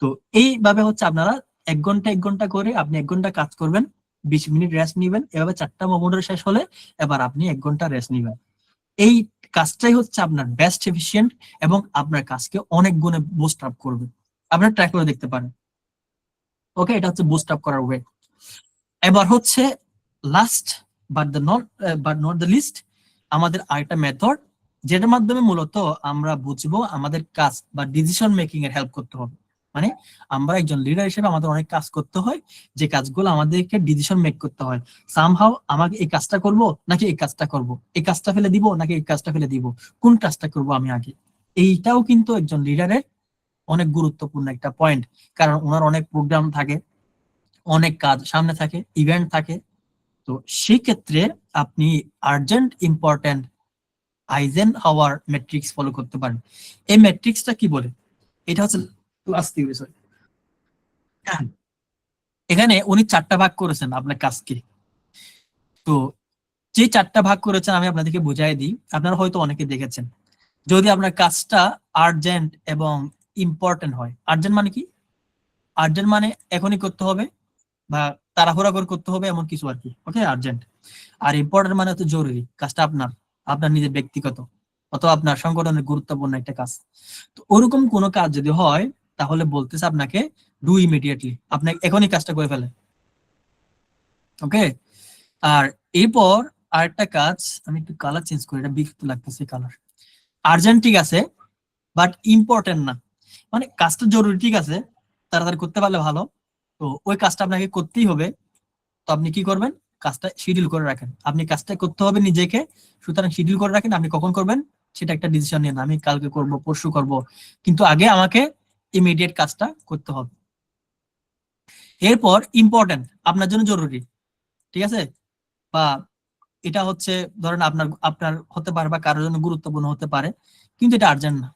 তো এইভাবে হচ্ছে আপনারা 1 ঘন্টা করে আপনি 1 ঘন্টা কাজ করবেন, 20 মিনিট রেস্ট নিবেন, এভাবে 4টা পমোডোর শেষ হলে এবার আপনি 1 ঘন্টা রেস্ট নিবেন। এই কাজটাই হচ্ছে আপনার বেস্ট এফিসিয়েন্ট, এবং আপনার কাজকে অনেক গুণে বুস্ট আপ করবে। আপনারা ট্রাই করে দেখতে পারেন। ওকে, এটা হচ্ছে বুস্ট আপ করার ওয়ে। এবার হচ্ছে last but not the least, আমাদের আরেকটা মেথড, যেটার মাধ্যমে মূলত আমরা বুঝবো আমাদের কাজ বা ডিসিশন মেকিং এর হেল্প করতে হবে। মানে আমরা একজন লিডার হিসেবে আমাদের অনেক কাজ করতে হয়, যে কাজগুলো আমাদেরকে ডিসিশন মেক করতে হয়। সামহাউ আমাকে এই কাজটা করব নাকি এই কাজটা করব, এই কাজটা ফেলে দিব নাকি এই কাজটা ফেলে দিব, কোন কাজটা করব আমি আগে। এইটাও কিন্তু একজন লিডারের অনেক গুরুত্বপূর্ণ একটা পয়েন্ট, কারণ ওনার অনেক প্রোগ্রাম থাকে, অনেক কাজ সামনে থাকে, ইভেন্ট থাকে। তো সেই ক্ষেত্রে আপনি urgent important Eisenhower matrix follow করতে পারেন। এই ম্যাট্রিক্সটা কি বলে? এটা হচ্ছে লাস্ট থিওরি, সরি। এখানে উনি 4টা ভাগ করেছেন আপনার কাজকে। তো যে 4টা ভাগ করেছেন আমি আপনাদেরকে বুঝাই দিই, আপনারা হয়তো অনেকে দেখেছেন। যদি আপনার কাজটা আর্জেন্ট এবং ইম্পর্টেন্ট হয়, আর্জেন্ট মানে কি? আর্জেন্ট মানে এখনই করতে হবে বা তাড়াহুড়া করে করতে হবে, এমন কিছু আর কি, ওকে, আর্জেন্ট। আর ইম্পর্টেন্ট মানে হচ্ছে জরুরি, কাজটা আপনার আপনার নিজের ব্যক্তিগত অথবা আপনার সংগঠনের গুরুত্বপূর্ণ একটা কাজ। তো ওরকম কোনো কাজ যদি হয়, তাহলে বলতেছে আপনাকে ডু ইমিডিয়েটলি, আপনাকে এখনই কাজটা করে ফেলে, ওকে। আর এরপর আরেকটা কাজ, আমি একটু কালার চেঞ্জ করি, এটা বিরক্ত লাগতেছে কালার। আর্জেন্ট ঠিক আছে, বাট ইম্পর্টেন্ট না, মানে কাজটা জরুরি ঠিক আছে, তাড়াতাড়ি করতে পারলে ভালো, তো ওই কাজটা আপনাকে করতেই হবে। তো আপনি কি করবেন? কাজটা শিডিউল করে রাখেন, আপনি কাজটা করতে হবে নিজেকে, সুতরাং শিডিউল করে রাখেন আপনি কখন করবেন, সেটা একটা ডিসিশন নিন, আমি কালকে করব, পরশু করব, কিন্তু আগে আমাকে ইমিডিয়েট কাজটা করতে হবে। এরপর ইম্পর্টেন্ট, আপনার জন্য জরুরি, ঠিক আছে, বা এটা হচ্ছে ধরেন আপনার আপনার হতে পারে বা কারোর জন্য গুরুত্বপূর্ণ হতে পারে, কিন্তু এটা আর্জেন্ট না।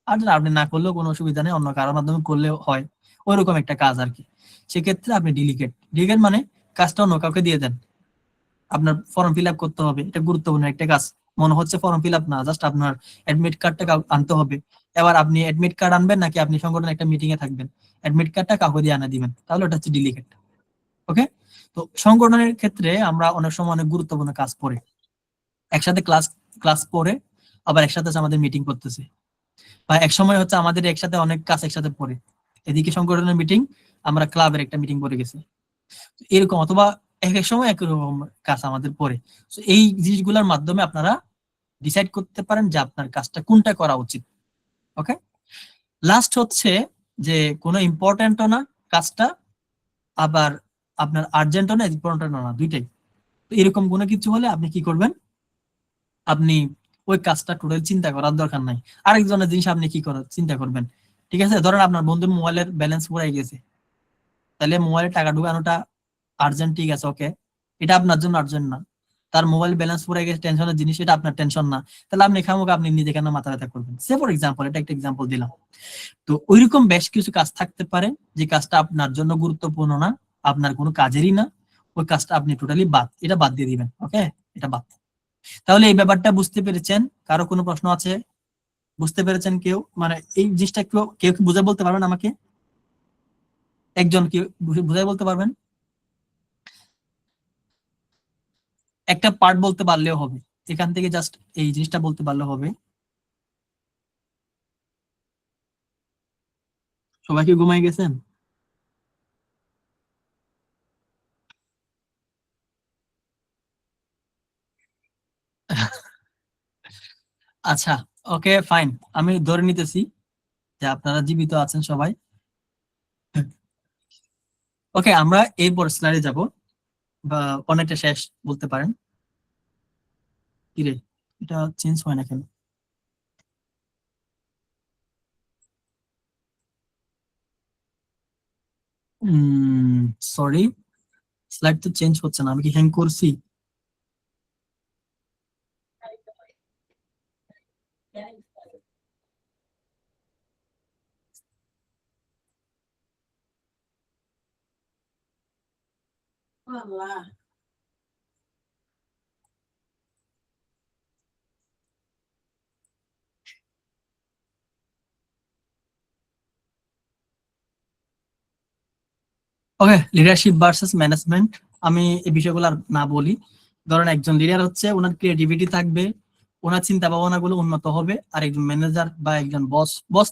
আর্জেন্ট আপনি না করলেও কোনো অসুবিধা নেই, অন্য কারোর মাধ্যমে করলেও হয়, ওইরকম একটা কাজ আর কি। সেক্ষেত্রে আপনি ডিলিগেট মানে কাজটা অন্য কাউকে দিয়ে দেন। আপনার ফর্ম ফিল আপ করতে হবে, এটা গুরুত্বপূর্ণ একটা কাজ, মনে হচ্ছে ফর্ম ফিল আপ না, জাস্ট আপনার অ্যাডমিট কার্ডটা আনতে হবে। এবার আপনি অ্যাডমিট কার্ড আনবেন নাকি আপনি সংগঠনের একটা মিটিং এ থাকবেন, অ্যাডমিট কার্ডটা কাউকে দিয়ে আনা দিবেন, তাহলে ওটা হচ্ছে ডেলিগেট। ওকে, তো সংগঠনের ক্ষেত্রে আমরা অনেক সময় অনেক গুরুত্বপূর্ণ কাজ করে একসাথে ক্লাস করে আবার একসাথে আমাদের মিটিং করতেছে, বা এক সময় হচ্ছে আমাদের একসাথে অনেক কাজ একসাথে পড়ে, এদিকে সংগঠনের মিটিং, আমরা ক্লাবের একটা মিটিং পড়ে গেছি, এরকম, অথবা এক এক সময় একরকম কাজ আমাদের পড়ে। তো এই জিনিসগুলোর মাধ্যমে আপনারা ডিসাইড করতে পারেন যে আপনার কাজটা কোনটা করা উচিত। ওকে, লাস্ট হচ্ছে যে কোনো ইম্পর্টেন্টও না কাজটা, আবার আপনার আর্জেন্টও না, ইম্পর্টেন্টও না, দুইটাই। তো এরকম কোনো কিছু হলে আপনি কি করবেন, আপনি ওই কাজটা টোটাল চিন্তা করার দরকার নাই, আরেকজনের জিনিস আপনি কি করার চিন্তা করবেন। ঠিক আছে, ধরেন আপনার বন্ধুর মোবাইলের ব্যালেন্স ফুরাই গেছে, তাহলে মোবাইলে টাকা ঢুকানোটা আর্জেন্ট, ঠিক আছে, ওকে, এটা আপনার জন্য আর্জেন্ট না। তার মোবাইল ব্যালেন্স ফুরাই গেছে টেনশনের জিনিস, এটা আপনার টেনশন না, তাহলে আপনি খামোকা আপনি নিজে কেন মাথা ব্যথা করবেন। সে ফর এক্সাম্পল, এটা একটা এক্সাম্পল দিলাম। তো ওইরকম বেশ কিছু কাজ থাকতে পারে যে কাজটা আপনার জন্য গুরুত্বপূর্ণ না, আপনার কোনো কাজেরই না, ওই কাজটা আপনি টোটালি এটা বাদ দিয়ে দিবেন। ওকে, এটা বাদ। তাহলে এই ব্যাপারটা বুঝতে পেরেছেন? কারো কোনো প্রশ্ন আছে? বুঝতে পেরেছেন কেউ? মানে এই জিনিসটা কেউ কেউ কি বুঝে বলতে পারবেন আমাকে? একজন কি বুঝাই বলতে পারবেন? একটা পার্ট বলতে পারলেও হবে, এখান থেকে জাস্ট এই জিনিসটা বলতে পারলে হবে। সবাই কি ঘুমাই গেছেন? আচ্ছা, ওকে, ফাইন, আমি ধরে নিতেছি যে আপনারা জীবিত আছেন সবাই। ওকে, আমরা এরপর স্লাইডে যাব, বা অনেকটা শেষ বলতে পারেন। কিরে, এটা চেঞ্জ হয় না কেন? সরি, স্লাইড তো চেঞ্জ হচ্ছে না, আমি কি হ্যাং করছি? ওকে, লিডারশিপ ভার্সেস ম্যানেজমেন্ট, আমি এই বিষয়গুলো আর না বলি। ধরেন একজন লিডার হচ্ছে ওনার ক্রিয়েটিভিটি থাকবে, ওনার চিন্তা ভাবনা গুলো উন্নত হবে, আর একজন ম্যানেজার বা একজন বস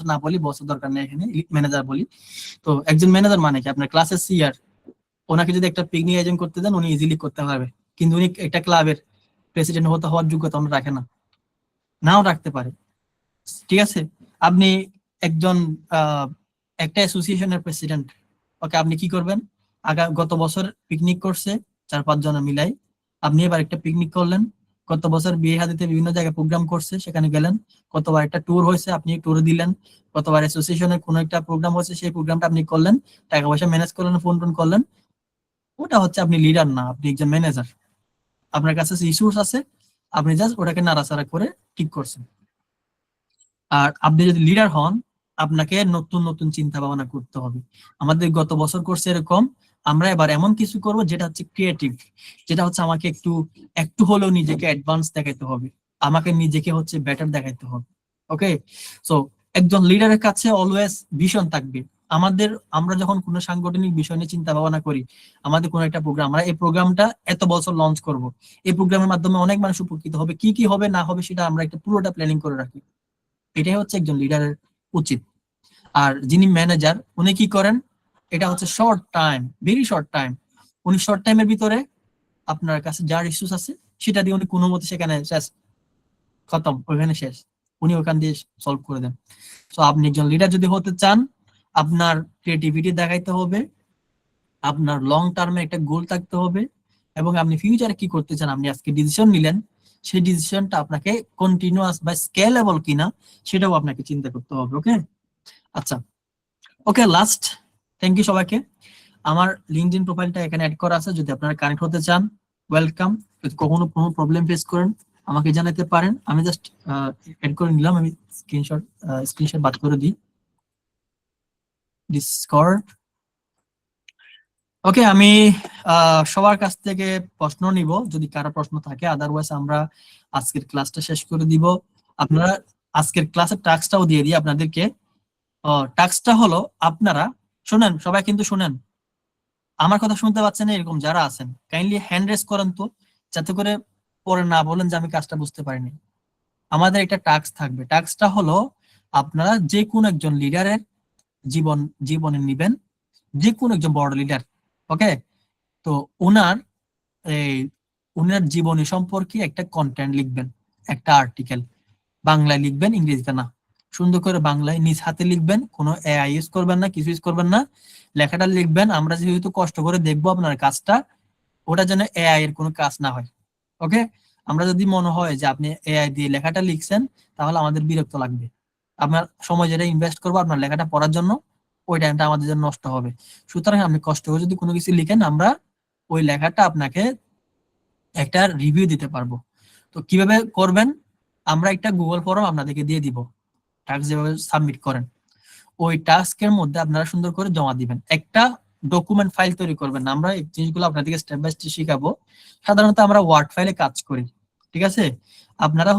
না বলি, বস দরকার নেই এখানে, ম্যানেজার বলি। তো একজন ম্যানেজার মানে কি, আপনার ক্লাসের সিআর, ওনাকে যদি একটা পিকনিক আয়োজন করতে দেন উনি ইজিলি করতে পারবে, কিন্তু উনি একটা ক্লাবের প্রেসিডেন্ট হতে হওয়ার যোগ্যতা উনি রাখে না, নাও রাখতে পারে। ঠিক আছে, আপনি একজন একটা অ্যাসোসিয়েশনের প্রেসিডেন্ট, ওকে, আপনি কি করবেন, গত বছর পিকনিক করছে 4-5 জন মিলাই, আপনি এবার একটা পিকনিক করলেন। গত বছর বিয়ে হাদিতে বিভিন্ন জায়গায় প্রোগ্রাম করছে, সেখানে গেলেন। গতবার একটা ট্যুর হয়েছে, আপনি ট্যুর দিলেন। গতবার অ্যাসোসিয়েশনের কোনো একটা প্রোগ্রাম হয়েছে, সেই প্রোগ্রামটা আপনি করলেন, টাকা পয়সা ম্যানেজ করলেন, ফোন টোন করলেন। ওটা হচ্ছে আপনি লিডার না, আপনি একজন ম্যানেজার। আপনার কাছে রিসোর্স আছে, আপনি জাস্ট ওটাকে নাড়াচাড়া করে ঠিক করছেন। আর আপনি যদি লিডার হন, আপনাকে নতুন নতুন চিন্তা ভাবনা করতে হবে। আমাদের গত বছর করছে এরকম, আমরা এবার এমন কিছু করব যেটা হচ্ছে ক্রিয়েটিভ, যেটা হচ্ছে আমাকে একটু একটু হলেও নিজেকে অ্যাডভান্স দেখাইতে হবে, আমাকে নিজেকে হচ্ছে বেটার দেখাইতে হবে। ওকে, সো একজন লিডারের কাছে অলওয়েজ ভিশন থাকবে। আমরা যখন কোনো সাংগঠনিক বিষয় নিয়ে চিন্তা ভাবনা করি, আমাদের কোনো একটা প্রোগ্রাম, আমরা এই প্রোগ্রামটা এত বছর লঞ্চ করব, এই প্রোগ্রামের মাধ্যমে অনেক মানুষ উপকৃত হবে, কি কি হবে না হবে সেটা আমরা একটা পুরোটা প্ল্যানিং করে রাখি। এটাই হচ্ছে একজন লিডারের উচিত। আর যিনি ম্যানেজার, উনি কি করেন, এটা হচ্ছে short time, very short time, উনি শর্ট টাইমের ভিতরে আপনার কাছে যার ইস্যুস আছে সেটা দিয়ে উনি কোনো মতে সেখানে শেষ, খতম, ওইখানে শেষ, উনি ওখান দিয়ে সলভ করে দেন। তো আপনি একজন লিডার যদি হতে চান, আপনার ক্রিয়েটিভিটি দেখাইতে হবে, আপনার লং টার্মে একটা গোল থাকতে হবে, এবং আপনি ফিউচারে কি করতে চান, আপনি আজকে ডিসিশন নিলেন, সেই ডিসিশনটা আপনাকে কন্টিনিউয়াস বা স্কেলেবল কিনা সেটাও আপনাকে চিন্তা করতে হবে। ওকে, আচ্ছা, ওকে, লাস্ট, থ্যাংক ইউ সবাইকে। আমার লিঙ্কডইন প্রোফাইলটা এখানে অ্যাড করা আছে, যদি আপনারা কানেক্ট হতে চান ওয়েলকাম। যদি কখনো কোনো প্রবলেম ফেস করেন আমাকে জানাতে পারেন, আমি জাস্ট অ্যাড করে নিলাম, আমি স্ক্রিনশট বাদ করে দিই ডিসকর্ড। ওকে, আমি সবার কাছ থেকে প্রশ্ন নিব যদি কারো প্রশ্ন থাকে, আদারওয়াইজ আমরা আজকের ক্লাসটা শেষ করে দিব। আপনারা আজকের ক্লাসের টাস্কটাও দিয়ে দিই আপনাদেরকে। টাস্কটা হলো, আপনারা শুনেন, সবাই কিন্তু শুনেন, আমার কথা শুনতে পাচ্ছেন এরকম যারা আছেন কাইন্ডলি হ্যান্ড রেজ করেন তো, যাতে করে পরে না বলেন যে আমি কাজটা বুঝতে পারিনি। আমাদের একটা টাস্ক থাকবে, টাস্কটা হলো আপনারা যে কোনো একজন লিডারের জীবনে নিবেন, যে কোনো একজন বড় লিডার, ওকে? তো ওনার এই ওনার জীবনী সম্পর্কে একটা কন্টেন্ট লিখবেন, একটা আর্টিকেল। বাংলায় লিখবেন, ইংরেজিতে না, সুন্দর করে বাংলায় নিজ হাতে লিখবেন, কোনো এআই ইউজ করবেন না, কিছু ইউজ করবেন না। লেখাটা লিখবেন, আমরা যেহেতু কষ্ট করে দেখবো আপনার কাজটা, ওটা যেন এআই এর কোনো কাজ না হয়, ওকে? আমরা যদি মনে হয় যে আপনি এআই দিয়ে লেখাটা লিখছেন, তাহলে আমাদের বিরক্ত লাগবে। আপনার সময় যেটা ইনভেস্ট করবো আপনার লেখাটা পড়ার জন্য, ওই টাইমটা আমাদের জন্য নষ্ট হবে। সুতরাং আপনি কষ্ট করে যদি কোনো কিছু লিখেন, আমরা ওই লেখাটা আপনাকে একটা রিভিউ দিতে পারবো। তো কিভাবে করবেন, আমরা একটা গুগল ফর্ম আপনাদেরকে দিয়ে দিব, টাস্ক যেভাবে সাবমিট করেন ওই টাস্কের মধ্যে আপনারা সুন্দর করে জমা দিবেন। একটা ডকুমেন্ট ফাইল তৈরি করবেন, আমরা এই জিনিসগুলো আপনাদেরকে স্টেপ বাই স্টেপ শিখাবো। সাধারণত আমরা ওয়ার্ড ফাইলে কাজ করি, ঠিক আছে? আপনারা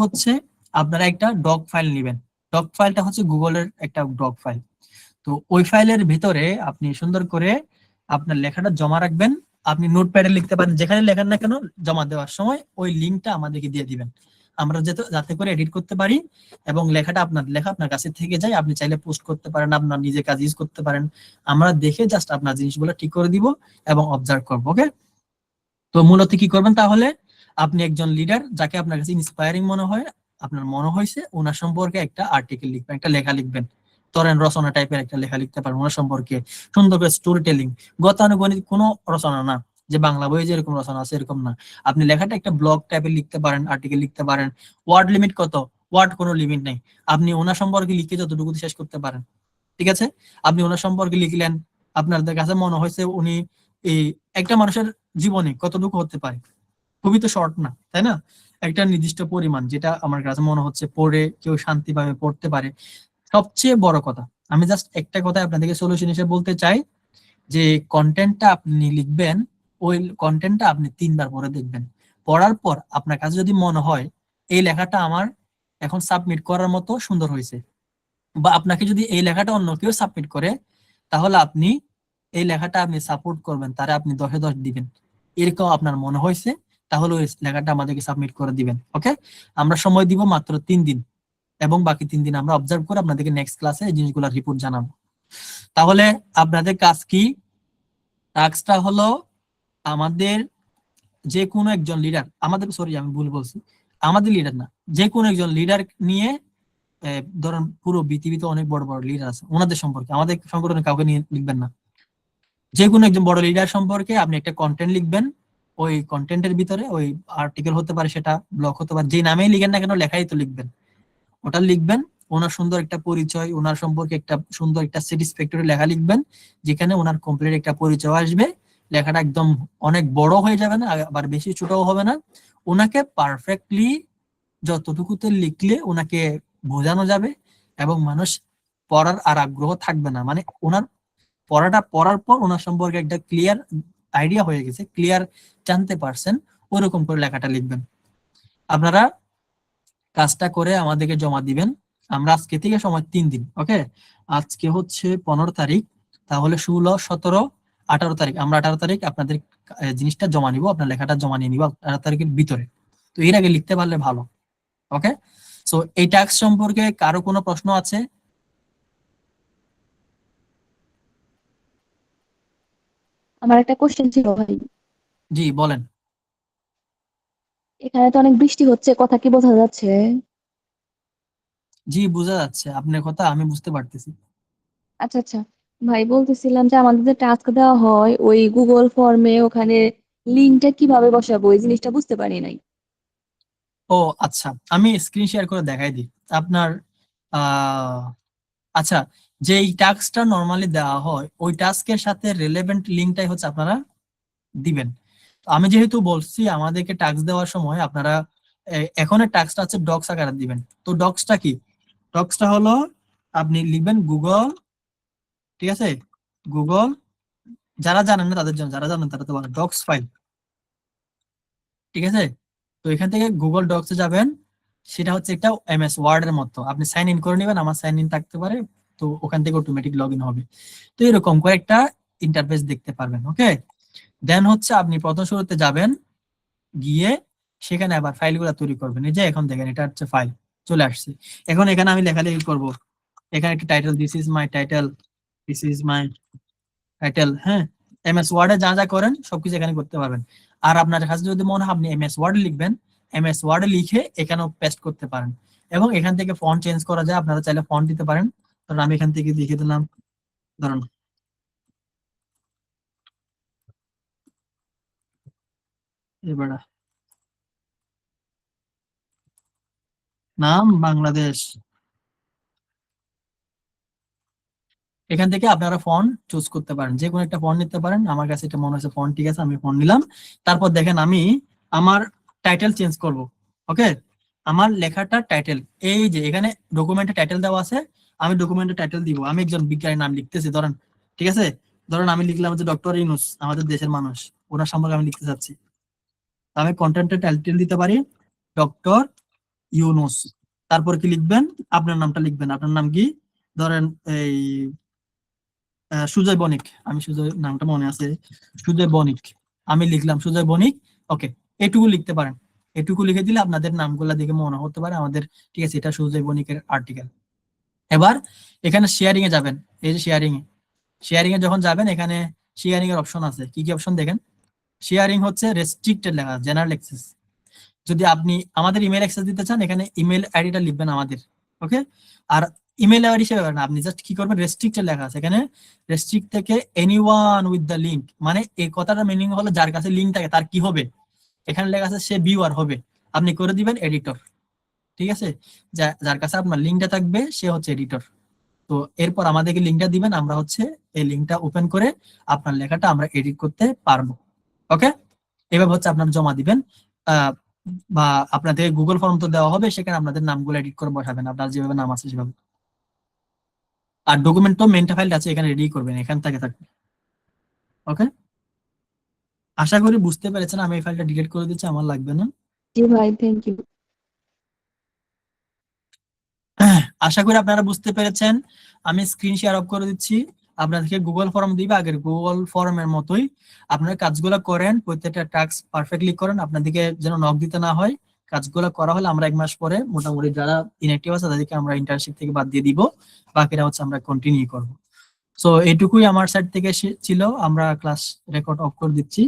একটা ডক ফাইল নেবেন। ডক ফাইলটা হচ্ছে গুগলের একটা ডক ফাইল। তো ওই ফাইলের ভিতরে আপনি সুন্দর করে আপনার লেখাটা জমা রাখবেন। আপনি নোটপ্যাডে লিখতে পারেন, যেখানে লেখেন না কেন, জমা দেওয়ার সময় ওই লিঙ্কটা আমাদেরকে দিয়ে দিবেন, আমরা যাতে করে এডিট করতে পারি এবং লেখাটা আপনার লেখা আপনার কাছে থেকে যায়। আপনি চাইলে পোস্ট করতে পারেন, আপনার নিজের কাজ ইউজ করতে পারেন। আমরা দেখে জাস্ট আপনার জিনিসগুলো ঠিক করে দিব এবং অবজার্ভ করবো, ওকে? তো মূলত কি করবেন তাহলে, আপনি একজন লিডার যাকে আপনার কাছে ইন্সপায়ারিং মনে হয়, আপনার মনে হয়েছে ওনার সম্পর্কে একটা আর্টিকেল লিখবেন, একটা লেখা লিখবেন। তরেন রচনা টাইপের একটা লেখা লিখতে পারেন ওনার সম্পর্কে, সুন্দর করে স্টোরি টেলিং, গতানুগণিক কোনো রচনা না, যে বাংলা বইয়ে যেরকম রচনা আছে এরকম না। আপনি লেখাটা একটা ব্লগ টাইপের লিখতে পারেন, আর্টিকেল লিখতে পারেন। ওয়ার্ড লিমিট কত? ওয়ার্ড কোনো লিমিট নেই, আপনি ওনার সম্পর্কে লিখে যতটুকু শেষ করতে পারেন, ঠিক আছে? আপনি ওনার সম্পর্কে লিখলেন, আপনাদের কাছে মনে হয়েছে উনি এই একটা মানুষের জীবনে কতটুকু হতে পারে, খুবই তো শর্ট না, তাই না? একটা নির্দিষ্ট পরিমাণ, যেটা আমার কাছে মনে হচ্ছে পড়ে কেউ শান্তি পাবে, পড়তে পারে। সবচেয়ে বড় কথা, আমি জাস্ট একটা কথা আপনাদেরকে সলিউশন হিসেবে বলতে চাই, যে কন্টেন্টটা আপনি লিখবেন, ওই কন্টেন্টটা আপনি 3বার পরে দেখবেন। পড়ার পর আপনার কাছে যদি মনে হয় এই লেখাটা আমার এখন সাবমিট করার মতো সুন্দর হয়েছে, বা আপনাকে যদি এই লেখাটা অন্য কেউ সাবমিট করে, তাহলে আপনি এই লেখাটা আপনি সাপোর্ট করবেন, তারা আপনি 10-এ 10 দিবেন। এরকম আপনার মনে হয়েছে, তাহলে ওই লেখাটা আমাদেরকে সাবমিট করে দিবেন, ওকে? আমরা সময় দিব মাত্র 3 দিন, এবং বাকি 3 দিন আমরা অবজার্ভ করে আপনাদেরকে নেক্সট ক্লাসে এই জিনিসগুলোর রিপোর্ট জানাবো। তাহলে আপনাদের কাজ কি? টাস্কটা হলো, আমাদের যে কোনো একজন লিডার, আমি ভুল বলছি, আমাদের লিডার না, যে কোনো একজন লিডার নিয়ে, ধরেন পুরো পৃথিবীতে অনেক বড় বড় লিডার আছে, ওনাদের সম্পর্কে, আমাদের সংগঠনে কাউকে নিয়ে লিখবেন না, যে কোনো একজন বড় লিডার সম্পর্কে আপনি একটা কন্টেন্ট লিখবেন। ওই কন্টেন্টের ভিতরে ওই আর্টিকেল হতে পারে, সেটা ব্লগ হতে পারে, যে নামেই লিখেন না কেন লেখাই তো লিখবেন, ওটা লিখবেন। ওনার সুন্দর একটা পরিচয়, ওনার সম্পর্কে একটা সুন্দর একটা স্যাটিসফ্যাক্টরি লেখা লিখবেন, যেখানে ওনার কমপ্লিট একটা পরিচয় আসবে। লেখাটা একদম অনেক বড় হয়ে যাবে না, আবার বেশি ছোটও হবে না। ওনাকে পারফেক্টলি যতটুকুতে লিখলে ওনাকে বোঝানো যাবে, এবং মানুষ পড়ার আর আগ্রহ থাকবে না, মানে ওনার পড়াটা পড়ার পর ওনার সম্পর্কে একটা ক্লিয়ার আইডিয়া হয়ে গেছে, ক্লিয়ার জানতে পারছেন, ওরকম করে লেখাটা লিখবেন। আপনারা কাজটা করে আমাদেরকে জমা দিবেন। আমরা আজকে থেকে সময় 3 দিন, ওকে? আজকে হচ্ছে 15 তারিখ, তাহলে 16, 17, 18 তারিখ, আমরা 18 তারিখ আপনাদের জিনিসটা জমা নিব, আপনার লেখাটা জমা নিয়ে নিব 18 তারিখের ভিতরে। তো এর আগে লিখতে পারলে ভালো, ওকে? সো এই টাস্ক সম্পর্কে কারো কোনো প্রশ্ন আছে? আমার একটা কোশ্চেন ছিল ভাই। জি বলেন। এখানে তো অনেক বৃষ্টি হচ্ছে, কথা কি বোঝা যাচ্ছে? জি বোঝা যাচ্ছে, আপনার কথা আমি বুঝতে পারতেছি। আচ্ছা আচ্ছা। ভাই বলতেছিলাম যে আমাদের যে টাস্ক দেওয়া হয় ওই গুগল ফর্মে, ওখানে লিঙ্কটা কিভাবে বসাবো, এই জিনিসটা বুঝতে পারি নাই। ও আচ্ছা, আমি স্ক্রিন শেয়ার করে দেখাই দিই আপনার। আহ আচ্ছা, যে এই টাস্কটা নরমালি দেওয়া হয়, ওই টাস্কের সাথে রিলেভেন্ট লিঙ্কটাই হচ্ছে আপনারা দিবেন। তো আমি যেহেতু বলছি আমাদেরকে টাস্ক দেওয়ার সময় আপনারা এখন টাস্কটা হচ্ছে ডক্স আকারে দিবেন। তো ডক্সটা কি? ডক্সটা হলো আপনি লিখবেন গুগল, ঠিক আছে, গুগল যারা জানেন না তাদের জন্য, যারা জানেন তারা তো বলেন ডক্স ফাইল, ঠিক আছে? তো এখান থেকে গুগল ডক্সে যাবেন, সেটা হচ্ছে একটা এমএস ওয়ার্ড এর মতো, আপনি সাইন ইন করে নেবেন, আমার সাইন ইন থাকতে পারে, তো ওখান থেকে অটোমেটিক লগ ইন হবে। তো এরকম করে একটা ইন্টারফেস দেখতে পারবেন। ওকে, দেন হচ্ছে আপনি প্রথম শুরুতে যাবেন, গিয়ে সেখানে আবার ফাইলগুলো তৈরি করবেন। এই যে এখন দেখেন এটা হচ্ছে ফাইল চলে আসছে। এখন এখানে আমি লেখালেখি করব, এখানে একটা title, this is my title, this is my title. হ্যাঁ, এমএস ওয়ার্ডে যা যা করেন সবকিছু এখানে করতে পারবেন। আর আপনার কাছে যদি মনে হয় আপনি এমএস ওয়ার্ডে লিখবেন, এমএস ওয়ার্ডে লিখে এখানেও পেস্ট করতে পারেন। এবং এখান থেকে ফন্ট চেঞ্জ করা যায়, আপনারা চাইলে ফন্ট দিতে পারেন। ধরুন আমি এখান থেকে লিখে দিলাম, ধরুন এবার নাম বাংলাদেশ। এখান থেকে আপনারা ফন্ট চুজ করতে পারেন, যে কোনো একটা ফন্ট নিতে পারেন। আমার কাছে এটা মনে হচ্ছে ফন্ট ঠিক আছে, আমি ফন্ট নিলাম। তারপর দেখেন আমি আমার টাইটেল চেঞ্জ করব। ওকে, আমার লেখাটা টাইটেল, এই যে এখানে ডকুমেন্টে টাইটেল দেওয়া আছে, আমি ডকুমেন্টে টাইটেল দিব, আমি একজন বিজ্ঞানীর নাম লিখতেছি ধরেন, ঠিক আছে? ধরেন আমি লিখলাম যে ডক্টর ইউনূস, আমাদের দেশের মানুষ, ওনার সম্পর্কে আমি লিখতে চাচ্ছি। আমি কন্টেন্টের টাইটেল দিতে পারি ডক্টর ইউনূস। তারপর কি লিখবেন? আপনার নামটা লিখবেন, আপনার নাম কি? ধরেন এই সুজয় বণিক, আমি সুজয় নামটা মনে আছে, সুজয় বণিক, আমি লিখলাম সুজয় বণিক। ওকে, এটুকু লিখতে পারেন। এটুকু লিখে দিলে আপনাদের নামগুলা দেখে মনে হতে পারে আমাদের, ঠিক আছে, এটা সুজয় বণিকের আর্টিকেল। এবার এখানে শেয়ারিং এ যাবেন, এই যে শেয়ারিং এ, শেয়ারিং এ যখন যাবেন এখানে শেয়ারিং এর অপশন আছে। কি কি অপশন দেখেন? শেয়ারিং হচ্ছে রেস্ট্রিক্টেড লেখা, জেনারেল অ্যাক্সেস। যদি আপনি আমাদের ইমেল অ্যাক্সেস দিতে চান, এখানে ইমেল আইডিটা লিখবেন আমাদের। ওকে, আর ইমেল আইডি হিসেবে না, আপনি জাস্ট কি করবেন, রেস্ট্রিক্টেড লেখা আছে এখানে, রেস্ট্রিক্ট থেকে এনিওয়ান উইথ দ্য লিঙ্ক, মানে এই কথাটার মিনিং হলো যার কাছে লিঙ্ক থাকে তার কি হবে, এখানে লেখা আছে সে ভিউয়ার হবে, আপনি করে দিবেন এডিটর। ঠিক আছে, যার কাছে আপনার লিঙ্কটা থাকবে সে হচ্ছে এডিটর। তো এরপর আমাদেরকে লিঙ্কটা দিবেন, আমরা হচ্ছে এই লিঙ্কটা ওপেন করে আপনার লেখাটা আমরা এডিট করতে পারবো। ওকে, এভাবে হচ্ছে আপনার জমা দিবেন। বা আপনাদের গুগল ফর্ম তো দেওয়া হবে, সেখানে আপনাদের নামগুলো এডিট করে বসাবেন, আপনার যেভাবে নাম আছে সেভাবে। আর ডকুমেন্ট তো মেনটা ফাইলটা আছে এখানে রেডি করবেন, এখান থেকে থাকবে। ওকে, আশা করি বুঝতে পেরেছেন। আমি এই ফাইলটা ডিলিট করে দিচ্ছি, আমার লাগবে না। জি ভাই, থ্যাংক ইউ। আশা করি আপনারা বুঝতে পেরেছেন। আমি স্ক্রিন শেয়ার অফ করে দিচ্ছি, আপনাদেরকে গুগল ফর্ম দিবে, আগের গুগল ফর্মের মতোই আপনারা কাজগুলো করেন, প্রত্যেকটা টাস্ক পারফেক্টলি করেন, আপনাদেরকে যেন নক দিতে না হয়। কাজগুলো করা হলে আমরা 1 মাস পরে মোটামুটি যারা ইনঅ্যাক্টিভ আছে তাদেরকে আমরা ইন্টার্নশিপ থেকে বাদ দিয়ে দিব, বাকিরা হচ্ছে আমরা কন্টিনিউ করব। সো এইটুকুই আমার সাইড থেকে ছিল, আমরা ক্লাস রেকর্ড অফ করে দিচ্ছি।